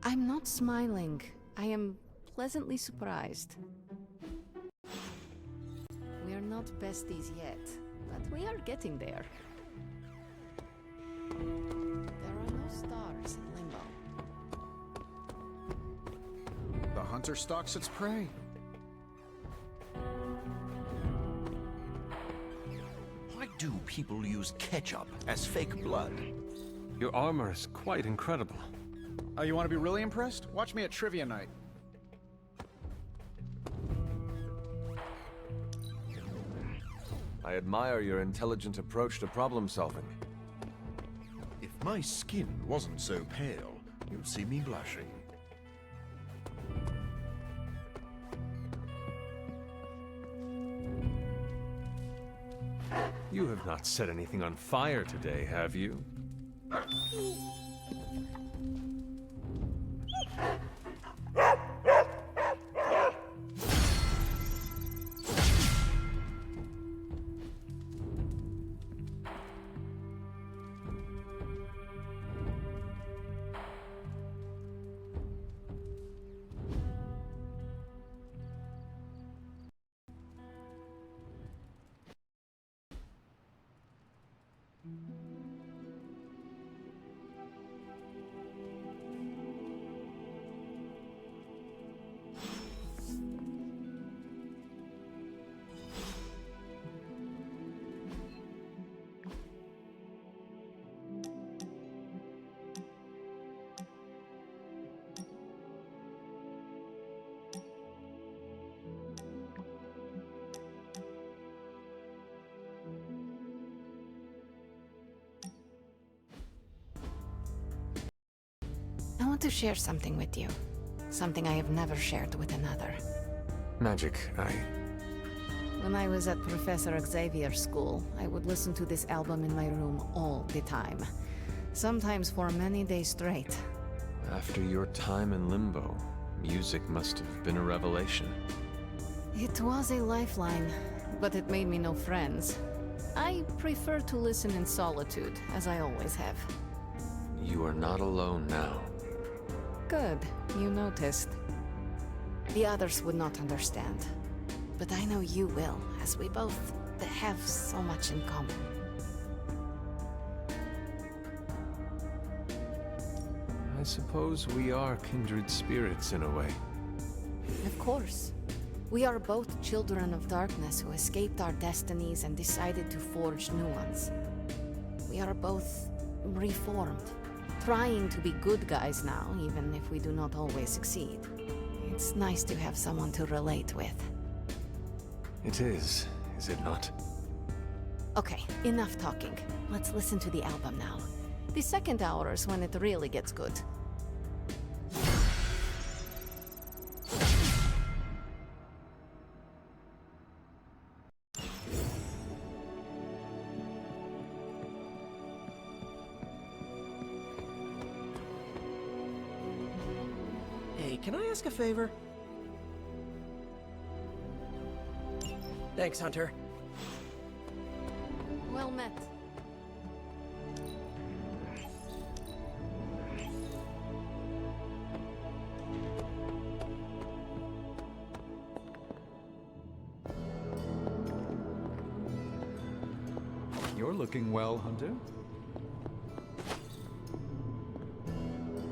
I'm not smiling. I am pleasantly surprised. We are not besties yet, but we are getting there. There are no stars in Limbo.
The hunter stalks its prey.
Why do people use ketchup as fake blood?
Your armor is quite incredible.
Oh, you want to be really impressed? Watch me at trivia night.
I admire your intelligent approach to problem solving.
If my skin wasn't so pale, you'd see me blushing.
You have not set anything on fire today, have you?
I want to share something with you. Something I have never shared with another.
Magic,
When I was at Professor Xavier's school, I would listen to this album in my room all the time. Sometimes for many days straight.
After your time in limbo, music must have been a revelation.
It was a lifeline, but it made me no friends. I prefer to listen in solitude, as I always have.
You are not alone now.
Good, you noticed. The others would not understand. But I know you will, as we both have so much in common.
I suppose we are kindred spirits in a way.
Of course. We are both children of darkness who escaped our destinies and decided to forge new ones. We are both reformed, trying to be good guys now, even if we do not always succeed. It's nice to have someone to relate with.
It is it not?
Okay, enough talking. Let's listen to the album now. The second hour is when it really gets good.
Hey, can I ask a favor? Thanks, Hunter.
Well met.
You're looking well, Hunter.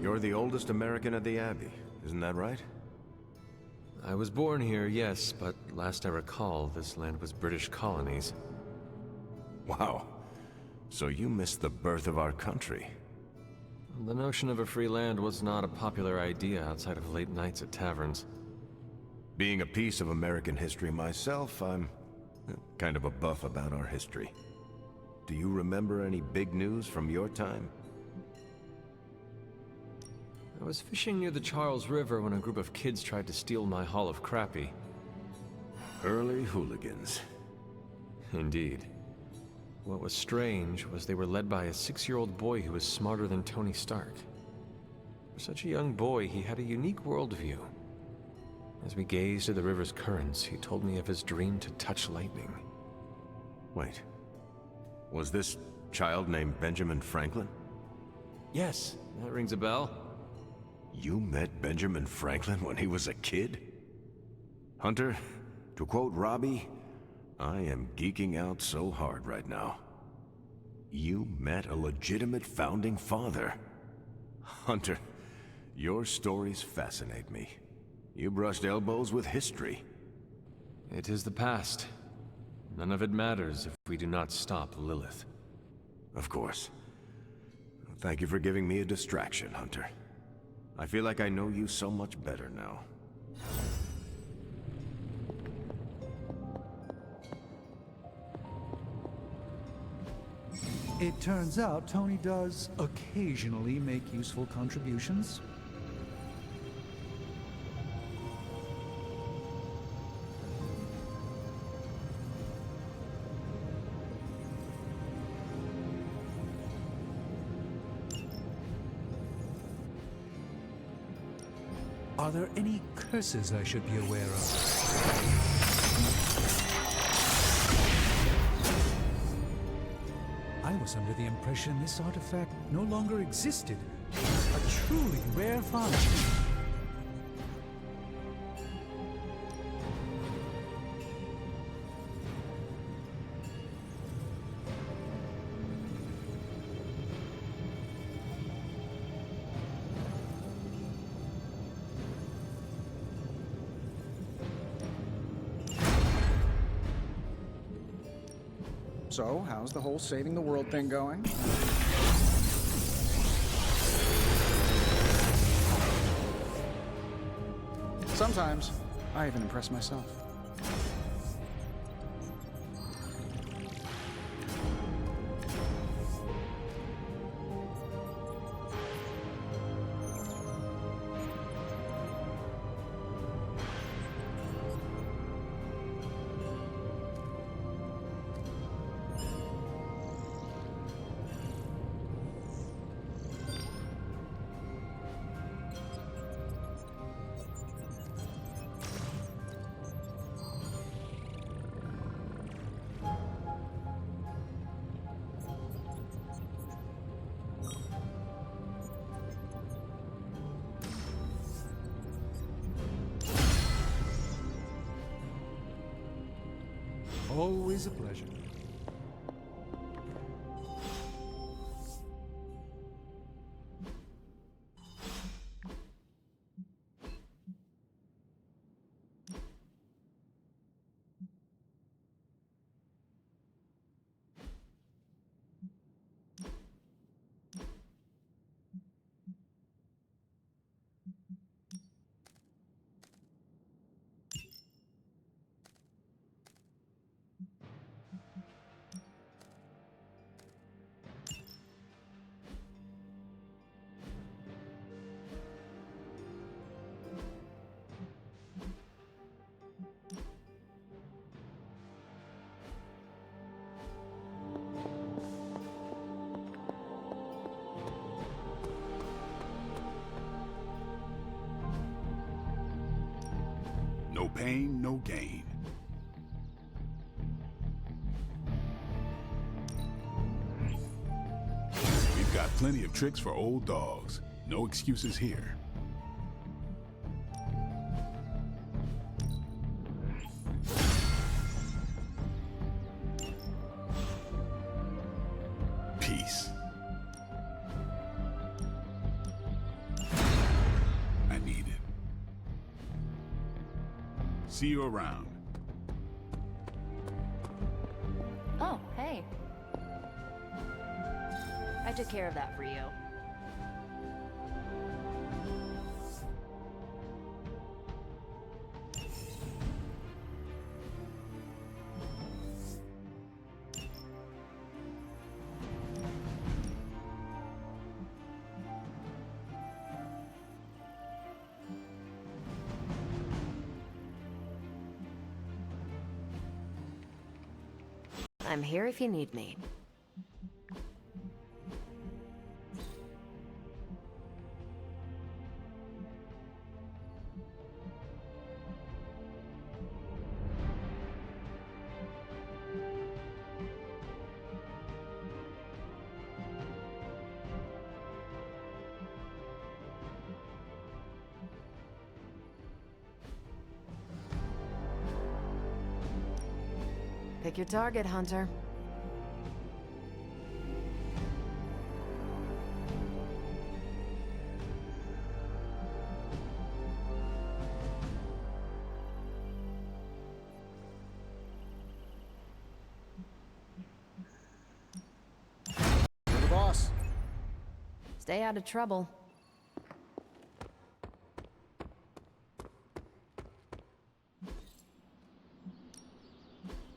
You're the oldest American at the Abbey, isn't that right?
I was born here, yes, but last I recall, this land was British colonies.
Wow. So you missed the birth of our country.
The notion of a free land was not a popular idea outside of late nights at taverns.
Being a piece of American history myself, I'm kind of a buff about our history. Do you remember any big news from your time?
I was fishing near the Charles River when a group of kids tried to steal my haul of crappie.
Early hooligans.
Indeed. What was strange was they were led by a 6-year-old boy who was smarter than Tony Stark. For such a young boy, he had a unique worldview. As we gazed at the river's currents, he told me of his dream to touch lightning.
Wait. Was this child named Benjamin Franklin?
Yes, that rings a bell.
You met Benjamin Franklin when he was a kid? Hunter, to quote Robbie, I am geeking out so hard right now. You met a legitimate founding father. Hunter, your stories fascinate me. You brushed elbows with history.
It is the past. None of it matters if we do not stop Lilith.
Of course. Thank you for giving me a distraction, Hunter. I feel like I know you so much better now.
It turns out Tony does occasionally make useful contributions. Are there any curses I should be aware of? I was under the impression this artifact no longer existed. A truly rare find.
So, how's the whole saving the world thing going? Sometimes, I even impress myself.
Always a pleasure.
No pain, no gain. We've got plenty of tricks for old dogs. No excuses here. Peace. I need it. See you around.
Oh, hey. I took care of that for you.
I'm here if you need me. Pick your target, Hunter.
You're the boss.
Stay out of trouble.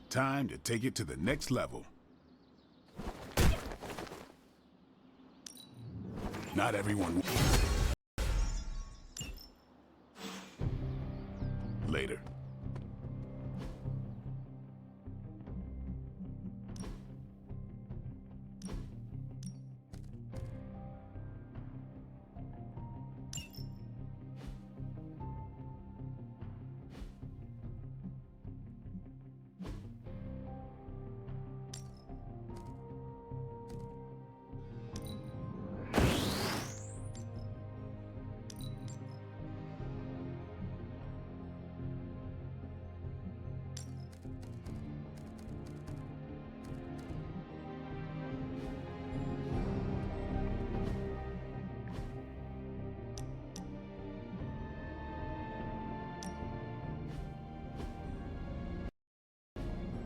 Time to take it to the next level. Not everyone. Later.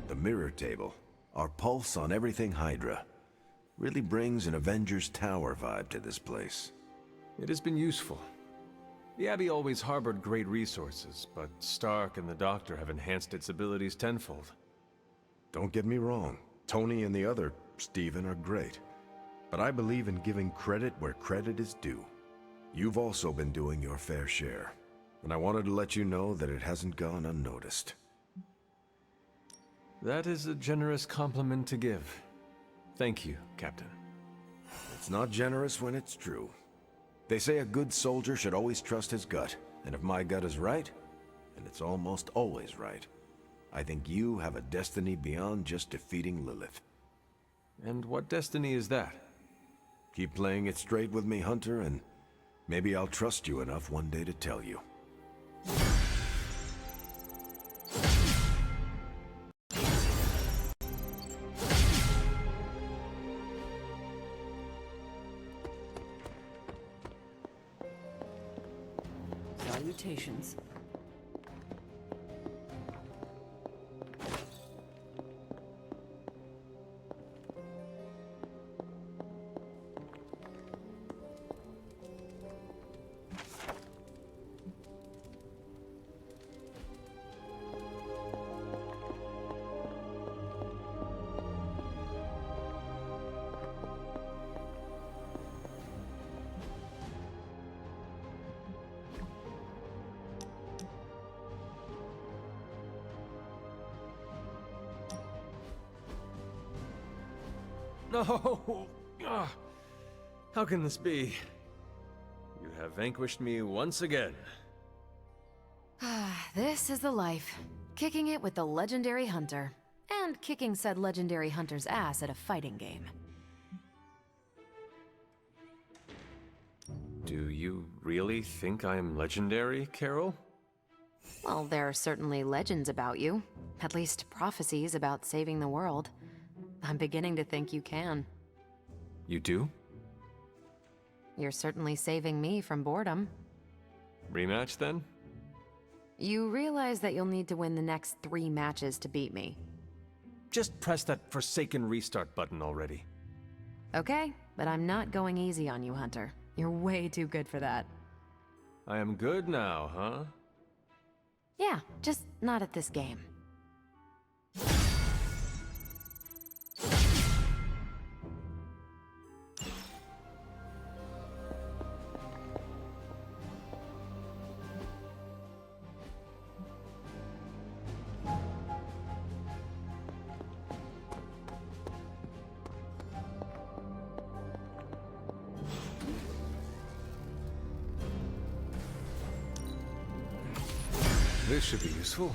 The mirror table, our pulse on everything Hydra, really brings an Avengers Tower vibe to this place.
It has been useful. The Abbey always harbored great resources, but Stark and the Doctor have enhanced its abilities tenfold.
Don't get me wrong, Tony and the other Stephen are great. But I believe in giving credit where credit is due. You've also been doing your fair share, and I wanted to let you know that it hasn't gone unnoticed.
That is a generous compliment to give. Thank you, Captain.
It's not generous when it's true. They say a good soldier should always trust his gut, and if my gut is right, and it's almost always right, I think you have a destiny beyond just defeating Lilith.
And what destiny is that?
Keep playing it straight with me, Hunter, and maybe I'll trust you enough one day to tell you.
Salutations.
No! Ah, how can this be? You have vanquished me once again.
This is the life. Kicking it with the legendary hunter. And kicking said legendary hunter's ass at a fighting game.
Do you really think I'm legendary, Carol?
Well, there are certainly legends about you. At least prophecies about saving the world. I'm beginning to think you can.
You do?
You're certainly saving me from boredom.
Rematch, then?
You realize that you'll need to win the next 3 matches to beat me.
Just press that forsaken restart button already.
Okay, but I'm not going easy on you, Hunter. You're way too good for that.
I am good now, huh?
Yeah, just not at this game.
This should be useful.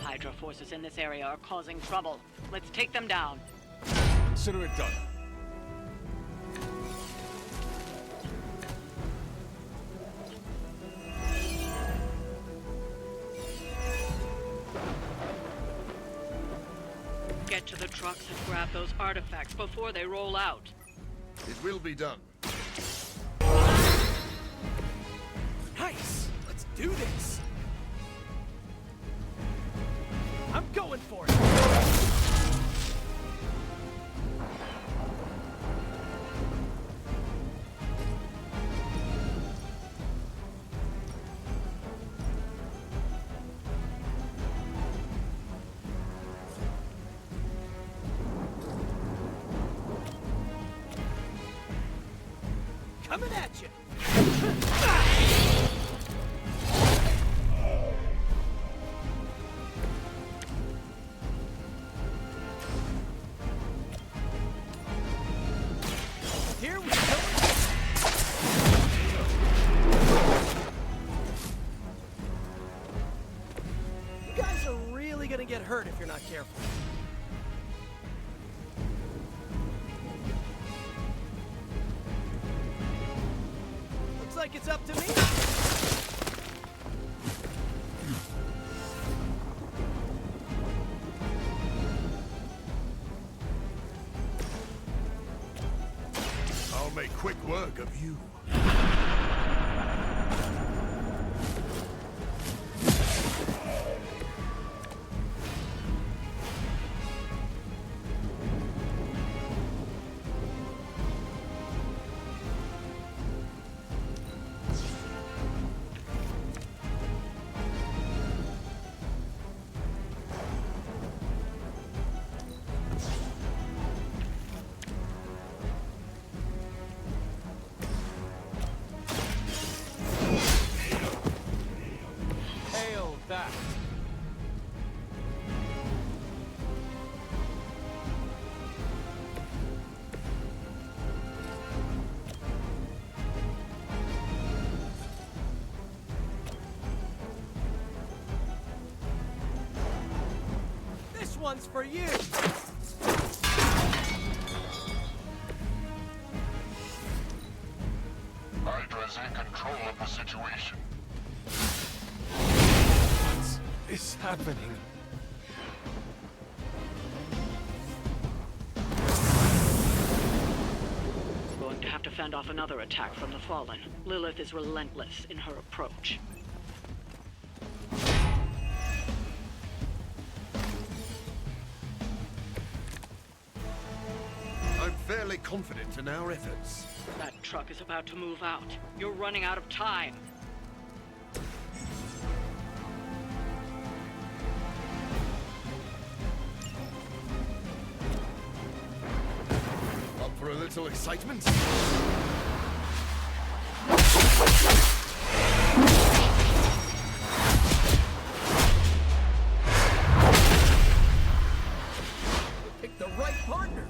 Hydra forces in this area are causing trouble. Let's take them down.
Consider it done.
Get to the trucks and grab those artifacts before they roll out.
It will be done.
Nice! Let's do this! I'm going for it! Coming at you! Here we go!
not careful. Looks like it's up to me.
I'll make quick work of you.
Hail that!
This one's for you!
Hydra's in control of the situation.
What is happening?
Going to have to fend off another attack from the Fallen. Lilith is relentless in her approach.
I'm fairly confident in our efforts.
That truck is about to move out. You're running out of time.
Up for a little excitement?
Pick the right partner!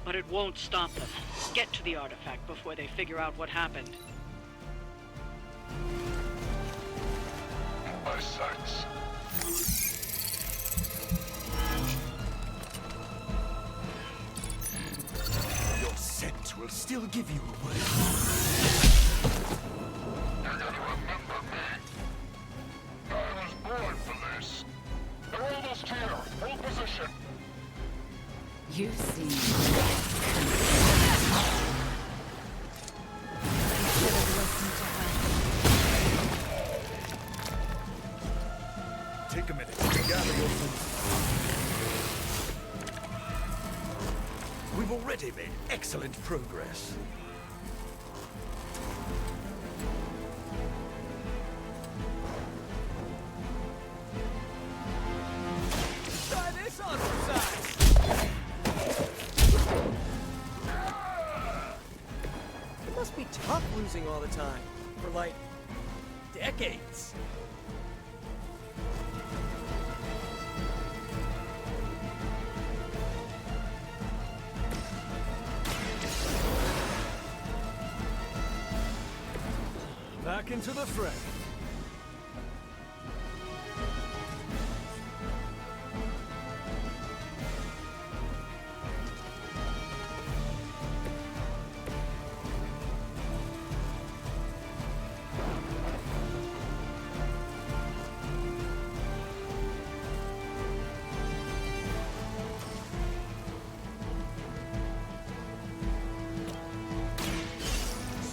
But it won't stop them. Get to the artifact before they figure out what happened.
In my sights.
Your scent will still give you away.
You gotta remember me. I was born for this. They're almost here. Hold position.
You see.
Take a minute to gather your thoughts. We've already made excellent progress.
Try this on for size! It must be tough losing all the time. For like, decades.
Back into the fray.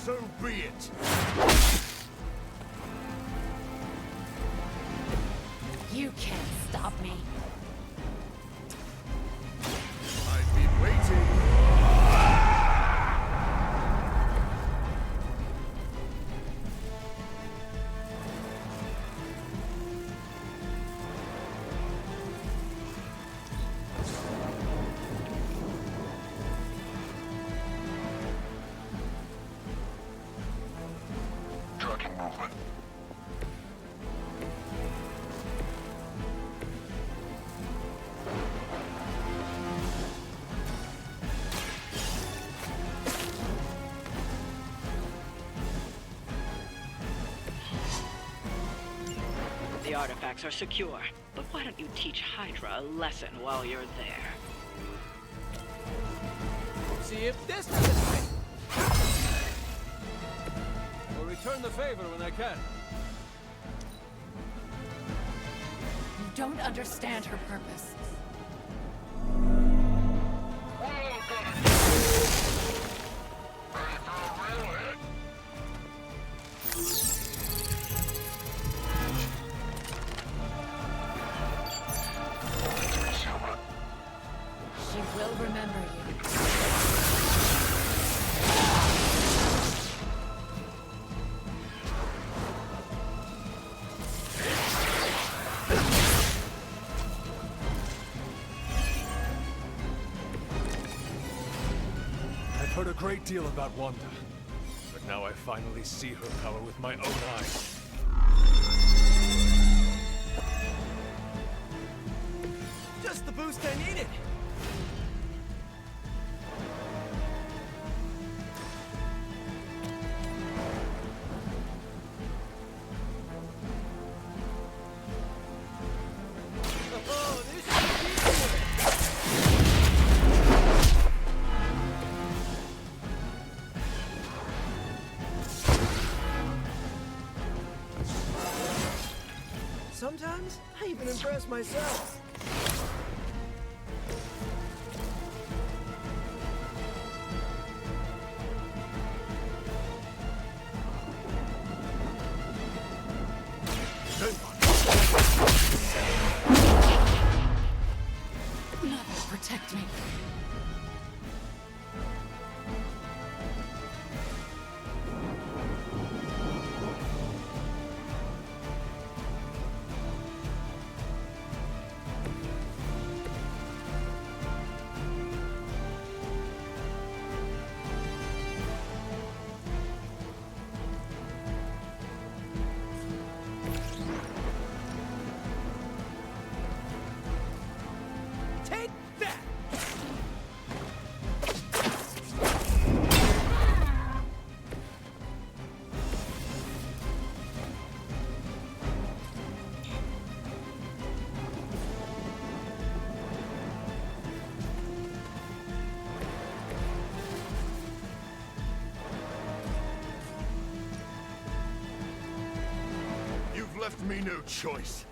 So be it.
You can't stop me.
I've been waiting. Tracking movement.
The artifacts are secure, but why don't you teach Hydra a lesson while you're there?
See if this doesn't fit.
I'll return the favor when I can.
You don't understand her purpose. She will remember you.
I've heard a great deal about Wanda, but now I finally see her power with my own eyes.
Just the boost I needed. Oh, this should be
Sometimes, I even impress myself.
Mother, protect me.
Take that!
You've left me no choice.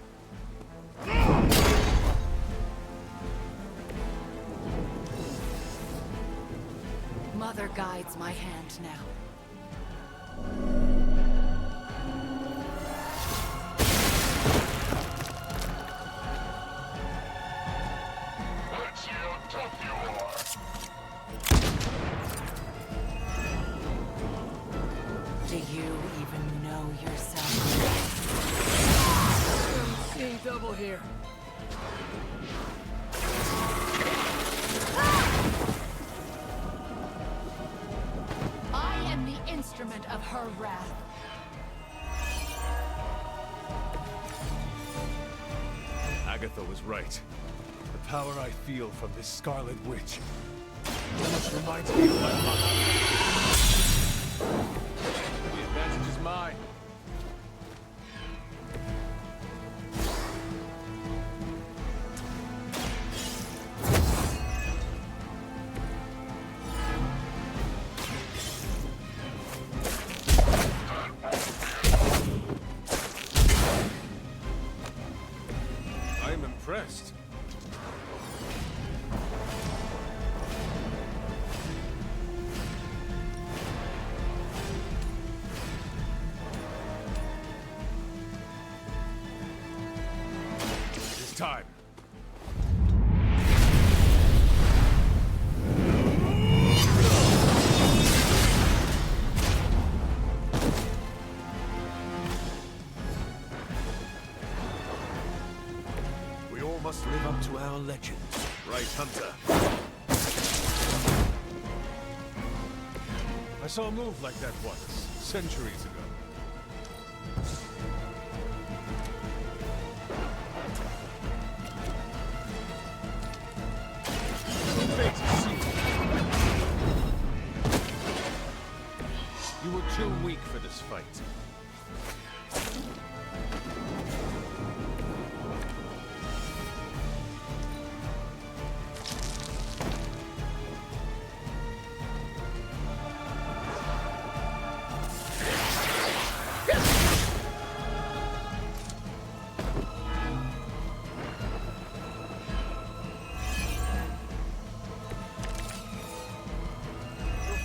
Mother guides my hand now.
Let's see how tough you are.
Do you even know yourself?
I'm seeing double here.
I am the instrument of her wrath.
Agatha was right. The power I feel from this Scarlet Witch almost reminds me of my mother.
The advantage is mine. I am impressed.
time.
We all must live up to our legends. Right, Hunter?
I saw a move like that once, centuries ago. You were too weak for this fight.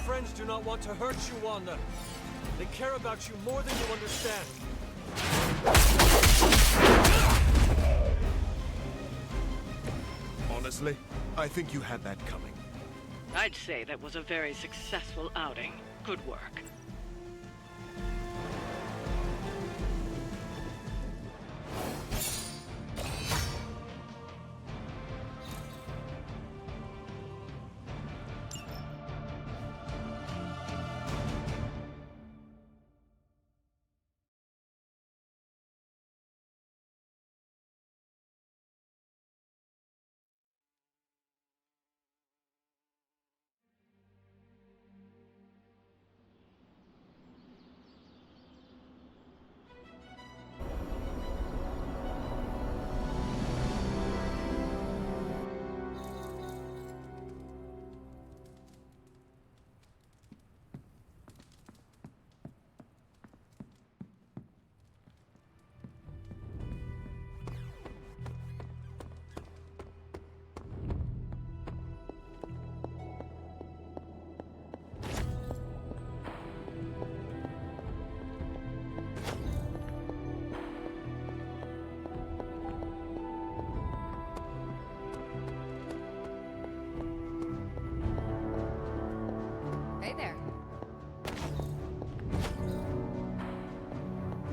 Friends do not want to hurt you, Wanda. They care about you more than you understand.
Honestly, I think you had that coming.
I'd say that was a very successful outing. Good work.
Hey there.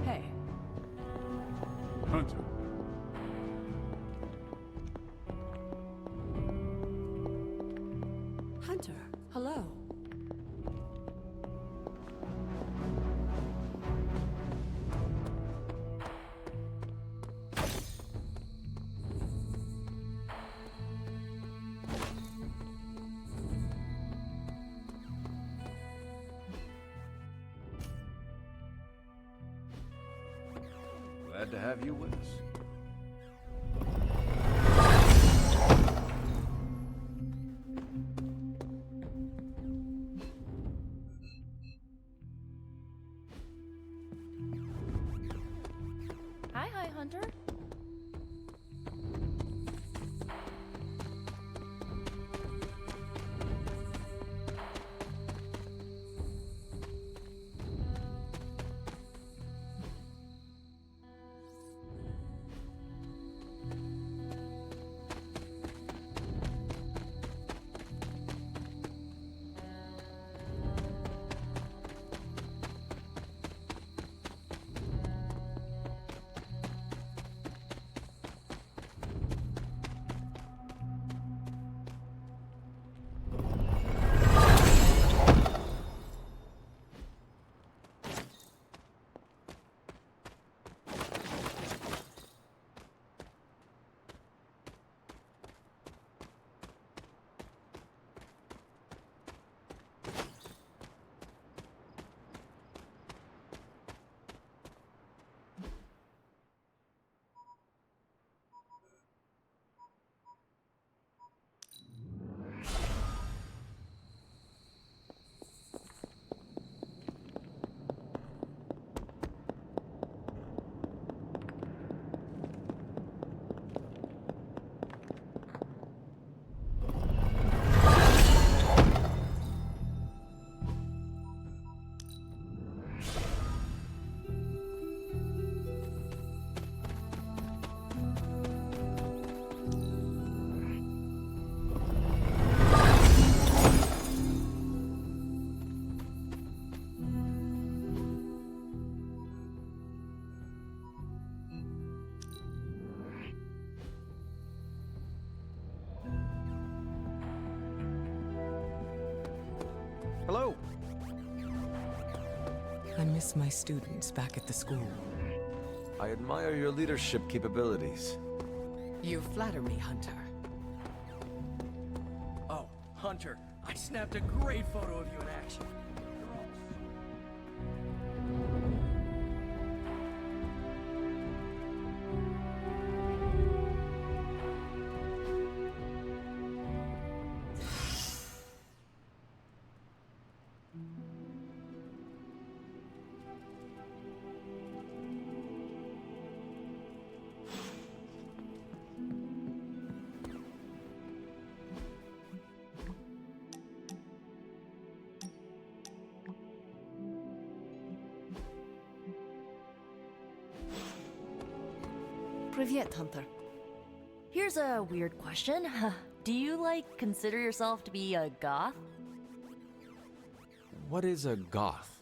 Hey.
Hunter.
Hunter, hello.
Glad to have you with us.
Hi, Hunter.
miss my students back at the school.
I admire your leadership capabilities.
You flatter me, Hunter.
Oh, Hunter, I snapped a great photo of you in action.
Привет, Hunter.
Here's a weird question. Do you, consider yourself to be a goth?
What is a goth?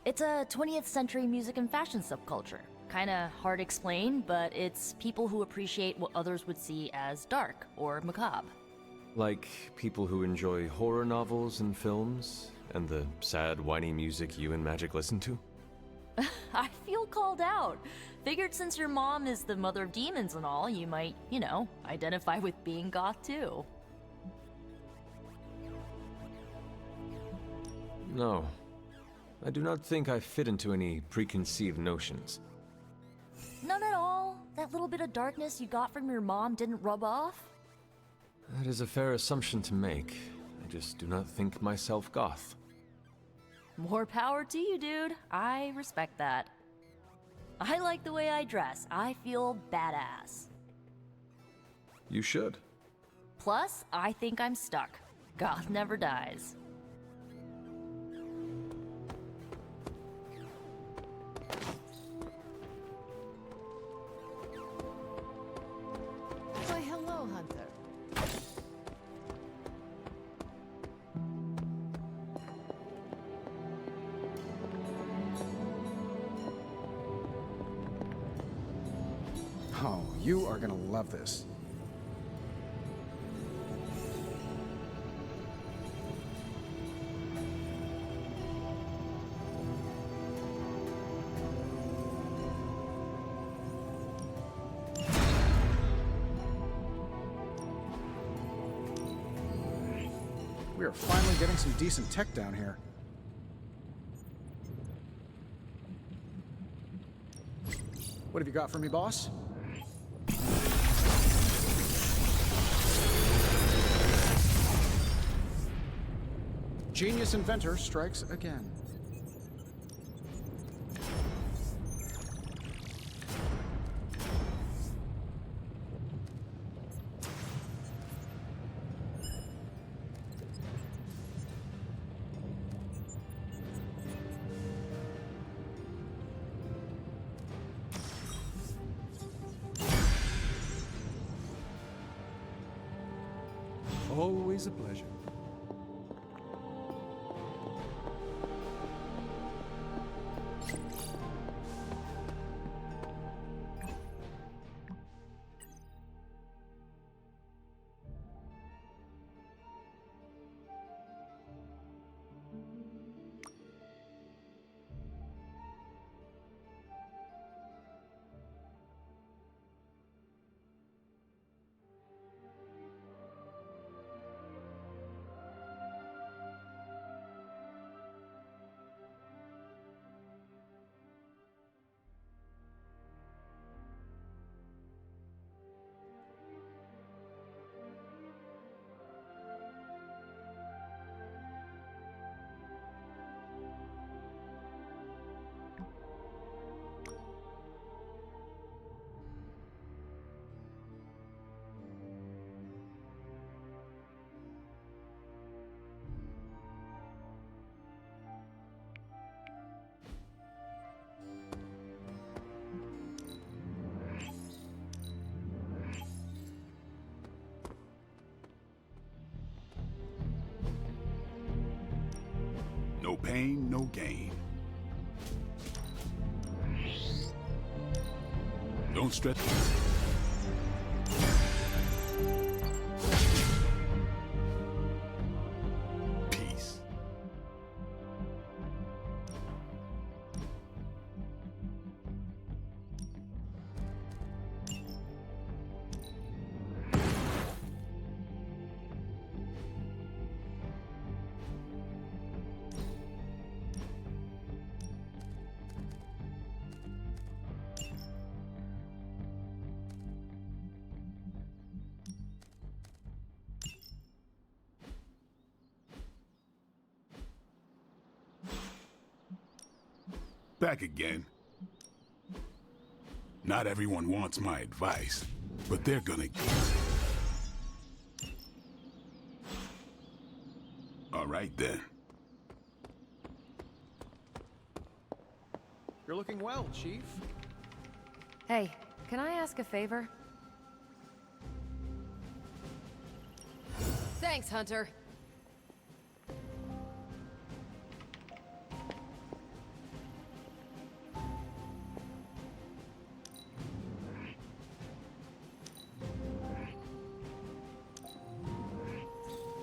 It's a 20th century music and fashion subculture. Kinda hard to explain, but it's people who appreciate what others would see as dark or macabre.
Like people who enjoy horror novels and films, and the sad, whiny music you and Magic listen to?
I feel called out. Figured since your mom is the mother of demons and all, you might, identify with being goth too.
No. I do not think I fit into any preconceived notions.
None at all? That little bit of darkness you got from your mom didn't rub off?
That is a fair assumption to make. I just do not think myself goth.
More power to you, dude. I respect that. I like the way I dress. I feel badass.
You should.
Plus, I think I'm stuck. Goth never dies.
Why, hello, Hunter.
Oh, you are gonna love this. We are finally getting some decent tech down here. What have you got for me, boss? Genius inventor strikes again.
Always a pleasure.
No pain, no gain. Don't stress. Peace. Back again. Not everyone wants my advice, but they're gonna get it. All right, then.
You're looking well, Chief.
Hey, can I ask a favor?
Thanks, Hunter.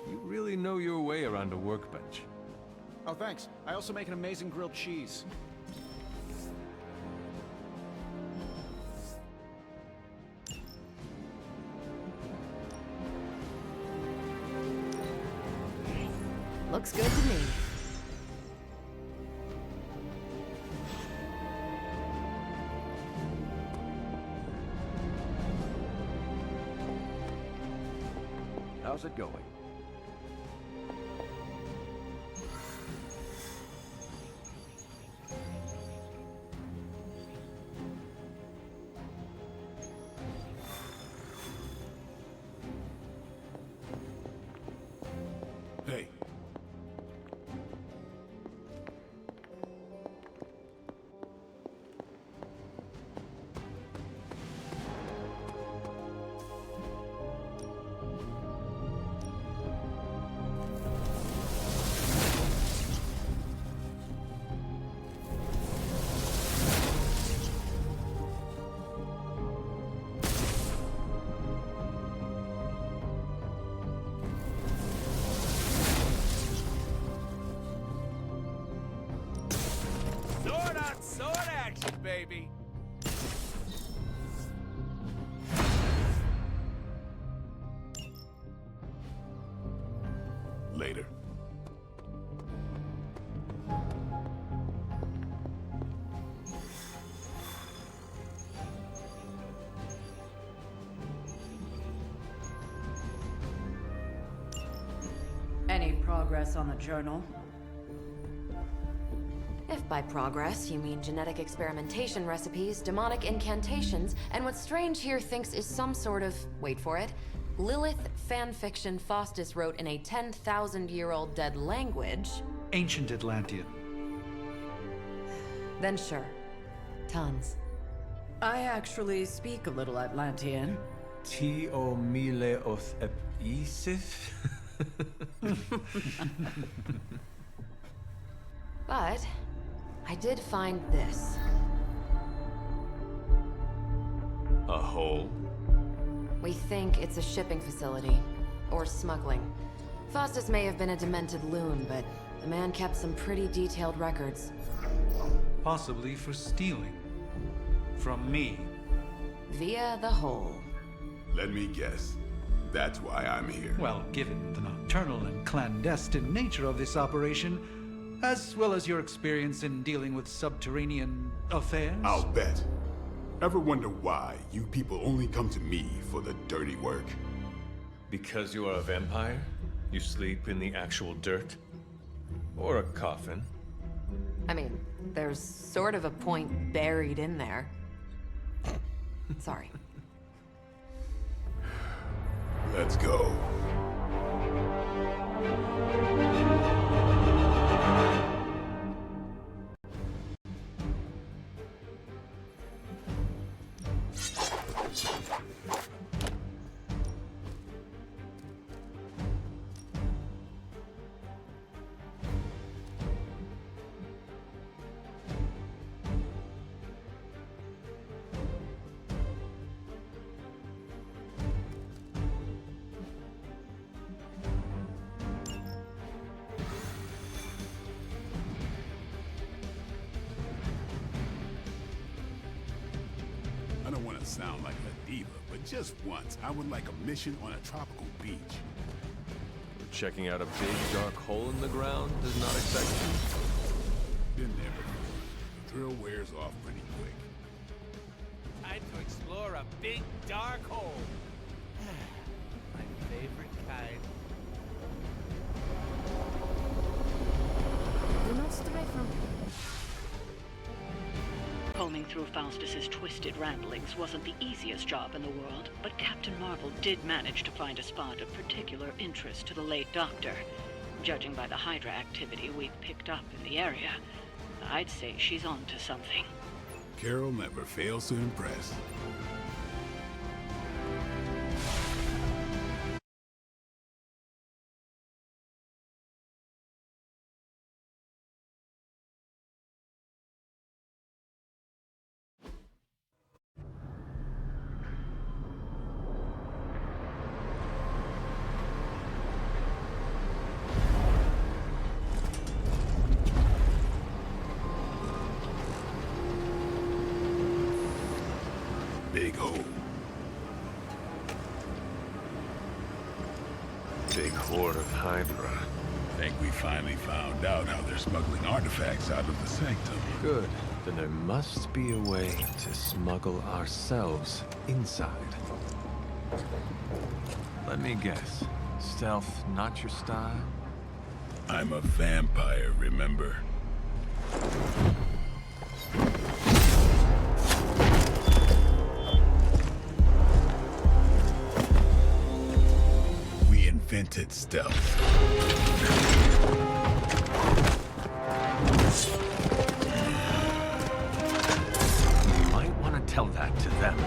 You really know your way around a workbench.
Oh, thanks. I also make an amazing grilled cheese.
Looks good to me.
How's it going?
Hey.
Sword on sword action, baby!
Later.
Any progress on the journal?
If by progress you mean genetic experimentation recipes, demonic incantations, and what Strange here thinks is some sort of, wait for it, Lilith fanfiction Faustus wrote in a 10,000-year-old dead language,
Ancient Atlantean.
then sure. Tons.
I actually speak a little Atlantean.
Ti o mile oth ep isif?
But I did find this.
A hole?
We think it's a shipping facility. Or smuggling. Faustus may have been a demented loon, but the man kept some pretty detailed records.
Possibly for stealing. From me.
Via the hole.
Let me guess. That's why I'm here.
Well, given the nocturnal and clandestine nature of this operation, as well as your experience in dealing with subterranean affairs...
I'll bet. Ever wonder why you people only come to me for the dirty work?
Because you are a vampire? You sleep in the actual dirt? Or a coffin?
I mean, there's sort of a point buried in there. Sorry.
Let's go. I don't want to sound like a diva, but just once, I would like a mission on a tropical beach.
Checking out a big dark hole in the ground does not excite you?
Been there before. The thrill wears off pretty quick.
Time to explore a big dark hole. My favorite kind.
Do not stray from...
Combing through Faustus's twisted ramblings wasn't the easiest job in the world, but Captain Marvel did manage to find a spot of particular interest to the late Doctor. Judging by the Hydra activity we've picked up in the area, I'd say she's on to something.
Carol never fails to impress. Big hole.
Big horde of Hydra.
Think we finally found out how they're smuggling artifacts out of the sanctum.
Good. Then there must be a way to smuggle ourselves inside. Let me guess. Stealth not your style?
I'm a vampire, remember? We invented stealth.
You might want to tell that to them.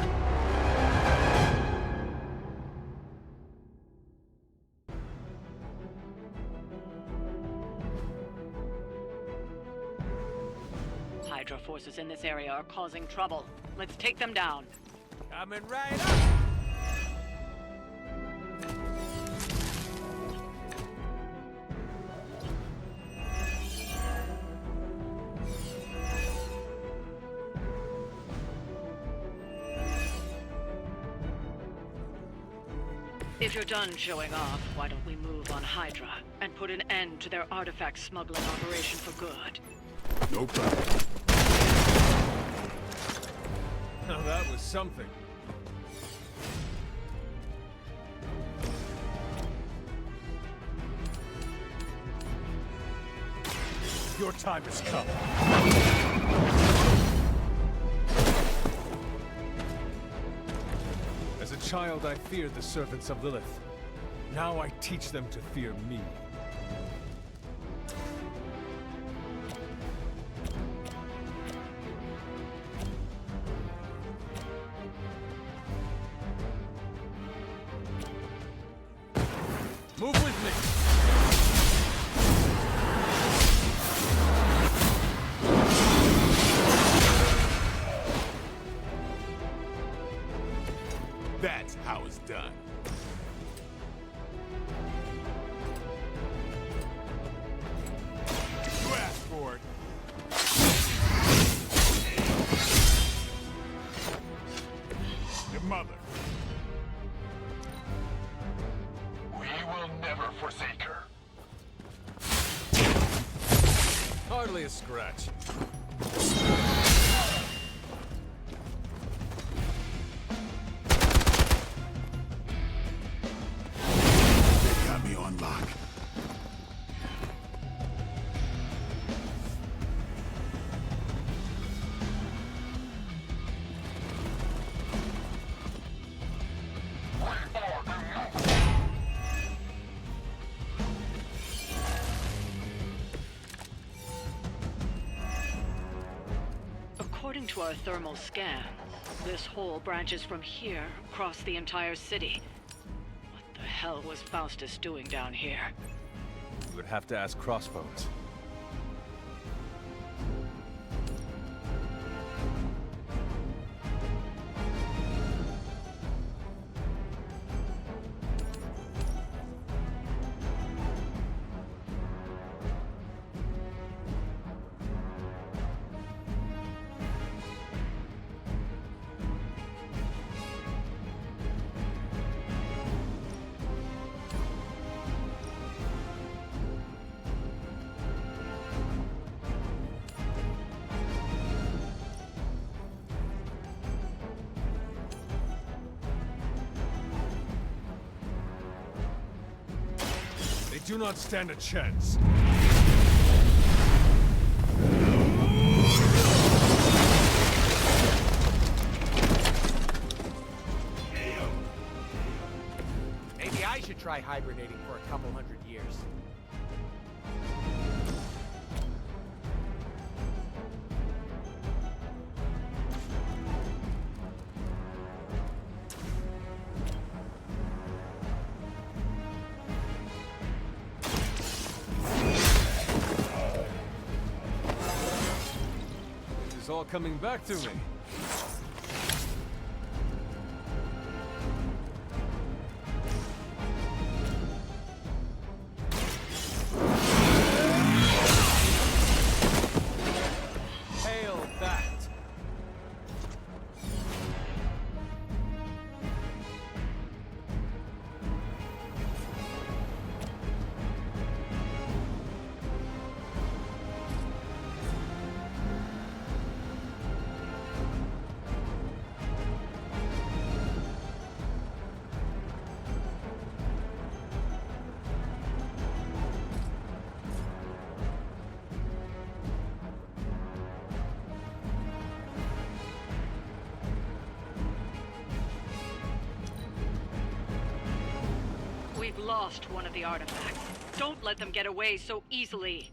Hydra forces in this area are causing trouble. Let's take them down.
Coming right up!
If you're done showing off, why don't we move on Hydra and put an end to their artifact smuggling operation for good?
No problem.
Now that was something. Your time has come. As a child, I feared the servants of Lilith. Now I teach them to fear me. Move with me!
That's how it's done. You asked for it. Your mother.
We will never forsake her.
Hardly a scratch.
They got me on lock.
According to our thermal scans, this hole branches from here across the entire city. What the hell was Faustus doing down here?
You would have to ask Crossbones.
They do not stand a chance. should try hibernating for a couple hundred years.
It's all coming back to me. Hail that!
We've lost one of the artifacts. Don't let them get away so easily.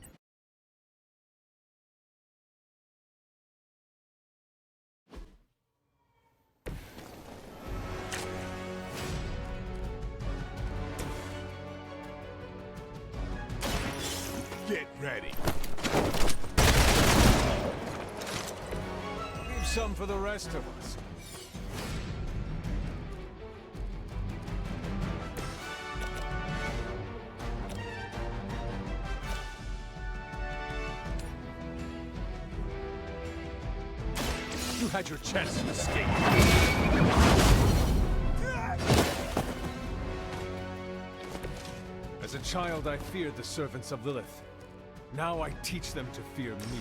Get ready.
Leave some for the rest of us. You had your chance to escape. As a child, I feared the servants of Lilith. Now I teach them to fear me.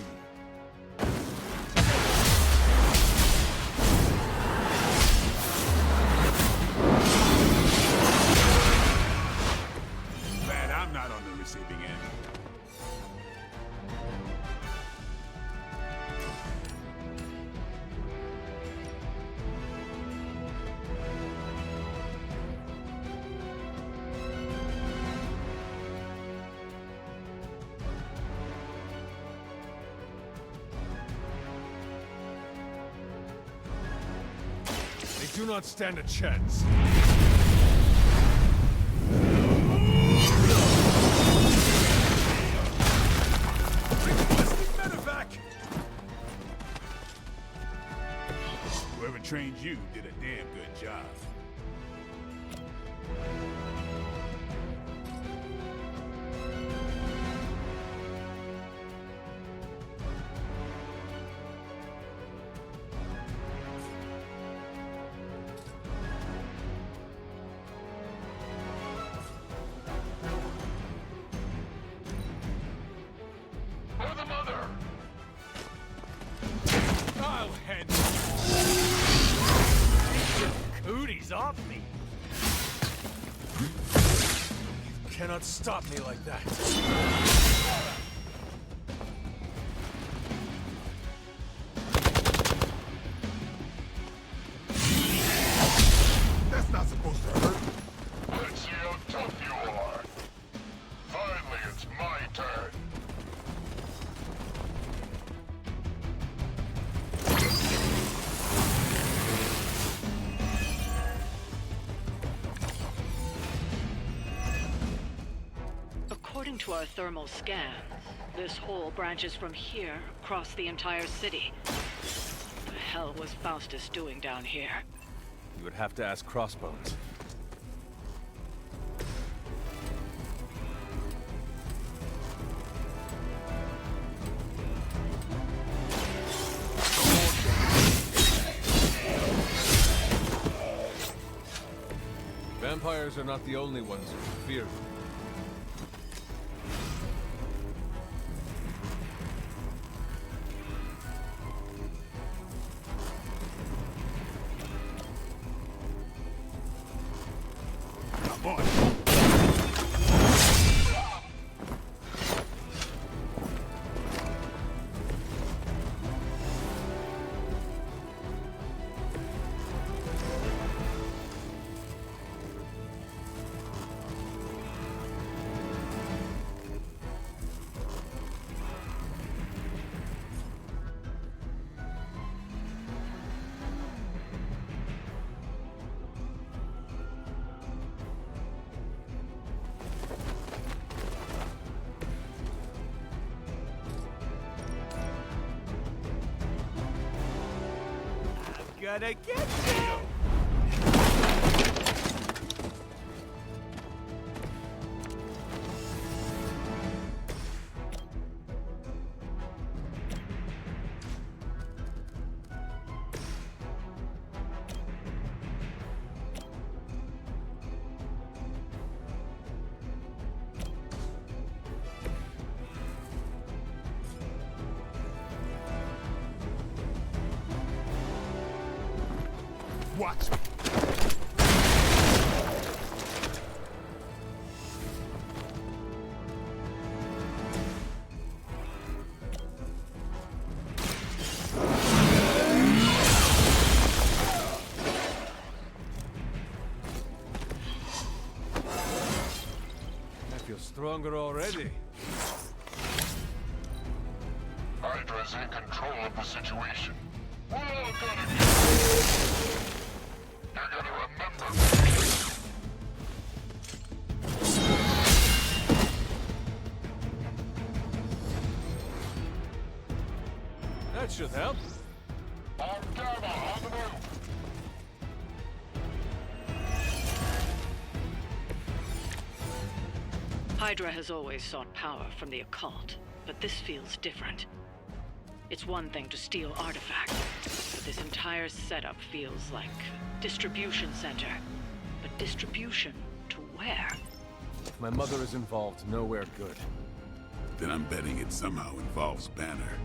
Glad I'm not on the receiving end.
They do not stand a chance. Requesting medevac!
Whoever trained you did a damn good job.
For the mother!
I'll hand cooties off me! You cannot stop me like that.
That's not supposed to hurt. Let's see how tough you are. Finally, it's my turn.
According to our thermal scans, this hole branches from here across the entire city. What the hell was Faustus doing down here?
You would have to ask Crossbones. Vampires are not the only ones who fear them.
gonna get you!
Watch me.
I feel stronger already.
Hydra's in control of the situation. We're all gonna get... You're gonna remember me.
That should help.
On Gamma, on the move.
Hydra has always sought power from the occult, but this feels different. It's one thing to steal artifacts, but this entire setup feels like a distribution center. But distribution to where?
If my mother is involved, nowhere good.
Then I'm betting it somehow involves Banner.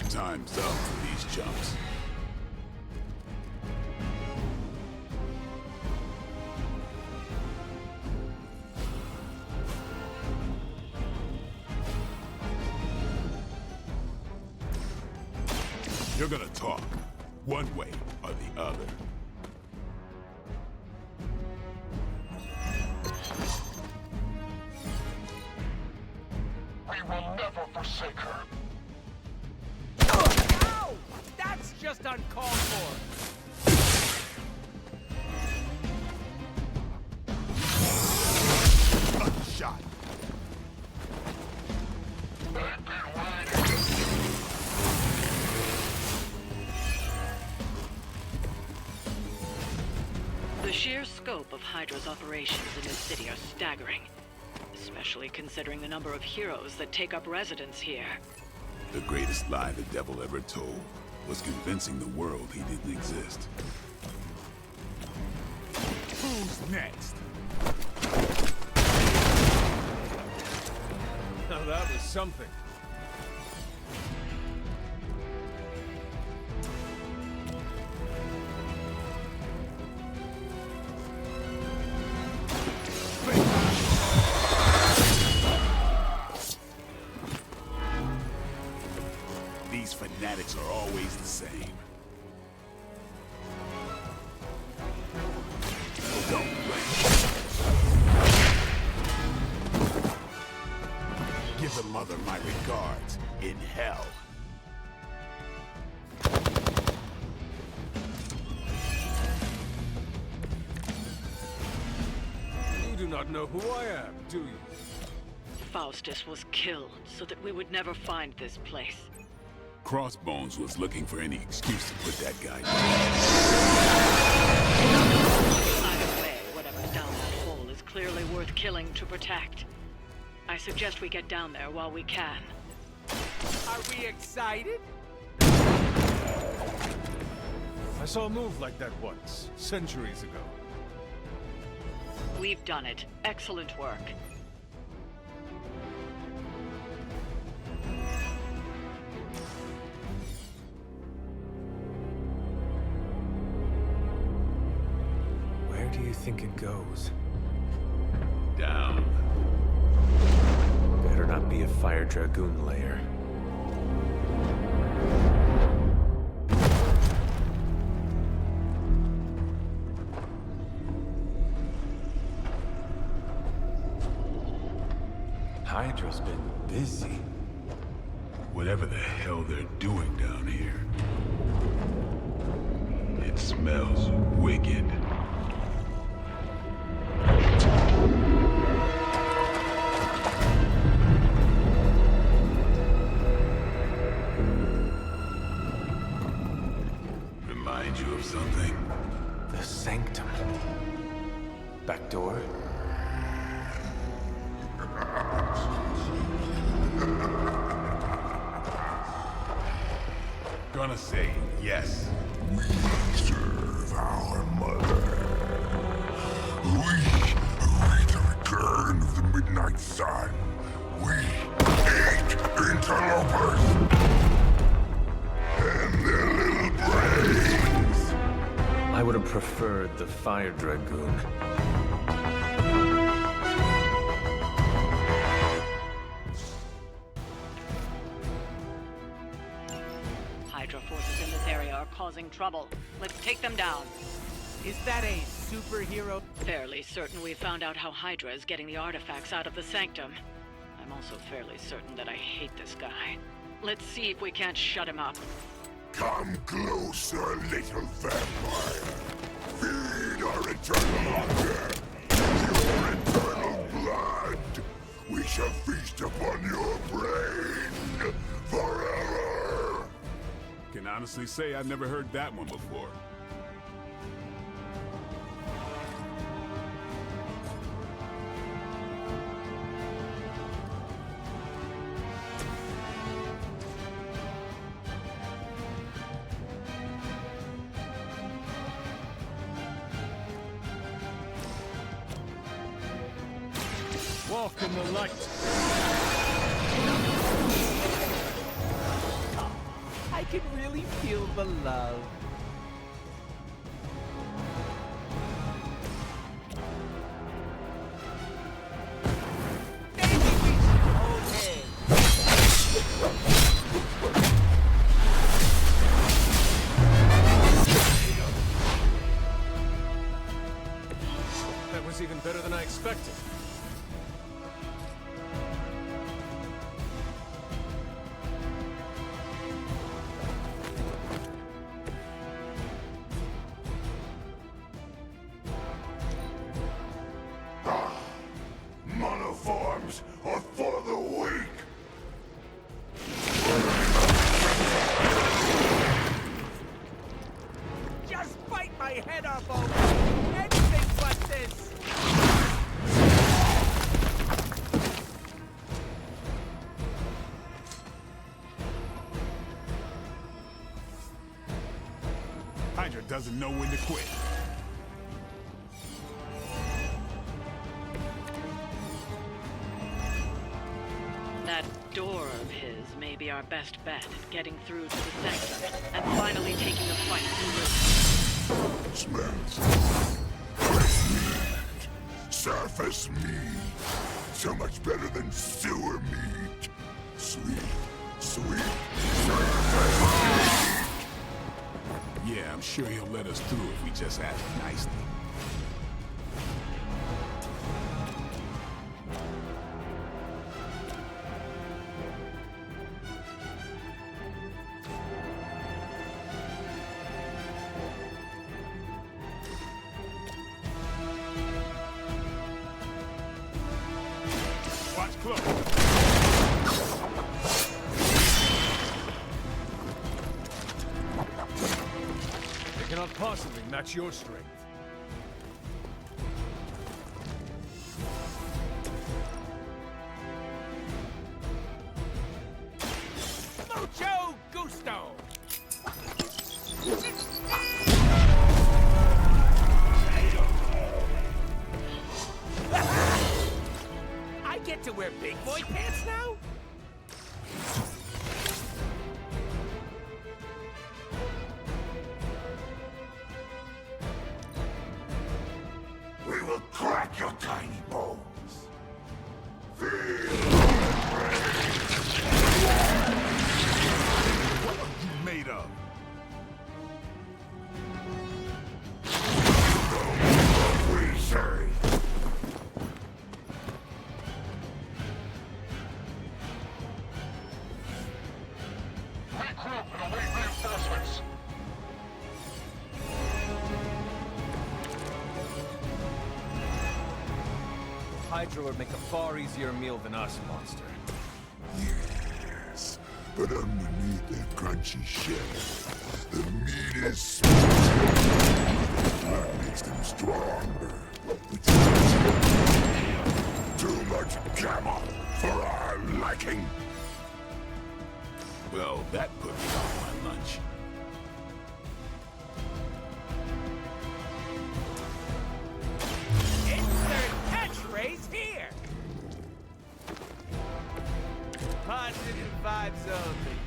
Time's up for these jumps. You're gonna talk, one way or the other.
We will never forsake her.
Ow! That's just uncalled for!
Shot.
The sheer scope of Hydra's operations in this city are staggering, especially considering the number of heroes that take up residence here.
The greatest lie the devil ever told was convincing the world he didn't exist.
Who's next?
Now that was something.
These fanatics are always the same. Don't blink. Give the mother my regards in hell.
You do not know who I am, do you?
Faustus was killed so that we would never find this place.
Crossbones was looking for any excuse to put that guy down.
Either way, whatever's down that hole is clearly worth killing to protect. I suggest we get down there while we can.
Are we excited?
I saw a move like that once, centuries ago.
We've done it. Excellent work.
Where do you think it goes?
Down.
Better not be a Fire Dragoon lair. Hydra's been busy.
Whatever the hell they're doing down here. It smells wicked. Remind you of something?
The sanctum. Back door?
Gonna say yes.
We serve our mother. We await the return of the midnight sun. We hate interlopers and their little brains.
I would have preferred the Fire Dragoon.
Hydra forces in this area are causing trouble. Let's take them down.
Is that a superhero?
Fairly certain we found out how Hydra is getting the artifacts out of the Sanctum. I'm also fairly certain that I hate this guy. Let's see if we can't shut him up.
Come closer, little vampire. Feed our eternal hunger. Your eternal blood. We shall feast upon your brain forever.
Can honestly say I've never heard that one before.
Walk in the light.
I can really feel the love.
That was even better than I expected.
Monoforms are for the weak.
Just bite my head off over anything but this.
Hydra doesn't know when to quit.
That door of his may be our best bet at getting through to the Sanctum and finally taking the fight to
Smells. Fresh meat. Surface meat. So much better than sewer meat. Sweet, sweet surface meat.
Yeah, I'm sure he'll let us through if we just ask nicely. Watch close.
They cannot possibly match your strength.
Mucho gusto. I get to wear big boy pants now?
We will crack your tiny bones.
What are you made of?
We say. Regroup and await reinforcements.
Hydra would make a far easier meal than us, monster.
Yes, but underneath that crunchy shell, the meat is smoky. That makes them stronger. Too much camel for our liking.
Well, that put me off my lunch.
Insert catchphrase here! Positive vibes only.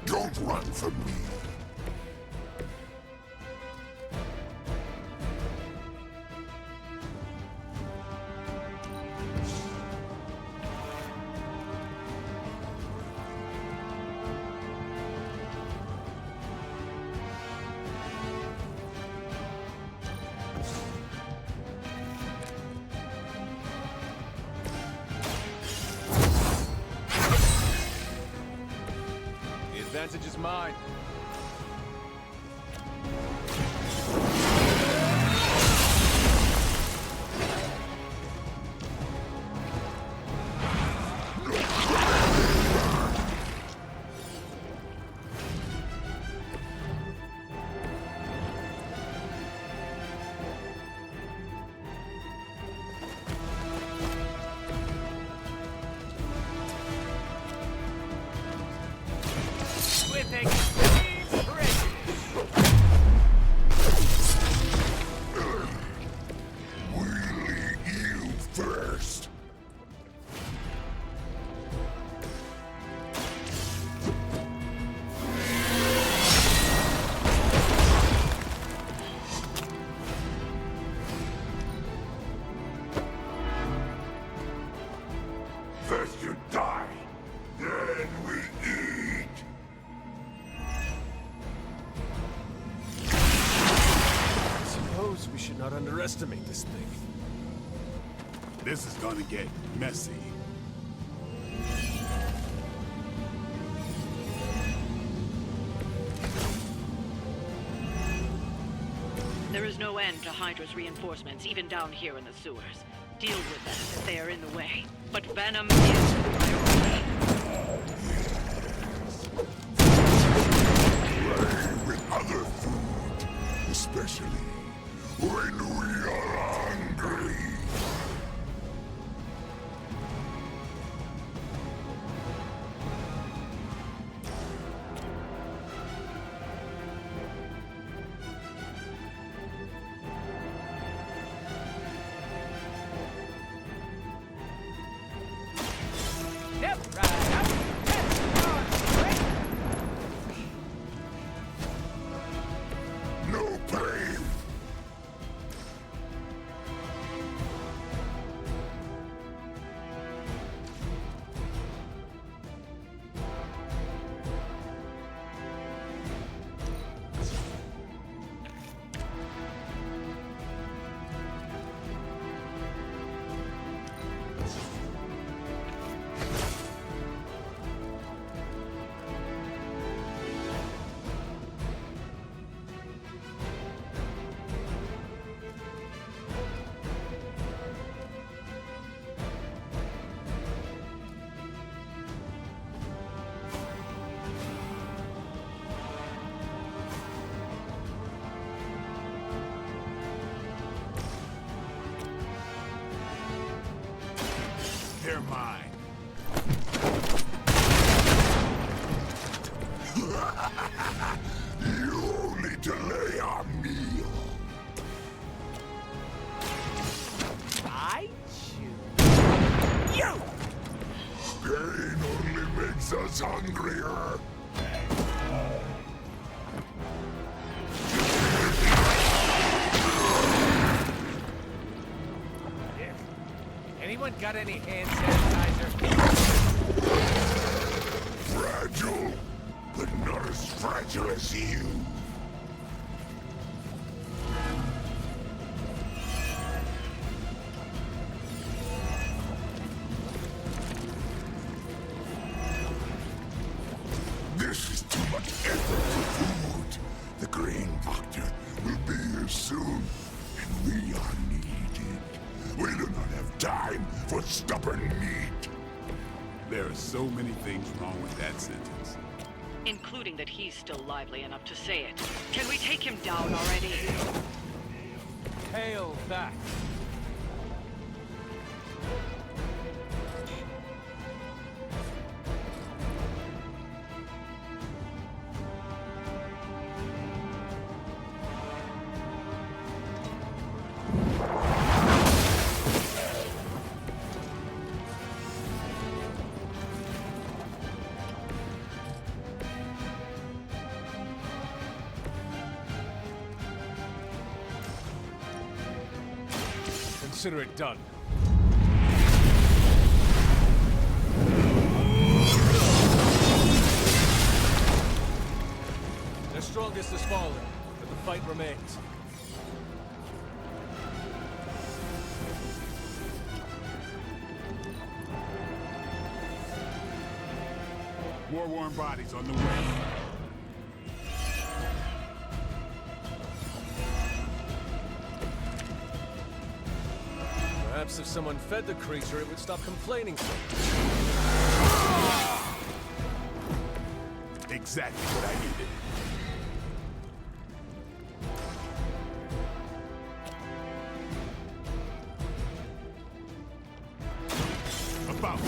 Don't run from me.
The advantage is mine.
With extreme prejudice.
We'll eat you first. First you die, then we eat.
I suppose we should not underestimate this thing.
This is gonna get messy.
There is no end to Hydra's reinforcements, even down here in the sewers. Deal with them if they are in the way. But Venom is the priority.
Play with other food, especially when we are hungry.
Step right up. Head on straight.
No pain.
They're mine.
You only delay our meal.
I choose you!
Pain only makes us hungrier.
Anyone got any hand sanitizer?
Fragile, but not as fragile as you. soon, and we are needed. We do not have time for stubborn meat.
There are so many things wrong with that sentence.
Including that he's still lively enough to say it. Can we take him down already?
Hail back.
Consider it done.
The strongest has fallen, but the fight remains.
War-worn bodies on the way.
Perhaps if someone fed the creature, it would stop complaining so much.
Exactly what I needed. About.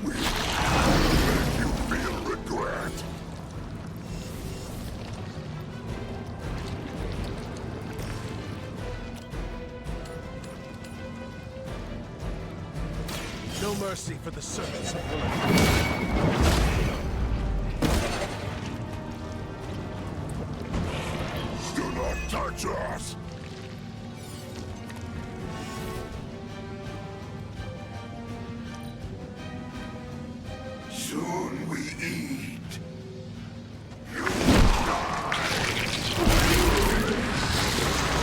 You feel regret.
No mercy for the servants of blood.
Do not touch us. Soon we eat. You die.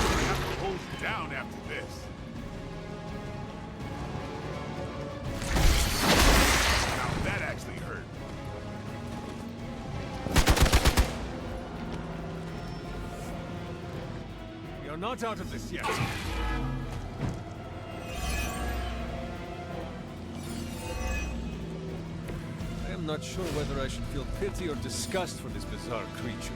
I have to hold you down after this. Now that actually hurt.
We are not out of this yet. I am not sure whether I should feel pity or disgust for this bizarre creature.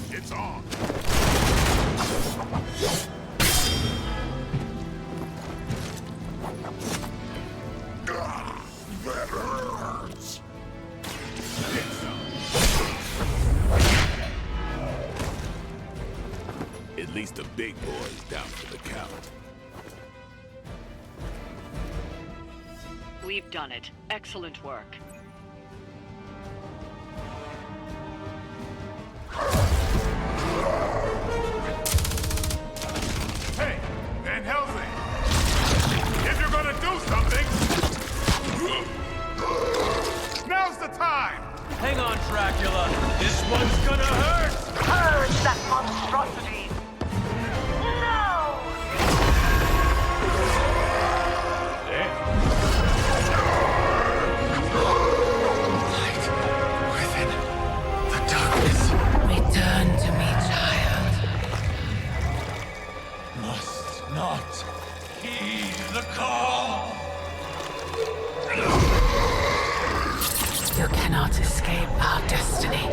It's on.
That hurts.
At least the big boy's down for the count.
We've done it. Excellent work.
Hey, Van Helsing! If you're gonna do something, now's the time!
Hang on, Dracula. This one's gonna hurt!
Purge that monstrosity! No! The darkness. Return to me, child.
Must not heed the call!
You cannot escape our destiny.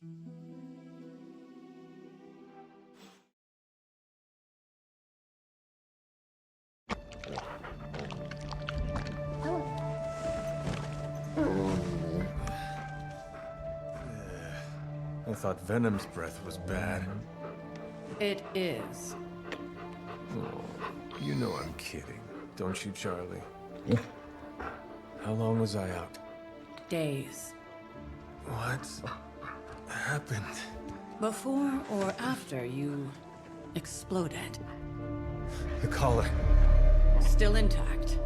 I thought Venom's breath was bad.
It is.
Oh, you know I'm kidding, don't you, Charlie? How long was I out?
Days.
What happened?
Before or after you exploded.
The collar.
Still intact.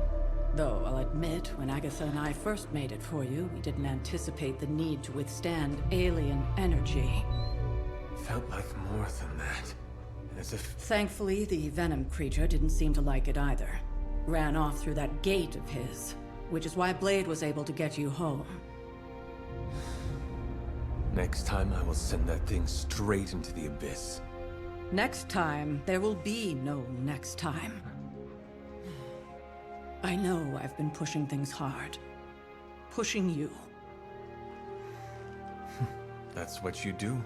Though, I'll admit, when Agatha and I first made it for you, we didn't anticipate the need to withstand alien energy.
Felt like more than that. As if...
Thankfully, the Venom creature didn't seem to like it either. Ran off through that gate of his, which is why Blade was able to get you home.
Next time, I will send that thing straight into the abyss.
Next time, there will be no next time. I know I've been pushing things hard. Pushing you.
That's what you do?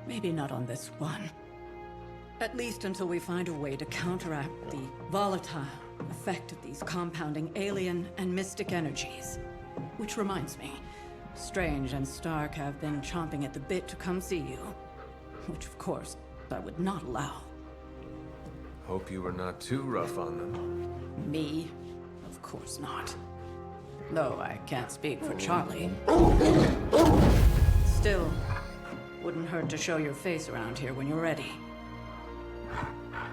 Maybe not on this one. At least until we find a way to counteract the volatile effect of these compounding alien and mystic energies. Which reminds me, Strange and Stark have been chomping at the bit to come see you. Which, of course, I would not allow.
Hope you were not too rough on them.
Me? Of course not. Though I can't speak for Charlie. Still, wouldn't hurt to show your face around here when you're ready.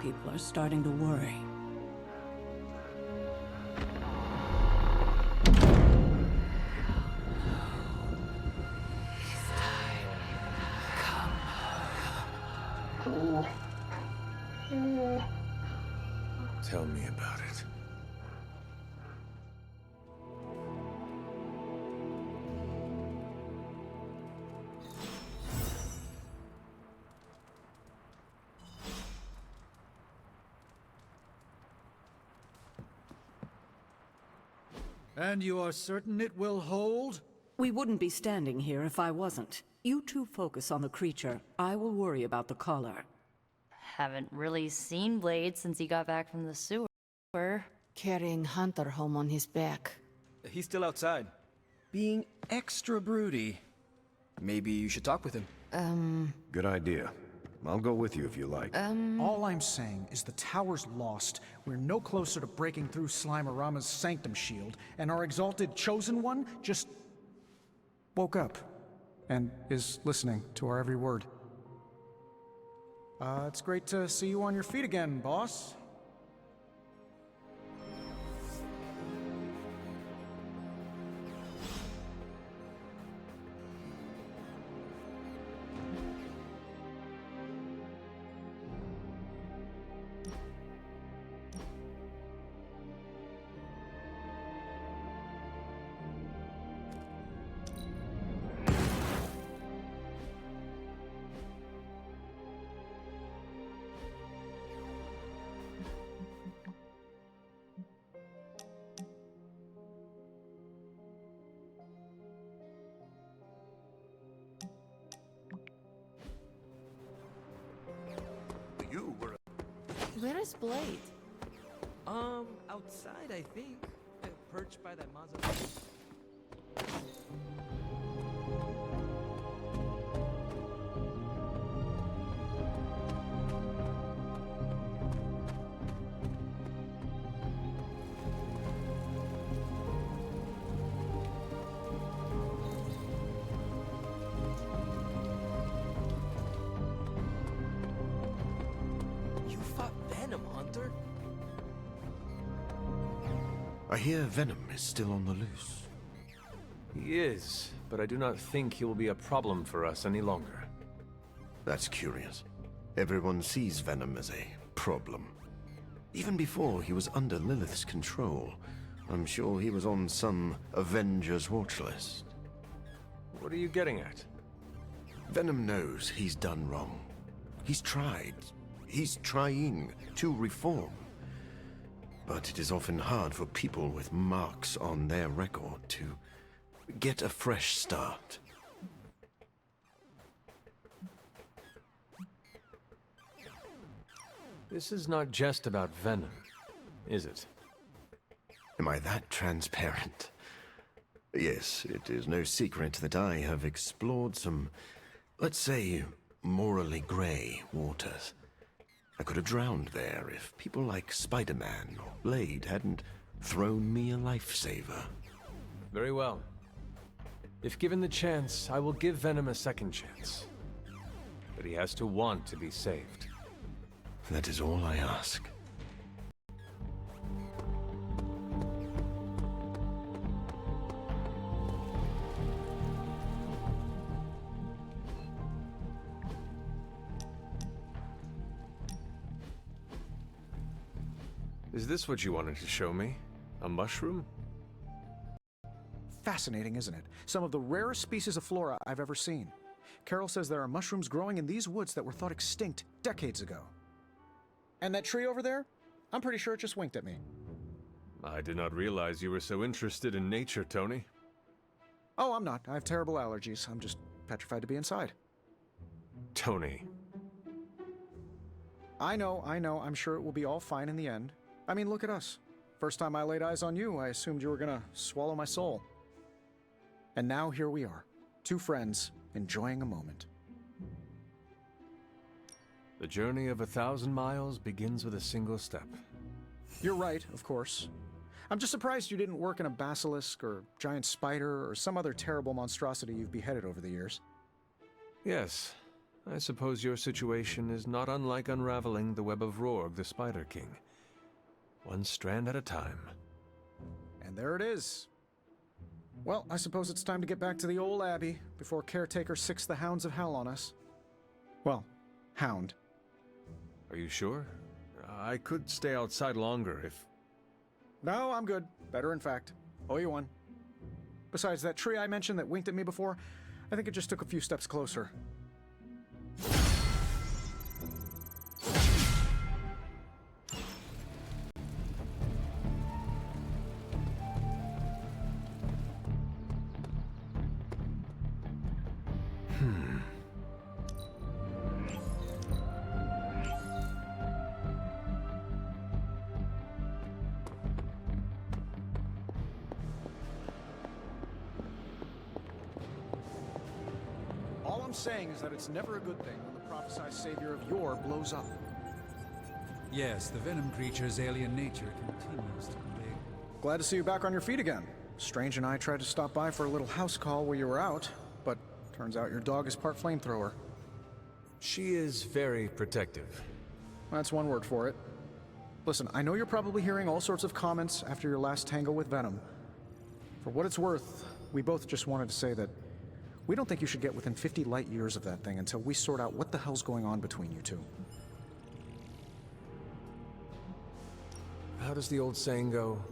People are starting to worry.
Tell me about it.
And you are certain it will hold?
We wouldn't be standing here if I wasn't. You two focus on the creature. I will worry about the collar.
Haven't really seen Blade since he got back from the sewer.
Carrying Hunter home on his back.
He's still outside.
Being extra broody. Maybe you should talk with him.
Good idea. I'll go with you if you like.
All I'm saying is the tower's lost. We're no closer to breaking through Slimerama's sanctum shield, and our exalted chosen one just woke up and is listening to our every word. It's great to see you on your feet again, boss.
Where is Blade?
Outside, I think. Perched by that mausoleum.
I hear Venom is still on the loose.
He is, but I do not think he will be a problem for us any longer.
That's curious. Everyone sees Venom as a problem. Even before he was under Lilith's control, I'm sure he was on some Avengers watch list.
What are you getting at?
Venom knows he's done wrong. He's tried. He's trying to reform. But it is often hard for people with marks on their record to get a fresh start.
This is not just about venom, is it?
Am I that transparent? Yes, it is no secret that I have explored some, let's say, morally grey waters. I could have drowned there if people like Spider-Man or Blade hadn't thrown me a lifesaver.
Very well. If given the chance, I will give Venom a second chance. But he has to want to be saved.
That is all I ask.
Is this what you wanted to show me? A mushroom?
Fascinating, isn't it? Some of the rarest species of flora I've ever seen. Carol says there are mushrooms growing in these woods that were thought extinct decades ago. And that tree over there? I'm pretty sure it just winked at me.
I did not realize you were so interested in nature, Tony.
Oh, I'm not. I have terrible allergies. I'm just petrified to be inside.
Tony.
I know. I'm sure it will be all fine in the end. I mean, look at us. First time I laid eyes on you, I assumed you were gonna swallow my soul. And now here we are, two friends enjoying a moment.
The journey of 1,000 miles begins with a single step.
You're right, of course. I'm just surprised you didn't work in a basilisk or giant spider or some other terrible monstrosity you've beheaded over the years.
Yes, I suppose your situation is not unlike unraveling the web of Rourg, the Spider King. One strand at a time.
And there it is. Well, I suppose it's time to get back to the old abbey before Caretaker sicks the hounds of hell on us. Well, hound.
Are you sure? I could stay outside longer if...
No, I'm good. Better, in fact. Owe you one. Besides, that tree I mentioned that winked at me before, I think it just took a few steps closer. All I'm saying is that it's never a good thing when the prophesied savior of yore blows up.
Yes, the venom creature's alien nature continues to plague.
Glad to see you back on your feet again. Strange and I tried to stop by for a little house call while you were out, but turns out your dog is part flamethrower.
She is very protective.
That's one word for it. Listen, I know you're probably hearing all sorts of comments after your last tangle with Venom. For what it's worth, we both just wanted to say that we don't think you should get within 50 light years of that thing until we sort out what the hell's going on between you two.
How does the old saying go?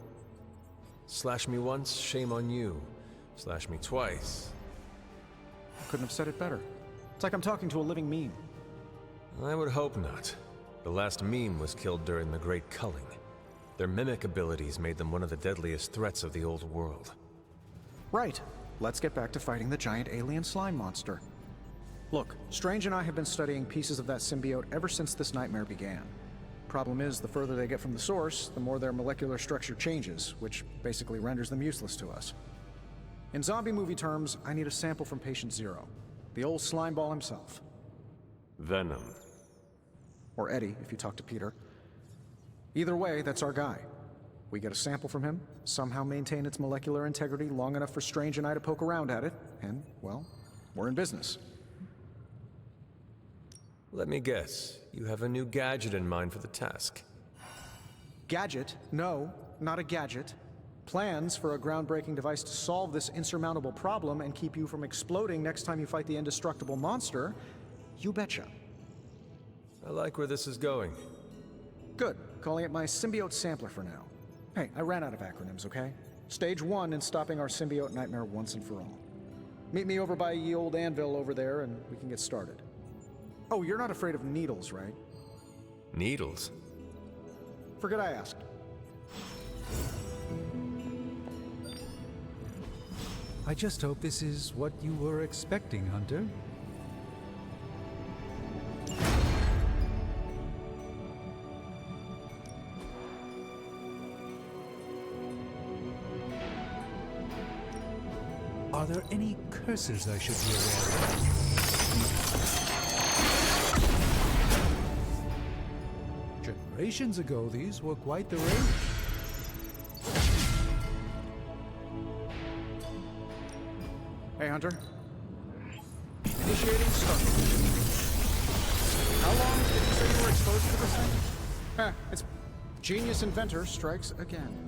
Slash me once, shame on you. Slash me twice.
I couldn't have said it better. It's like I'm talking to a living meme.
I would hope not. The last meme was killed during the Great Culling. Their mimic abilities made them one of the deadliest threats of the old world.
Right. Let's get back to fighting the giant alien slime monster. Look, Strange and I have been studying pieces of that symbiote ever since this nightmare began. Problem is, the further they get from the source, the more their molecular structure changes, which basically renders them useless to us. In zombie movie terms, I need a sample from Patient Zero, the old slime ball himself.
Venom.
Or Eddie, if you talk to Peter. Either way, that's our guy. We get a sample from him, somehow maintain its molecular integrity long enough for Strange and I to poke around at it, and, well, we're in business.
Let me guess. You have a new gadget in mind for the task.
Gadget? No, not a gadget. Plans for a groundbreaking device to solve this insurmountable problem and keep you from exploding next time you fight the indestructible monster? You betcha.
I like where this is going.
Good. Calling it my symbiote sampler for now. Hey, I ran out of acronyms, okay? Stage 1 in stopping our symbiote nightmare once and for all. Meet me over by ye old anvil over there and we can get started. Oh, you're not afraid of needles, right?
Needles?
Forget I asked.
I just hope this is what you were expecting, Hunter. Are there any curses I should be aware of? Generations ago, these were quite the rage.
Hey, Hunter. Initiating start. How long did you say you were exposed to this thing? It's genius inventor strikes again.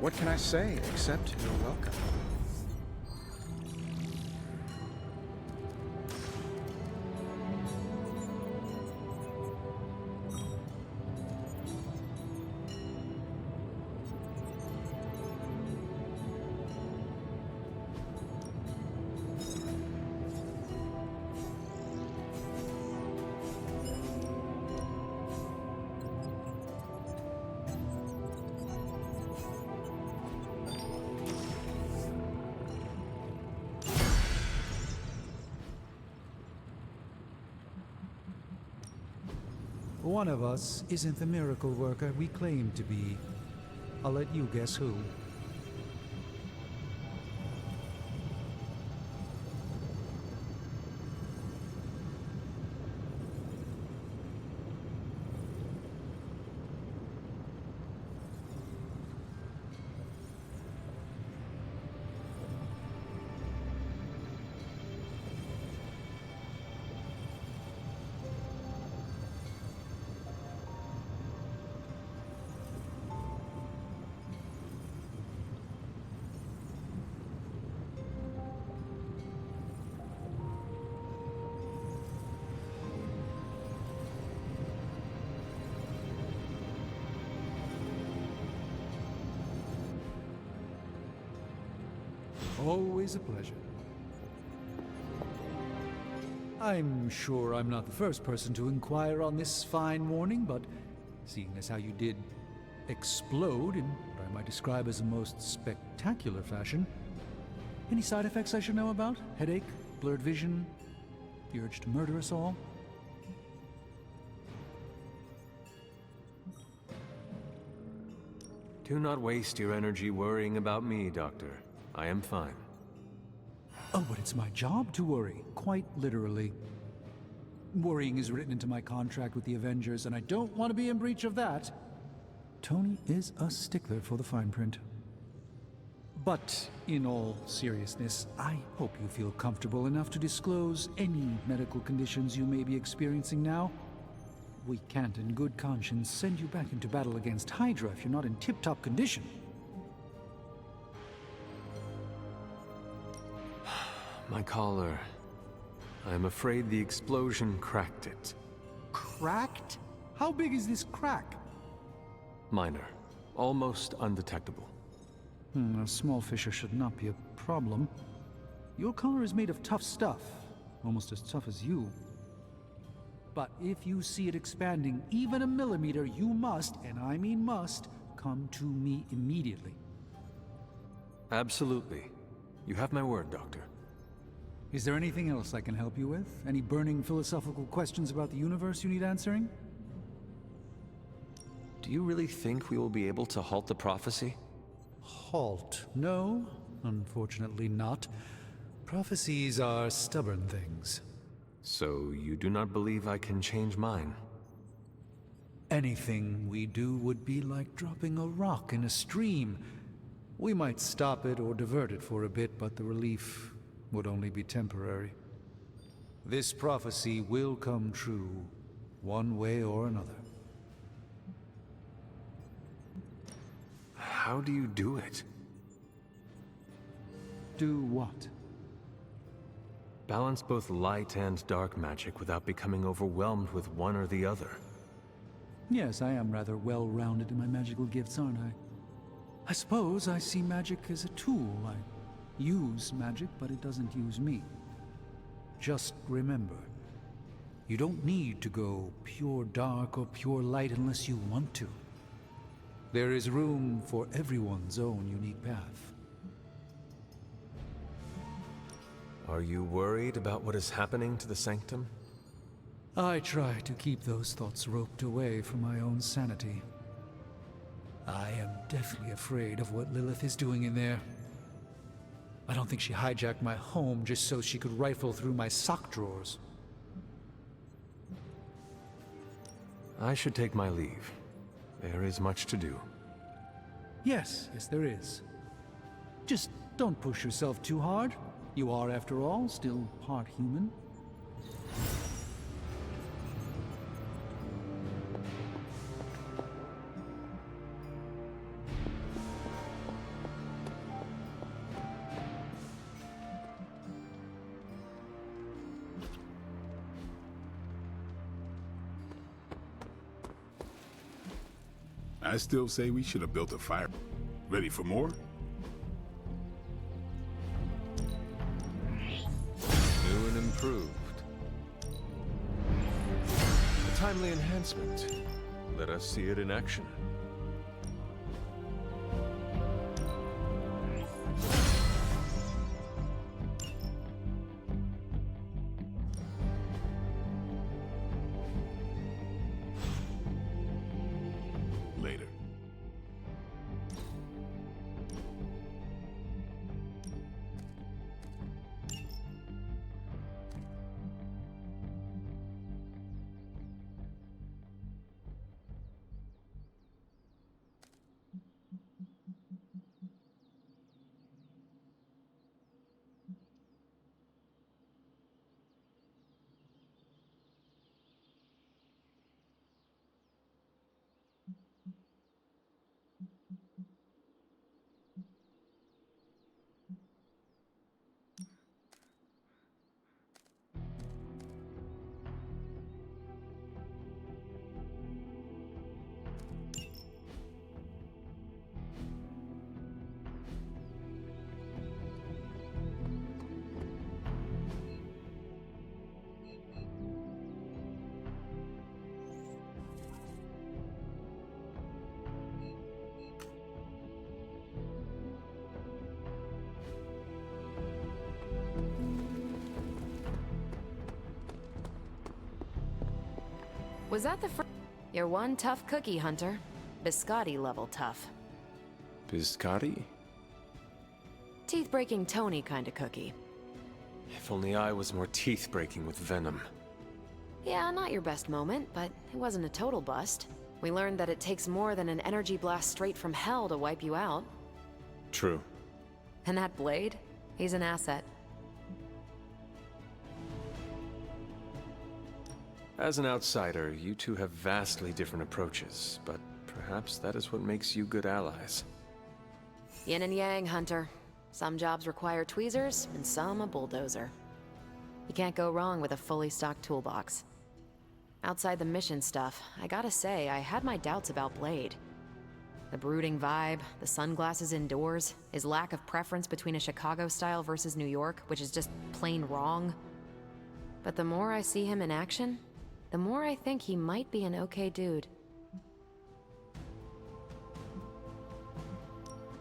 What can I say except you're welcome?
One of us isn't the miracle worker we claim to be. I'll let you guess who. Always a pleasure. I'm sure I'm not the first person to inquire on this fine morning, but seeing as how you did explode in what I might describe as a most spectacular fashion, any side effects I should know about? Headache? Blurred vision? The urge to murder us all?
Do not waste your energy worrying about me, Doctor. I am fine.
Oh, but it's my job to worry, quite literally. Worrying is written into my contract with the Avengers, and I don't want to be in breach of that. Tony is a stickler for the fine print. But in all seriousness, I hope you feel comfortable enough to disclose any medical conditions you may be experiencing now. We can't in good conscience send you back into battle against Hydra if you're not in tip-top condition.
My collar. I am afraid the explosion cracked it.
Cracked? How big is this crack?
Minor. Almost undetectable.
A small fissure should not be a problem. Your collar is made of tough stuff. Almost as tough as you. But if you see it expanding even a millimeter, you must, and I mean must, come to me immediately.
Absolutely. You have my word, Doctor.
Is there anything else I can help you with? Any burning philosophical questions about the universe you need answering?
Do you really think we will be able to halt the prophecy?
Halt? No, unfortunately not. Prophecies are stubborn things.
So you do not believe I can change mine?
Anything we do would be like dropping a rock in a stream. We might stop it or divert it for a bit, but the relief would only be temporary. This prophecy will come true, one way or another.
How do you do it?
Do what?
Balance both light and dark magic without becoming overwhelmed with one or the other.
Yes, I am rather well-rounded in my magical gifts, aren't I? I suppose I see magic as a tool. I use magic, but it doesn't use me. Just remember, you don't need to go pure dark or pure light unless you want to. There is room for everyone's own unique path.
Are you worried about what is happening to the Sanctum?
I try to keep those thoughts roped away from my own sanity. I am deathly afraid of what Lilith is doing in there. I don't think she hijacked my home just so she could rifle through my sock drawers.
I should take my leave. There is much to do.
Yes, there is. Just don't push yourself too hard. You are, after all, still part human.
I still say we should have built a fire. Ready for more?
New and improved. A timely enhancement. Let us see it in action.
Later.
Was that the first? You're one tough cookie, Hunter. Biscotti level tough.
Biscotti?
Teeth-breaking Tony kind of cookie.
If only I was more teeth-breaking with venom.
Yeah, not your best moment, but it wasn't a total bust. We learned that it takes more than an energy blast straight from hell to wipe you out.
True.
And that blade? He's an asset.
As an outsider, you two have vastly different approaches, but perhaps that is what makes you good allies.
Yin and yang, Hunter. Some jobs require tweezers, and some a bulldozer. You can't go wrong with a fully stocked toolbox. Outside the mission stuff, I gotta say, I had my doubts about Blade. The brooding vibe, the sunglasses indoors, his lack of preference between a Chicago style versus New York, which is just plain wrong. But the more I see him in action, the more I think he might be an okay dude.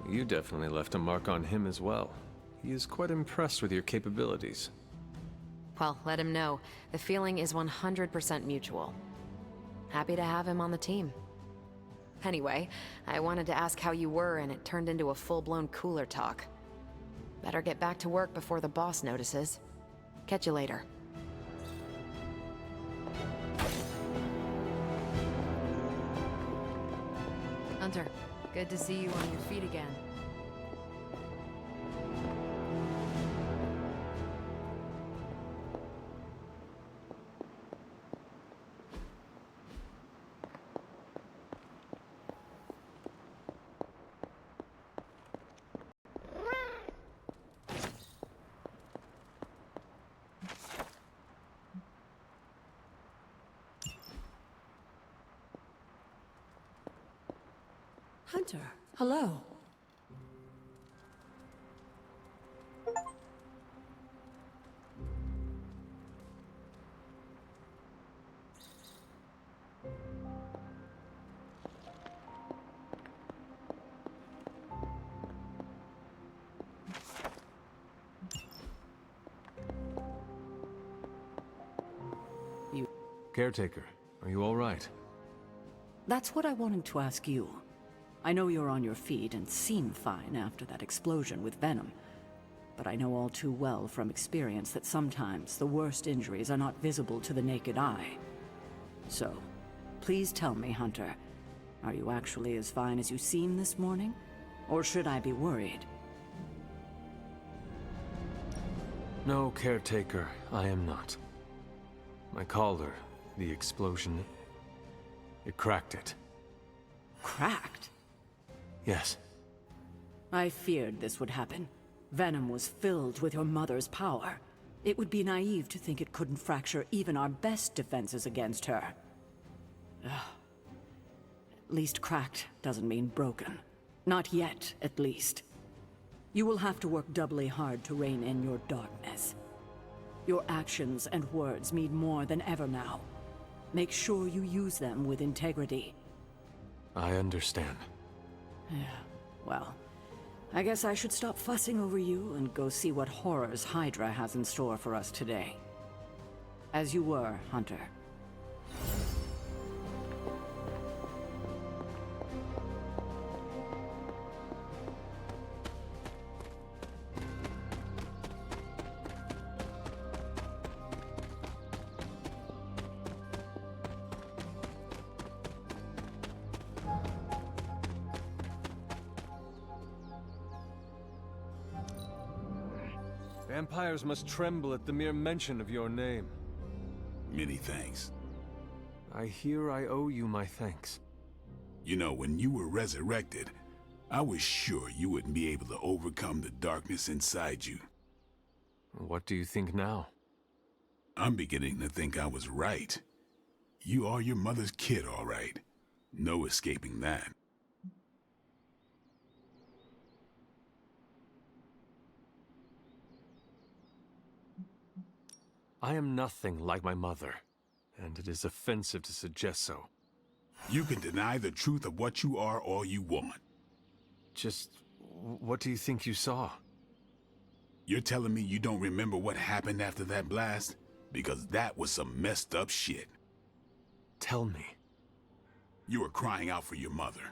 You definitely left a mark on him as well. He is quite impressed with your capabilities.
Well, let him know. The feeling is 100% mutual. Happy to have him on the team. Anyway, I wanted to ask how you were, and it turned into a full-blown cooler talk. Better get back to work before the boss notices. Catch you later. Hunter, good to see you on your feet again.
Hunter, hello.
Caretaker, are you all right?
That's what I wanted to ask you. I know you're on your feet and seem fine after that explosion with Venom, but I know all too well from experience that sometimes the worst injuries are not visible to the naked eye. So, please tell me, Hunter, are you actually as fine as you seem this morning? Or should I be worried?
No, Caretaker, I am not. My collar, the explosion, it cracked it.
Cracked?
Yes.
I feared this would happen. Venom was filled with your mother's power. It would be naive to think it couldn't fracture even our best defenses against her. Ugh. At least cracked doesn't mean broken. Not yet, at least. You will have to work doubly hard to rein in your darkness. Your actions and words mean more than ever now. Make sure you use them with integrity.
I understand.
Yeah, well, I guess I should stop fussing over you and go see what horrors Hydra has in store for us today. As you were, Hunter.
Vampires must tremble at the mere mention of your name.
Many thanks.
I hear I owe you my thanks.
You know, when you were resurrected, I was sure you wouldn't be able to overcome the darkness inside you.
What do you think now?
I'm beginning to think I was right. You are your mother's kid, all right. No escaping that.
I am nothing like my mother, and it is offensive to suggest so.
You can deny the truth of what you are all you want.
Just, what do you think you saw?
You're telling me you don't remember what happened after that blast? Because that was some messed up shit.
Tell me.
You were crying out for your mother.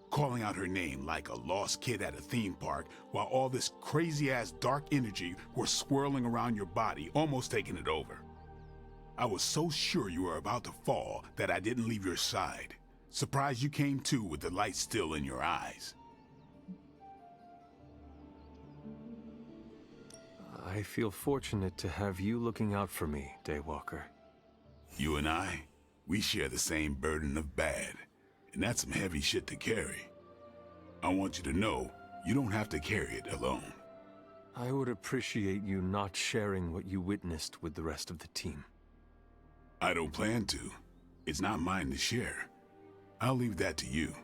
Calling out her name like a lost kid at a theme park while all this crazy-ass dark energy was swirling around your body, almost taking it over. I was so sure you were about to fall that I didn't leave your side. Surprised you came to with the light still in your eyes.
I feel fortunate to have you looking out for me, Daywalker.
You and I, we share the same burden of bad. And that's some heavy shit to carry. I want you to know, you don't have to carry it alone.
I would appreciate you not sharing what you witnessed with the rest of the team.
I don't plan to. It's not mine to share. I'll leave that to you.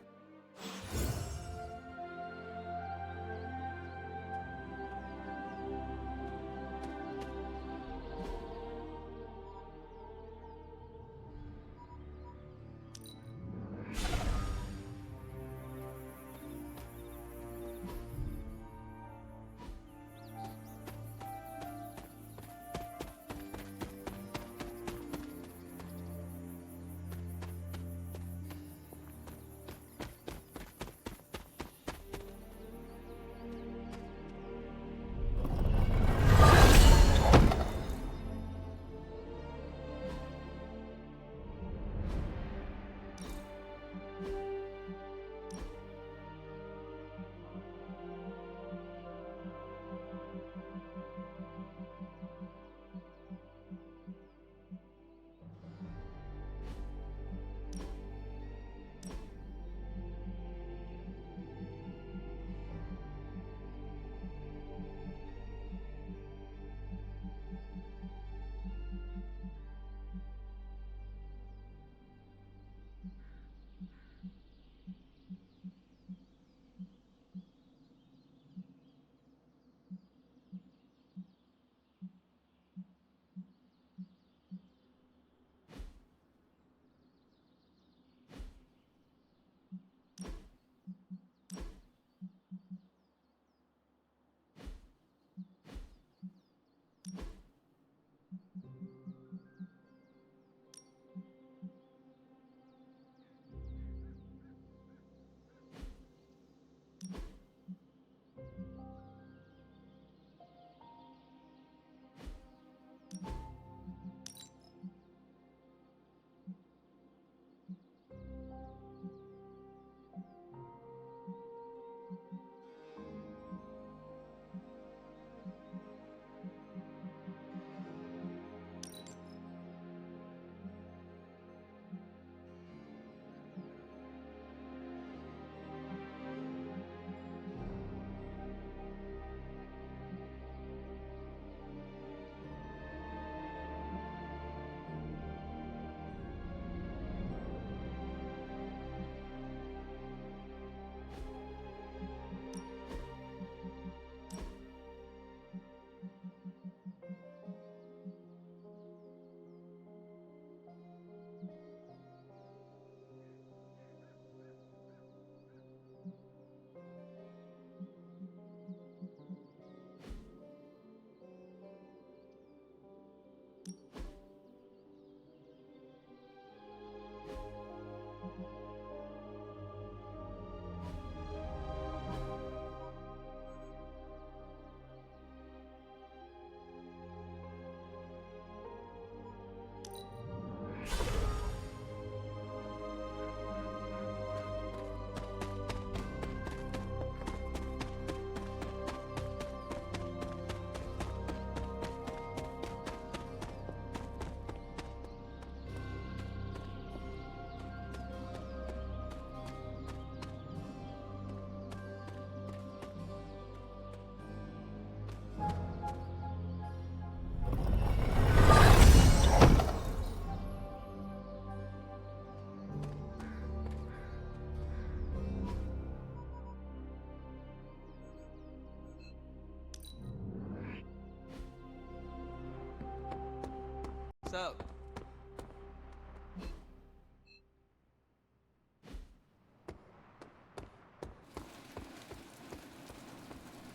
What's up?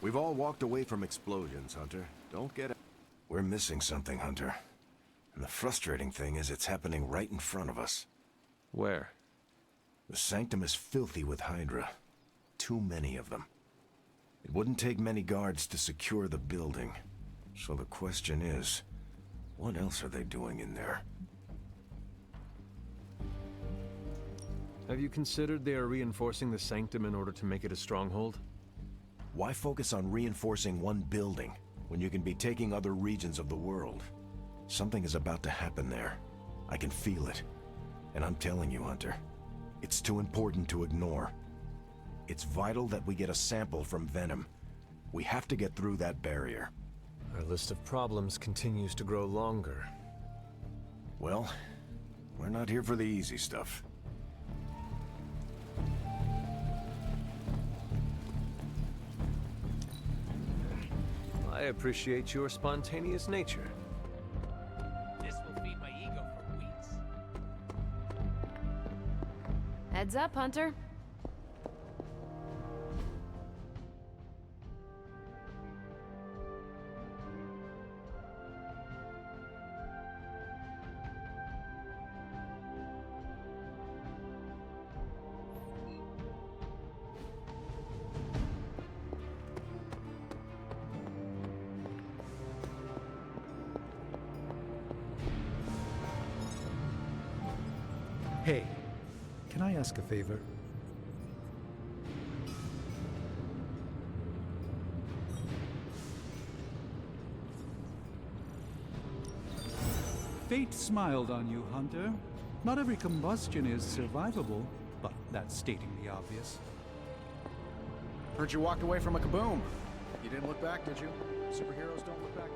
We've all walked away from explosions, Hunter. Don't get it. We're missing something, Hunter. And the frustrating thing is it's happening right in front of us.
Where?
The Sanctum is filthy with Hydra. Too many of them. It wouldn't take many guards to secure the building. So the question is, what else are they doing in there?
Have you considered they are reinforcing the Sanctum in order to make it a stronghold?
Why focus on reinforcing one building when you can be taking other regions of the world? Something is about to happen there. I can feel it. And I'm telling you, Hunter, it's too important to ignore. It's vital that we get a sample from Venom. We have to get through that barrier.
Our list of problems continues to grow longer.
Well, we're not here for the easy stuff.
I appreciate your spontaneous nature.
This will feed my ego for weeks.
Heads up, Hunter.
Hey, can I ask a favor? Fate smiled on you, Hunter. Not every combustion is survivable, but that's stating the obvious.
Heard you walked away from a kaboom. You didn't look back, did you? Superheroes don't look back.